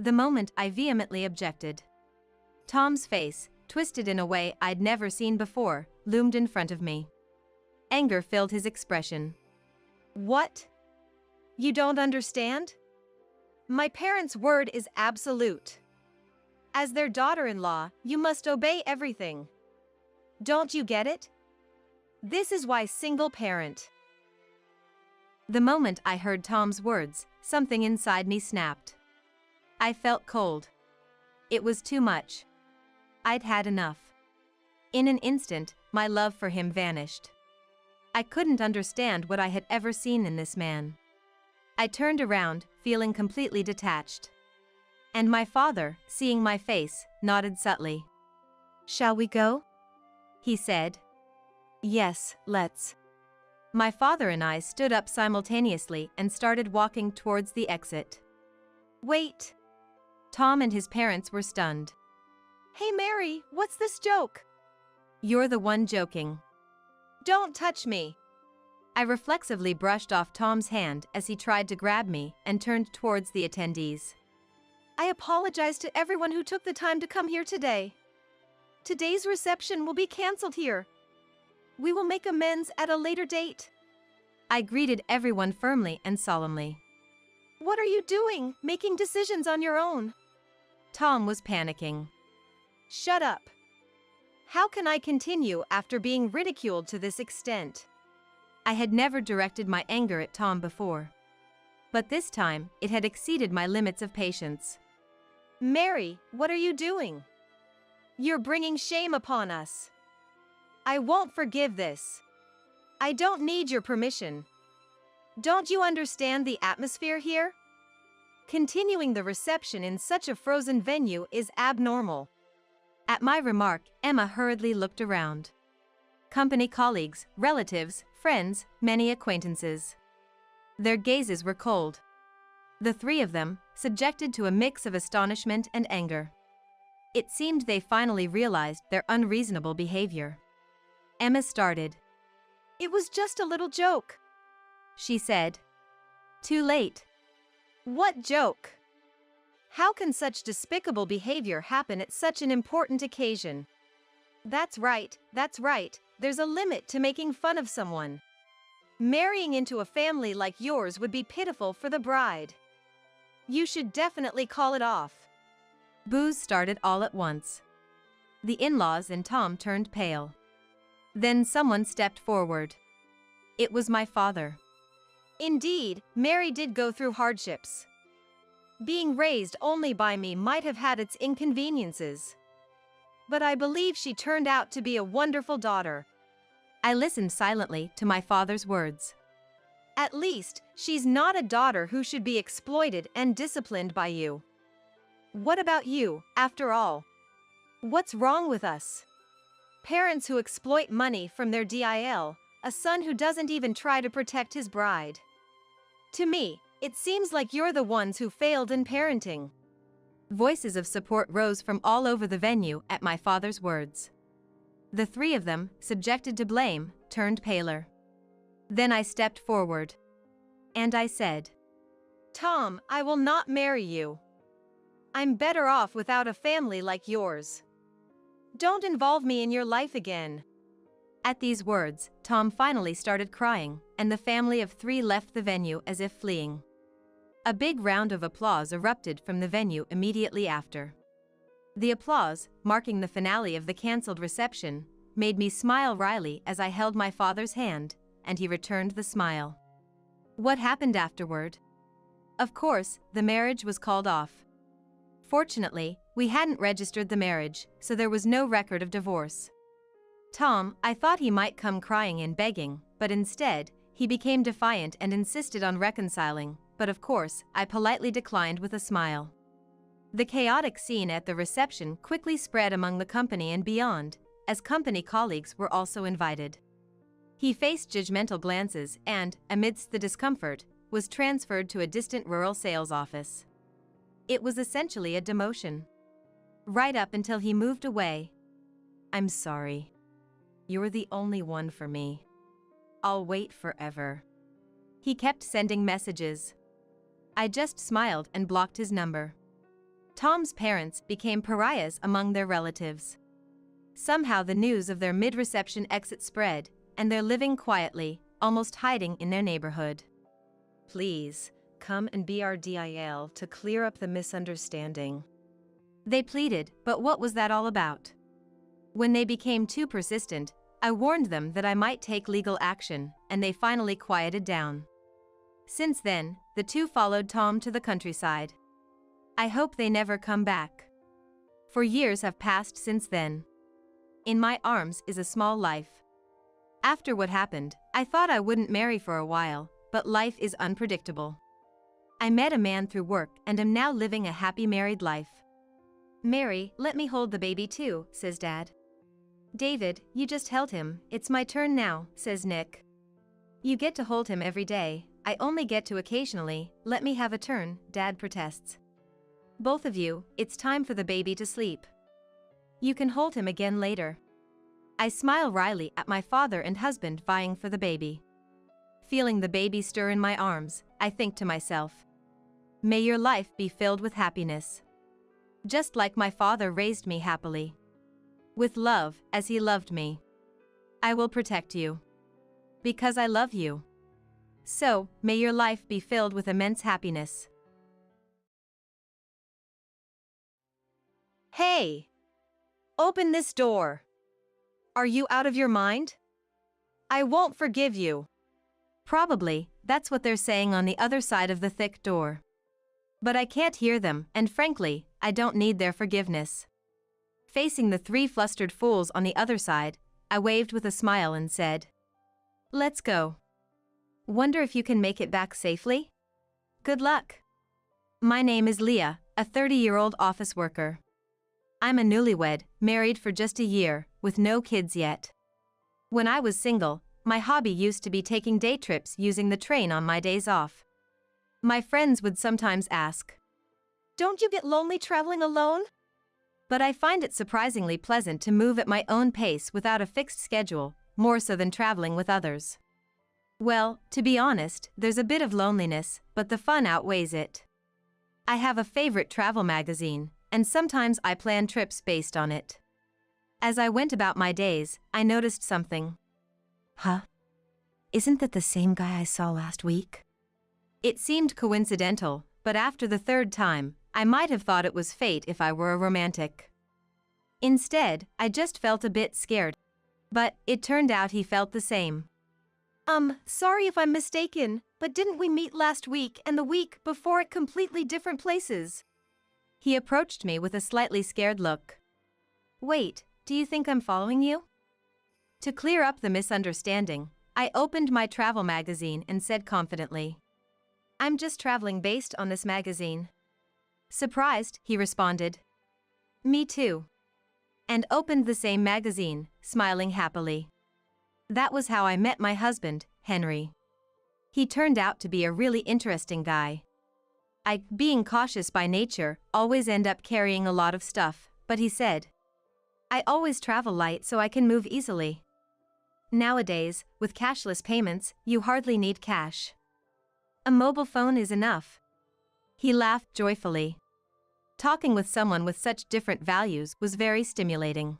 [SPEAKER 1] The moment I vehemently objected. Tom's face, twisted in a way I'd never seen before, loomed in front of me. Anger filled his expression.
[SPEAKER 2] What? You don't understand? My parents' word is absolute. As their daughter-in-law, you must obey everything. Don't you get it? This is why single parent.
[SPEAKER 1] The moment I heard Tom's words, something inside me snapped. I felt cold. It was too much. I'd had enough. In an instant, my love for him vanished. I couldn't understand what I had ever seen in this man. I turned around, feeling completely detached. And my father, seeing my face, nodded subtly.
[SPEAKER 2] Shall we go?
[SPEAKER 1] He said.
[SPEAKER 2] Yes, let's.
[SPEAKER 1] My father and I stood up simultaneously and started walking towards the exit.
[SPEAKER 2] Wait.
[SPEAKER 1] Tom and his parents were stunned.
[SPEAKER 2] Hey Mary, what's this joke?
[SPEAKER 1] You're the one joking.
[SPEAKER 2] Don't touch me.
[SPEAKER 1] I reflexively brushed off Tom's hand as he tried to grab me and turned towards the attendees.
[SPEAKER 2] I apologize to everyone who took the time to come here today. Today's reception will be canceled here. We will make amends at a later date.
[SPEAKER 1] I greeted everyone firmly and solemnly.
[SPEAKER 2] What are you doing, making decisions on your own?
[SPEAKER 1] Tom was panicking.
[SPEAKER 2] Shut up. How can I continue after being ridiculed to this extent?
[SPEAKER 1] I had never directed my anger at Tom before. But this time, it had exceeded my limits of patience.
[SPEAKER 2] Mary, what are you doing? You're bringing shame upon us. I won't forgive this. I don't need your permission. Don't you understand the atmosphere here? Continuing the reception in such a frozen venue is abnormal.
[SPEAKER 1] At my remark, Emma hurriedly looked around. company colleagues, relatives, friends, many acquaintances. Their gazes were cold. The three of them, subjected to a mix of astonishment and anger. It seemed they finally realized their unreasonable behavior. Emma started.
[SPEAKER 2] "It was just a little joke,"
[SPEAKER 1] she said. Too late.
[SPEAKER 2] "What joke? How can such despicable behavior happen at such an important occasion?" That's right, there's a limit to making fun of someone. Marrying into a family like yours would be pitiful for the bride. You should definitely call it off.
[SPEAKER 1] Boos started all at once. The in-laws and Tom turned pale. Then someone stepped forward. It was my father.
[SPEAKER 2] Indeed, Mary did go through hardships. Being raised only by me might have had its inconveniences. But I believe she turned out to be a wonderful daughter.
[SPEAKER 1] I listened silently to my father's words.
[SPEAKER 2] At least, she's not a daughter who should be exploited and disciplined by you. What about you, after all? What's wrong with us? Parents who exploit money from their DIL, a son who doesn't even try to protect his bride. To me, it seems like you're the ones who failed in parenting.
[SPEAKER 1] Voices of support rose from all over the venue at my father's words. The three of them, subjected to blame, turned paler. Then I stepped forward. And I said,
[SPEAKER 2] "Tom, I will not marry you. I'm better off without a family like yours. Don't involve me in your life again."
[SPEAKER 1] At these words, Tom finally started crying, and the family of three left the venue as if fleeing. A big round of applause erupted from the venue immediately after. The applause, marking the finale of the cancelled reception, made me smile wryly as I held my father's hand, and he returned the smile. What happened afterward? Of course, the marriage was called off. Fortunately, we hadn't registered the marriage, so there was no record of divorce. Tom, I thought he might come crying and begging, but instead, he became defiant and insisted on reconciling, but of course, I politely declined with a smile. The chaotic scene at the reception quickly spread among the company and beyond, as company colleagues were also invited. He faced judgmental glances and, amidst the discomfort, was transferred to a distant rural sales office. It was essentially a demotion. Right up until he moved away. "I'm sorry. You're the only one for me. I'll wait forever." He kept sending messages. I just smiled and blocked his number. Tom's parents became pariahs among their relatives. Somehow the news of their mid-reception exit spread, and they're living quietly, almost hiding in their neighborhood. "Please, come and be our DIL to clear up the misunderstanding," they pleaded, but what was that all about? When they became too persistent, I warned them that I might take legal action, and they finally quieted down. Since then, the two followed Tom to the countryside. I hope they never come back. For years have passed since then. In my arms is a small life. After what happened, I thought I wouldn't marry for a while, but life is unpredictable. I met a man through work and am now living a happy married life. "Mary, let me hold the baby too," says Dad. "David, you just held him, it's my turn now," says Nick. "You get to hold him every day, I only get to occasionally, let me have a turn," Dad protests. "Both of you, it's time for the baby to sleep. You can hold him again later." I smile wryly at my father and husband vying for the baby. Feeling the baby stir in my arms, I think to myself, may your life be filled with happiness. Just like my father raised me happily. With love, as he loved me. I will protect you. Because I love you. So, may your life be filled with immense happiness.
[SPEAKER 2] "Hey! Open this door. Are you out of your mind? I won't forgive you."
[SPEAKER 1] Probably, that's what they're saying on the other side of the thick door. But I can't hear them, and frankly, I don't need their forgiveness. Facing the three flustered fools on the other side, I waved with a smile and said, "Let's go. Wonder if you can make it back safely? Good luck." My name is Leah, a 30-year-old office worker. I'm a newlywed, married for just a year, with no kids yet. When I was single, my hobby used to be taking day trips using the train on my days off. My friends would sometimes ask,
[SPEAKER 2] "Don't you get lonely traveling alone?"
[SPEAKER 1] but I find it surprisingly pleasant to move at my own pace without a fixed schedule, more so than traveling with others. Well, to be honest, there's a bit of loneliness, but the fun outweighs it. I have a favorite travel magazine, and sometimes I plan trips based on it. As I went about my days, I noticed something.
[SPEAKER 3] Huh? Isn't that the same guy I saw last week?
[SPEAKER 1] It seemed coincidental, but after the third time, I might have thought it was fate if I were a romantic. Instead, I just felt a bit scared. But it turned out he felt the same.
[SPEAKER 2] Sorry if I'm mistaken, but didn't we meet last week and the week before at completely different places?
[SPEAKER 1] He approached me with a slightly scared look. Wait, do you think I'm following you? To clear up the misunderstanding, I opened my travel magazine and said confidently, I'm just traveling based on this magazine. Surprised, he responded. Me too. And opened the same magazine, smiling happily. That was how I met my husband, Henry. He turned out to be a really interesting guy. I, being cautious by nature, always end up carrying a lot of stuff, but he said, I always travel light so I can move easily. Nowadays, with cashless payments, you hardly need cash. A mobile phone is enough. He laughed joyfully. Talking with someone with such different values was very stimulating.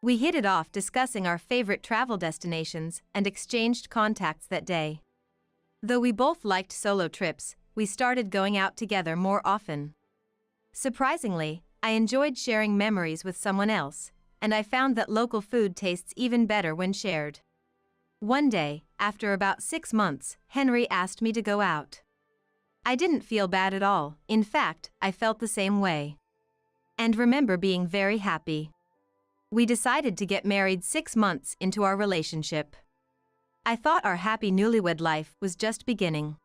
[SPEAKER 1] We hit it off discussing our favorite travel destinations and exchanged contacts that day. Though we both liked solo trips, we started going out together more often. Surprisingly, I enjoyed sharing memories with someone else, and I found that local food tastes even better when shared. One day, after about 6 months, Henry asked me to go out. I didn't feel bad at all, in fact, I felt the same way. And remember being very happy. We decided to get married 6 months into our relationship. I thought our happy newlywed life was just beginning.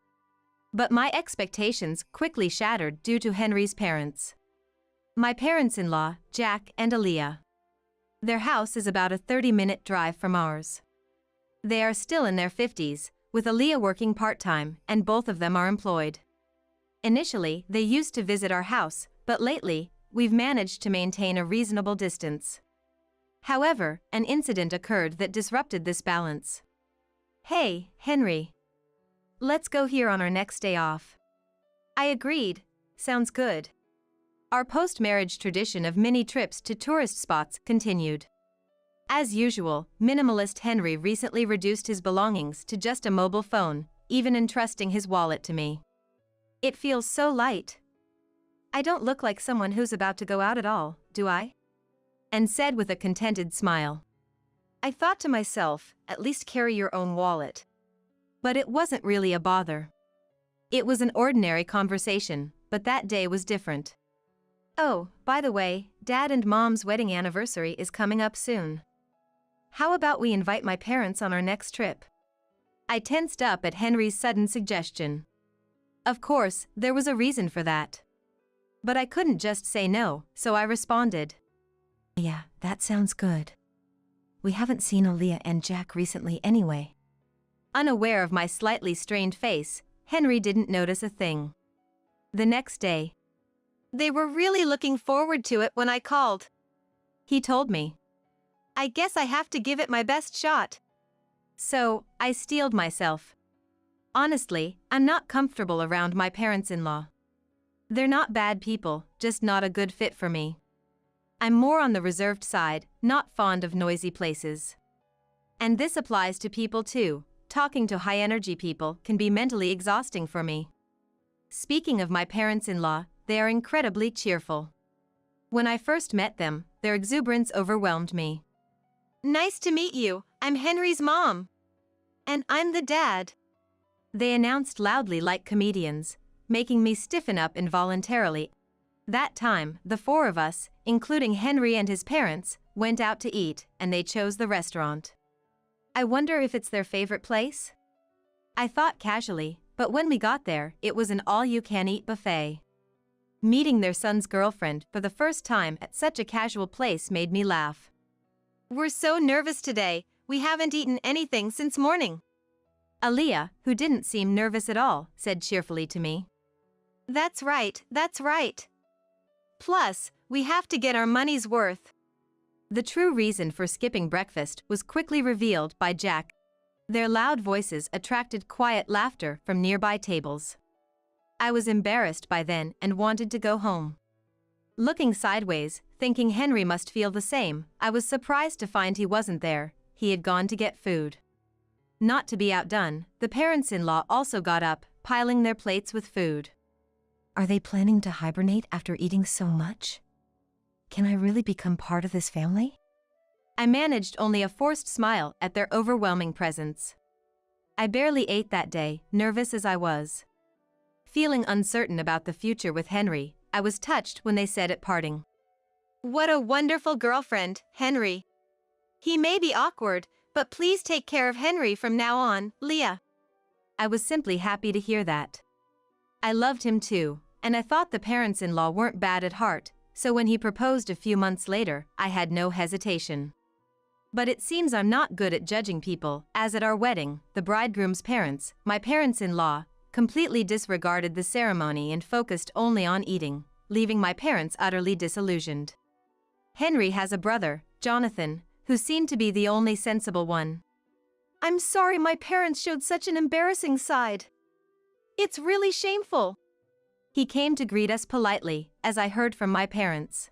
[SPEAKER 1] But my expectations quickly shattered due to Henry's parents. My parents-in-law, Jack and Aaliyah. Their house is about a 30-minute drive from ours. They are still in their 50s, with Aaliyah working part-time, and both of them are employed. Initially, they used to visit our house, but lately, we've managed to maintain a reasonable distance. However, an incident occurred that disrupted this balance. Hey, Henry. Let's go here on our next day off. I agreed. Sounds good. Our post-marriage tradition of mini trips to tourist spots continued. As usual, minimalist Henry recently reduced his belongings to just a mobile phone, even entrusting his wallet to me. It feels so light. I don't look like someone who's about to go out at all, do I? And said with a contented smile. I thought to myself, at least carry your own wallet. But it wasn't really a bother. It was an ordinary conversation, but that day was different. Oh, by the way, Dad and Mom's wedding anniversary is coming up soon. How about we invite my parents on our next trip? I tensed up at Henry's sudden suggestion. Of course, there was a reason for that. But I couldn't just say no, so I responded.
[SPEAKER 3] Yeah, that sounds good. We haven't seen Aaliyah and Jack recently anyway.
[SPEAKER 1] Unaware of my slightly strained face, Henry didn't notice a thing. The next day,
[SPEAKER 2] They were really looking forward to it when I called.
[SPEAKER 1] he told me.
[SPEAKER 2] I guess I have to give it my best shot.
[SPEAKER 1] So, I steeled myself. Honestly, I'm not comfortable around my parents-in-law. They're not bad people, just not a good fit for me. I'm more on the reserved side, not fond of noisy places. And this applies to people too. Talking to high-energy people can be mentally exhausting for me. Speaking of my parents-in-law, they are incredibly cheerful. When I first met them, their exuberance overwhelmed me.
[SPEAKER 2] Nice to meet you, I'm Henry's mom. And I'm the dad.
[SPEAKER 1] They announced loudly like comedians, making me stiffen up involuntarily. That time, the 4 of us, including Henry and his parents, went out to eat, and they chose the restaurant. I wonder if it's their favorite place? I thought casually, but when we got there, it was an all-you-can-eat buffet. Meeting their son's girlfriend for the first time at such a casual place made me laugh.
[SPEAKER 2] We're so nervous today, we haven't eaten anything since morning.
[SPEAKER 1] Aaliyah, who didn't seem nervous at all, said cheerfully to me.
[SPEAKER 2] That's right, that's right. Plus, we have to get our money's worth.
[SPEAKER 1] The true reason for skipping breakfast was quickly revealed by Jack. Their loud voices attracted quiet laughter from nearby tables. I was embarrassed by then and wanted to go home. Looking sideways, thinking Henry must feel the same, I was surprised to find he wasn't there. He had gone to get food. Not to be outdone, the parents-in-law also got up, piling their plates with food.
[SPEAKER 3] Are they planning to hibernate after eating so much? Can I really become part of this family?
[SPEAKER 1] I managed only a forced smile at their overwhelming presence. I barely ate that day, nervous as I was. Feeling uncertain about the future with Henry, I was touched when they said at parting.
[SPEAKER 2] What a wonderful girlfriend, Henry. He may be awkward, but please take care of Henry from now on, Leah.
[SPEAKER 1] I was simply happy to hear that. I loved him too, and I thought the parents-in-law weren't bad at heart, so when he proposed a few months later, I had no hesitation. But it seems I'm not good at judging people, as at our wedding, the bridegroom's parents, my parents-in-law, completely disregarded the ceremony and focused only on eating, leaving my parents utterly disillusioned. Henry has a brother, Jonathan, who seemed to be the only sensible one.
[SPEAKER 2] I'm sorry my parents showed such an embarrassing side. It's really shameful.
[SPEAKER 1] He came to greet us politely, as I heard from my parents.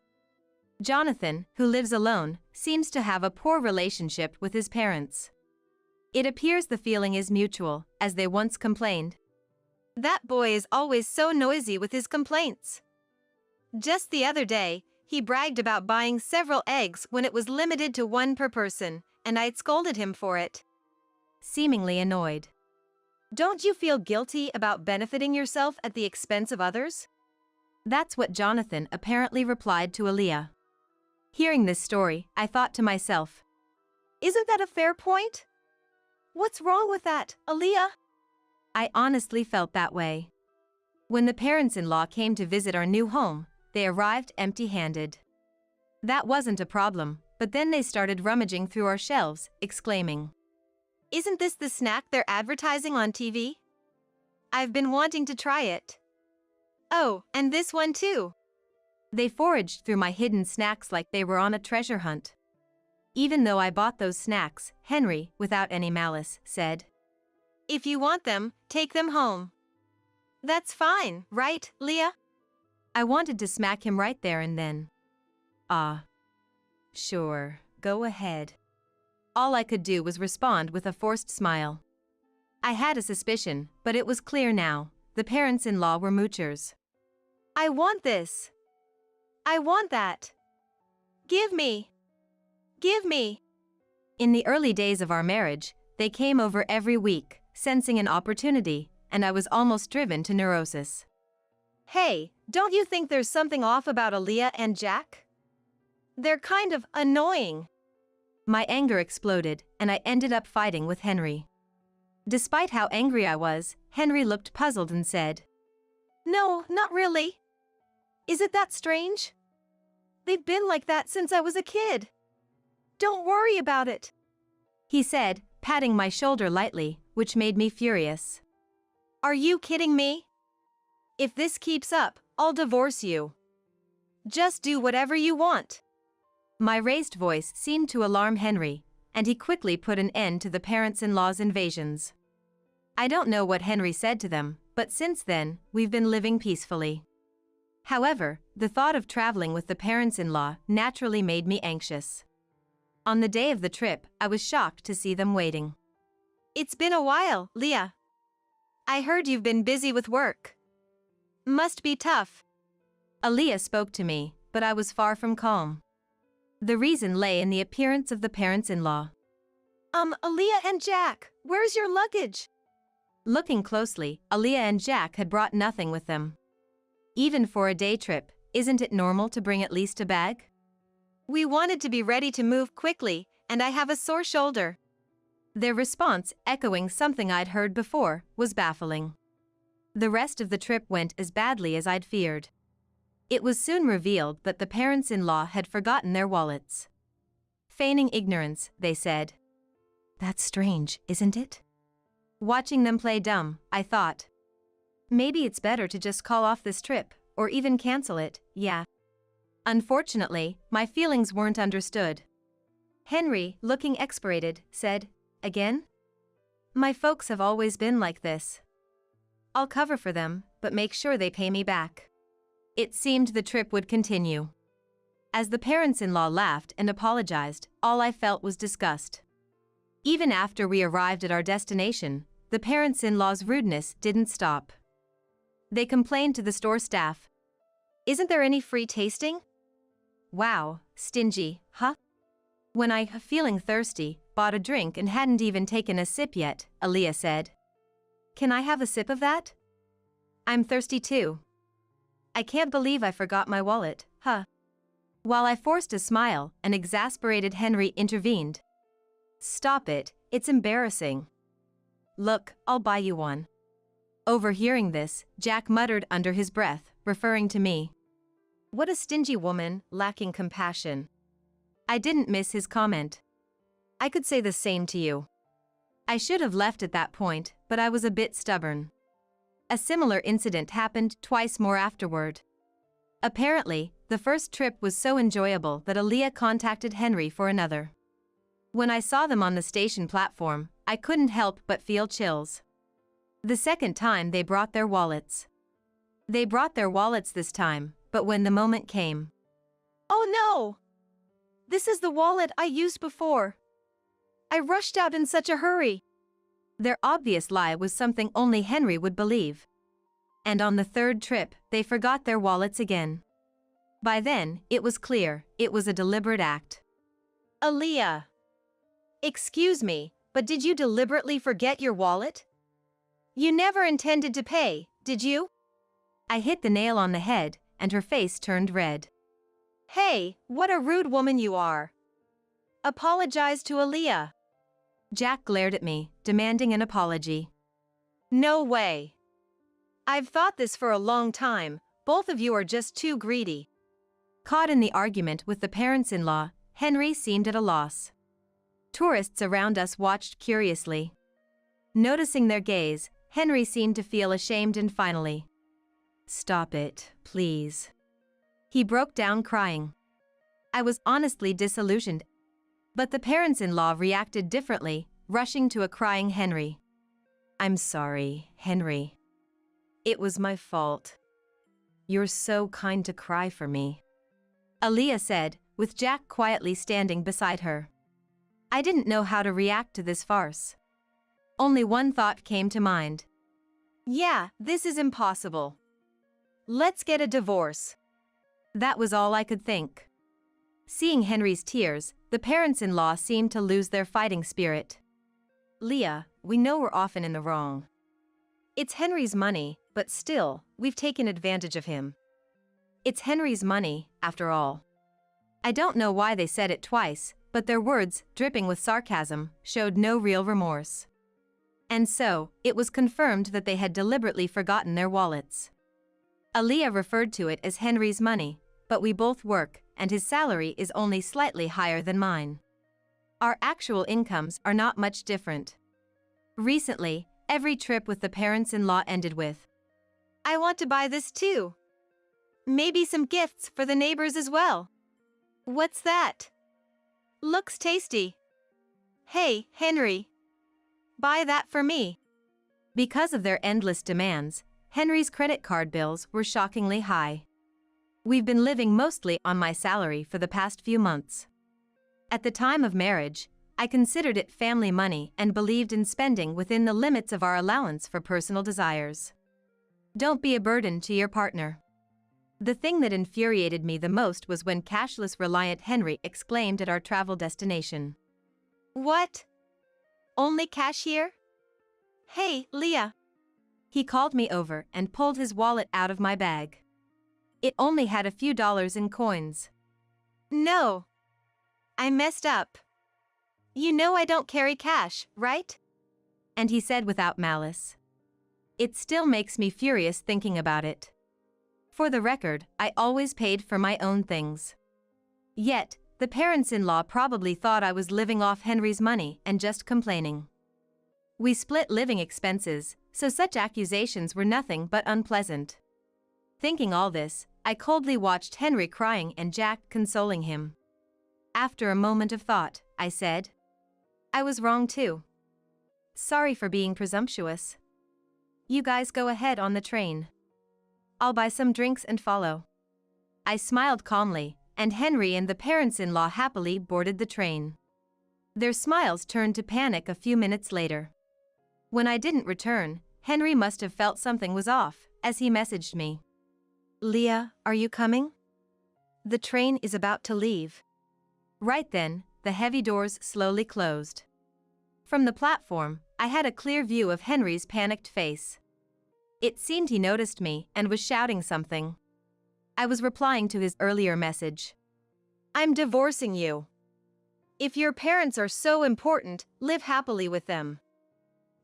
[SPEAKER 1] Jonathan, who lives alone, seems to have a poor relationship with his parents. It appears the feeling is mutual, as they once complained.
[SPEAKER 2] That boy is always so noisy with his complaints. Just the other day, he bragged about buying several eggs when it was limited to one per person, and I'd scolded him for it.
[SPEAKER 1] Seemingly annoyed.
[SPEAKER 2] Don't you feel guilty about benefiting yourself at the expense of others?
[SPEAKER 1] That's what Jonathan apparently replied to Aaliyah. Hearing this story, I thought to myself,
[SPEAKER 2] isn't that a fair point? What's wrong with that, Aaliyah?
[SPEAKER 1] I honestly felt that way. When the parents-in-law came to visit our new home, they arrived empty-handed. That wasn't a problem, but then they started rummaging through our shelves, exclaiming,
[SPEAKER 2] isn't this the snack they're advertising on TV? I've been wanting to try it. Oh, and this one too.
[SPEAKER 1] They foraged through my hidden snacks like they were on a treasure hunt. Even though I bought those snacks, Henry, without any malice, said,
[SPEAKER 2] if you want them, take them home. That's fine, right, Leah?
[SPEAKER 1] I wanted to smack him right there and then. Sure, go ahead. All I could do was respond with a forced smile. I had a suspicion, but it was clear now. The parents-in-law were moochers.
[SPEAKER 2] I want this. I want that. Give me. Give me.
[SPEAKER 1] In the early days of our marriage, they came over every week, sensing an opportunity, and I was almost driven to neurosis.
[SPEAKER 2] Hey, don't you think there's something off about Aaliyah and Jack? They're kind of annoying.
[SPEAKER 1] My anger exploded, and I ended up fighting with Henry. Despite how angry I was, Henry looked puzzled and said,
[SPEAKER 2] no, not really. Is it that strange? They've been like that since I was a kid. Don't worry about it,
[SPEAKER 1] he said, patting my shoulder lightly, which made me furious.
[SPEAKER 2] Are you kidding me? If this keeps up, I'll divorce you. Just do whatever you want.
[SPEAKER 1] My raised voice seemed to alarm Henry, and he quickly put an end to the parents-in-law's invasions. I don't know what Henry said to them, but since then, we've been living peacefully. However, the thought of traveling with the parents-in-law naturally made me anxious. On the day of the trip, I was shocked to see them waiting.
[SPEAKER 2] It's been a while, Leah. I heard you've been busy with work. Must be tough.
[SPEAKER 1] Aaliyah spoke to me, but I was far from calm. The reason lay in the appearance of the parents-in-law.
[SPEAKER 2] Aaliyah and Jack, where's your luggage?
[SPEAKER 1] Looking closely, Aaliyah and Jack had brought nothing with them. Even for a day trip, isn't it normal to bring at least a bag?
[SPEAKER 2] We wanted to be ready to move quickly, and I have a sore shoulder.
[SPEAKER 1] Their response, echoing something I'd heard before, was baffling. The rest of the trip went as badly as I'd feared. It was soon revealed that the parents-in-law had forgotten their wallets. Feigning ignorance, they said.
[SPEAKER 3] That's strange, isn't it?
[SPEAKER 1] Watching them play dumb, I thought. Maybe it's better to just call off this trip, or even cancel it, yeah. Unfortunately, my feelings weren't understood. Henry, looking exasperated, said, "Again? My folks have always been like this. I'll cover for them, but make sure they pay me back." It seemed the trip would continue. As the parents-in-law laughed and apologized, all I felt was disgust. Even after we arrived at our destination, the parents-in-law's rudeness didn't stop. They complained to the store staff. "Isn't there any free tasting?" "Wow, stingy, huh?" When I, feeling thirsty, bought a drink and hadn't even taken a sip yet, Aaliyah said, "Can I have a sip of that? I'm thirsty too. I can't believe I forgot my wallet, huh?" While I forced a smile, an exasperated Henry intervened. "Stop it, it's embarrassing. Look, I'll buy you one." Overhearing this, Jack muttered under his breath, referring to me. "What a stingy woman, lacking compassion." I didn't miss his comment. "I could say the same to you." I should have left at that point, but I was a bit stubborn. A similar incident happened twice more afterward. Apparently, the first trip was so enjoyable that Aaliyah contacted Henry for another. When I saw them on the station platform, I couldn't help but feel chills. The second time they brought their wallets. They brought their wallets this time, but when the moment came.
[SPEAKER 2] "Oh no! This is the wallet I used before. I rushed out in such a hurry."
[SPEAKER 1] Their obvious lie was something only Henry would believe. And on the third trip, they forgot their wallets again. By then, it was clear, it was a deliberate act.
[SPEAKER 2] "Aaliyah. Excuse me, but did you deliberately forget your wallet? You never intended to pay, did you?"
[SPEAKER 1] I hit the nail on the head, and her face turned red.
[SPEAKER 2] "Hey, what a rude woman you are. Apologize to Aaliyah."
[SPEAKER 1] Jack glared at me, demanding an apology.
[SPEAKER 2] "No way. I've thought this for a long time, both of you are just too greedy."
[SPEAKER 1] Caught in the argument with the parents-in-law, Henry seemed at a loss. Tourists around us watched curiously. Noticing their gaze, Henry seemed to feel ashamed and finally, "Stop it, please." He broke down crying. I was honestly disillusioned, but the parents-in-law reacted differently, rushing to a crying Henry. "I'm sorry, Henry. It was my fault. You're so kind to cry for me," Aaliyah said, with Jack quietly standing beside her. I didn't know how to react to this farce. Only one thought came to mind.
[SPEAKER 2] "Yeah, this is impossible. Let's get a divorce."
[SPEAKER 1] That was all I could think. Seeing Henry's tears, the parents-in-law seemed to lose their fighting spirit. "Leah, we know we're often in the wrong. It's Henry's money, but still, we've taken advantage of him. It's Henry's money, after all." I don't know why they said it twice, but their words, dripping with sarcasm, showed no real remorse. And so, it was confirmed that they had deliberately forgotten their wallets. Aaliyah referred to it as Henry's money, but we both work, and his salary is only slightly higher than mine. Our actual incomes are not much different. Recently, every trip with the parents-in-law ended with,
[SPEAKER 2] "I want to buy this too. Maybe some gifts for the neighbors as well. What's that? Looks tasty. Hey, Henry. Buy that for me."
[SPEAKER 1] Because of their endless demands, Henry's credit card bills were shockingly high. We've been living mostly on my salary for the past few months. At the time of marriage, I considered it family money and believed in spending within the limits of our allowance for personal desires. Don't be a burden to your partner. The thing that infuriated me the most was when cashless-reliant Henry exclaimed at our travel destination,
[SPEAKER 2] "What? Only cash here? Hey, Leah."
[SPEAKER 1] He called me over and pulled his wallet out of my bag. It only had a few dollars in coins.
[SPEAKER 2] "No. I messed up. You know I don't carry cash, right?"
[SPEAKER 1] And he said without malice. It still makes me furious thinking about it. For the record, I always paid for my own things. Yet, The parents-in-law probably thought I was living off Henry's money and just complaining. We split living expenses, so such accusations were nothing but unpleasant. Thinking all this, I coldly watched Henry crying and Jack consoling him. After a moment of thought, I said, I was wrong too. Sorry for being presumptuous. You guys go ahead on the train. I'll buy some drinks and follow. I smiled calmly, and Henry and the parents-in-law happily boarded the train. Their smiles turned to panic a few minutes later. When I didn't return, Henry must have felt something was off, as he messaged me.
[SPEAKER 2] Leah, are you coming? The train is about to leave.
[SPEAKER 1] Right then, the heavy doors slowly closed. From the platform, I had a clear view of Henry's panicked face. It seemed he noticed me and was shouting something. I was replying to his earlier message.
[SPEAKER 2] I'm divorcing you. If your parents are so important, live happily with them.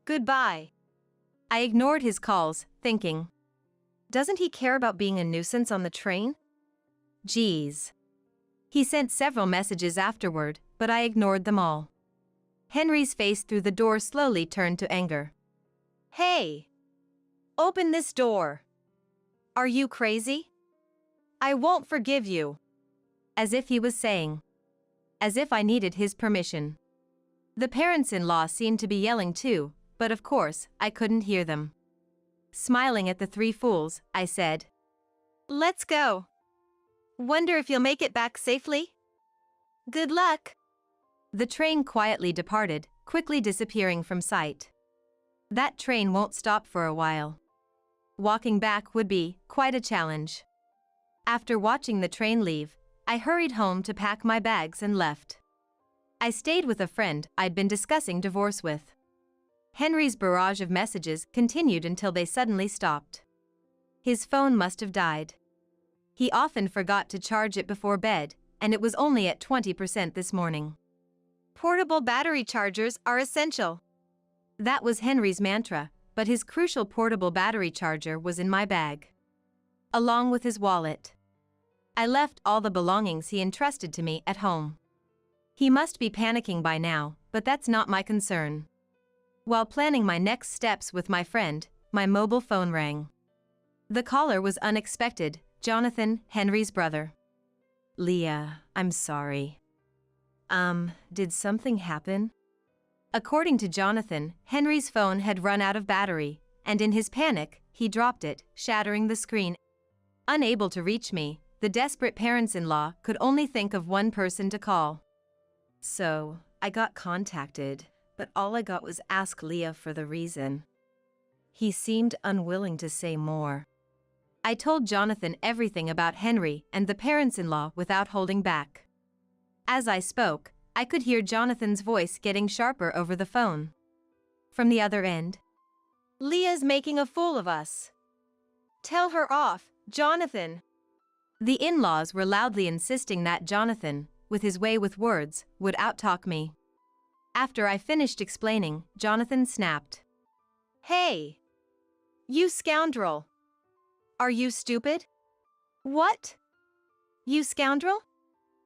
[SPEAKER 2] Goodbye.
[SPEAKER 1] I ignored his calls, thinking,
[SPEAKER 2] doesn't he care about being a nuisance on the train?
[SPEAKER 1] Geez. He sent several messages afterward, but I ignored them all. Henry's face through the door slowly turned to anger.
[SPEAKER 2] Hey! Open this door. Are you crazy? I won't forgive you.
[SPEAKER 1] As if he was saying. As if I needed his permission. The parents-in-law seemed to be yelling too, but of course, I couldn't hear them. Smiling at the three fools, I said,
[SPEAKER 2] let's go. Wonder if you'll make it back safely? Good luck.
[SPEAKER 1] The train quietly departed, quickly disappearing from sight. That train won't stop for a while. Walking back would be quite a challenge. After watching the train leave, I hurried home to pack my bags and left. I stayed with a friend I'd been discussing divorce with. Henry's barrage of messages continued until they suddenly stopped. His phone must have died. He often forgot to charge it before bed, and it was only at 20% this morning.
[SPEAKER 2] Portable battery chargers are essential.
[SPEAKER 1] That was Henry's mantra, but his crucial portable battery charger was in my bag. Along with his wallet. I left all the belongings he entrusted to me at home. He must be panicking by now, but that's not my concern. While planning my next steps with my friend, my mobile phone rang. The caller was unexpected, Jonathan, Henry's brother.
[SPEAKER 3] Leah, I'm sorry. Did something happen?
[SPEAKER 1] According to Jonathan, Henry's phone had run out of battery, and in his panic, he dropped it, shattering the screen. Unable to reach me, the desperate parents-in-law could only think of one person to call.
[SPEAKER 3] So, I got contacted, but all I got was ask Leah for the reason. He seemed unwilling to say more.
[SPEAKER 1] I told Jonathan everything about Henry and the parents-in-law without holding back. As I spoke, I could hear Jonathan's voice getting sharper over the phone. From the other end,
[SPEAKER 2] Leah's making a fool of us. Tell her off, Jonathan.
[SPEAKER 1] The in-laws were loudly insisting that Jonathan, with his way with words, would outtalk me. After I finished explaining, Jonathan snapped.
[SPEAKER 2] Hey! You scoundrel! Are you stupid? What? You scoundrel?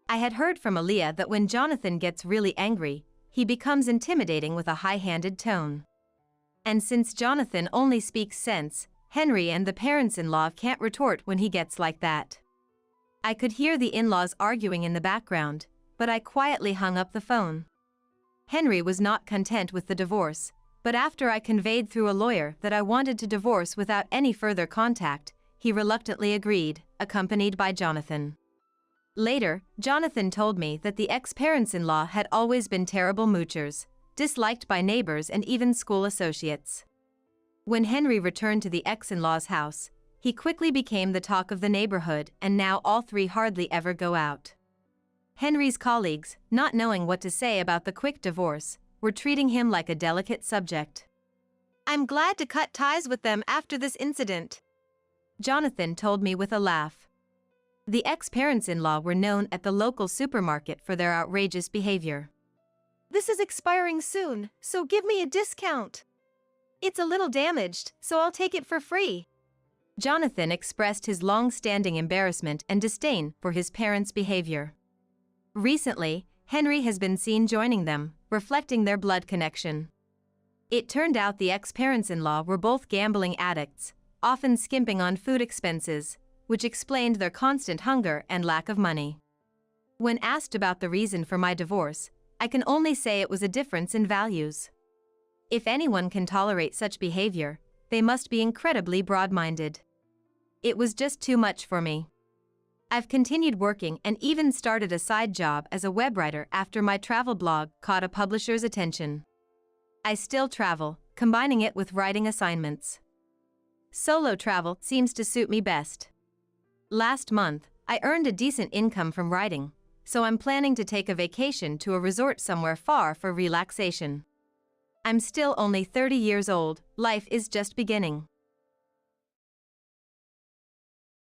[SPEAKER 1] I had heard from Aaliyah that when Jonathan gets really angry, he becomes intimidating with a high-handed tone. And since Jonathan only speaks sense, Henry and the parents-in-law can't retort when he gets like that. I could hear the in-laws arguing in the background, but I quietly hung up the phone. Henry was not content with the divorce, but after I conveyed through a lawyer that I wanted to divorce without any further contact, he reluctantly agreed, accompanied by Jonathan. Later, Jonathan told me that the ex-parents-in-law had always been terrible moochers, disliked by neighbors and even school associates. When Henry returned to the ex-in-law's house, he quickly became the talk of the neighborhood, and now all three hardly ever go out. Henry's colleagues, not knowing what to say about the quick divorce, were treating him like a delicate subject.
[SPEAKER 2] I'm glad to cut ties with them after this incident,
[SPEAKER 1] Jonathan told me with a laugh. The ex-parents-in-law were known at the local supermarket for their outrageous behavior.
[SPEAKER 2] This is expiring soon, so give me a discount. It's a little damaged, so I'll take it for free.
[SPEAKER 1] Jonathan expressed his long-standing embarrassment and disdain for his parents' behavior. Recently, Henry has been seen joining them, reflecting their blood connection. It turned out the ex-parents-in-law were both gambling addicts, often skimping on food expenses, which explained their constant hunger and lack of money. When asked about the reason for my divorce, I can only say it was a difference in values. If anyone can tolerate such behavior, they must be incredibly broad-minded. It was just too much for me. I've continued working and even started a side job as a web writer after my travel blog caught a publisher's attention. I still travel, combining it with writing assignments. Solo travel seems to suit me best. Last month, I earned a decent income from writing, so I'm planning to take a vacation to a resort somewhere far for relaxation. I'm still only 30 years old, life is just beginning.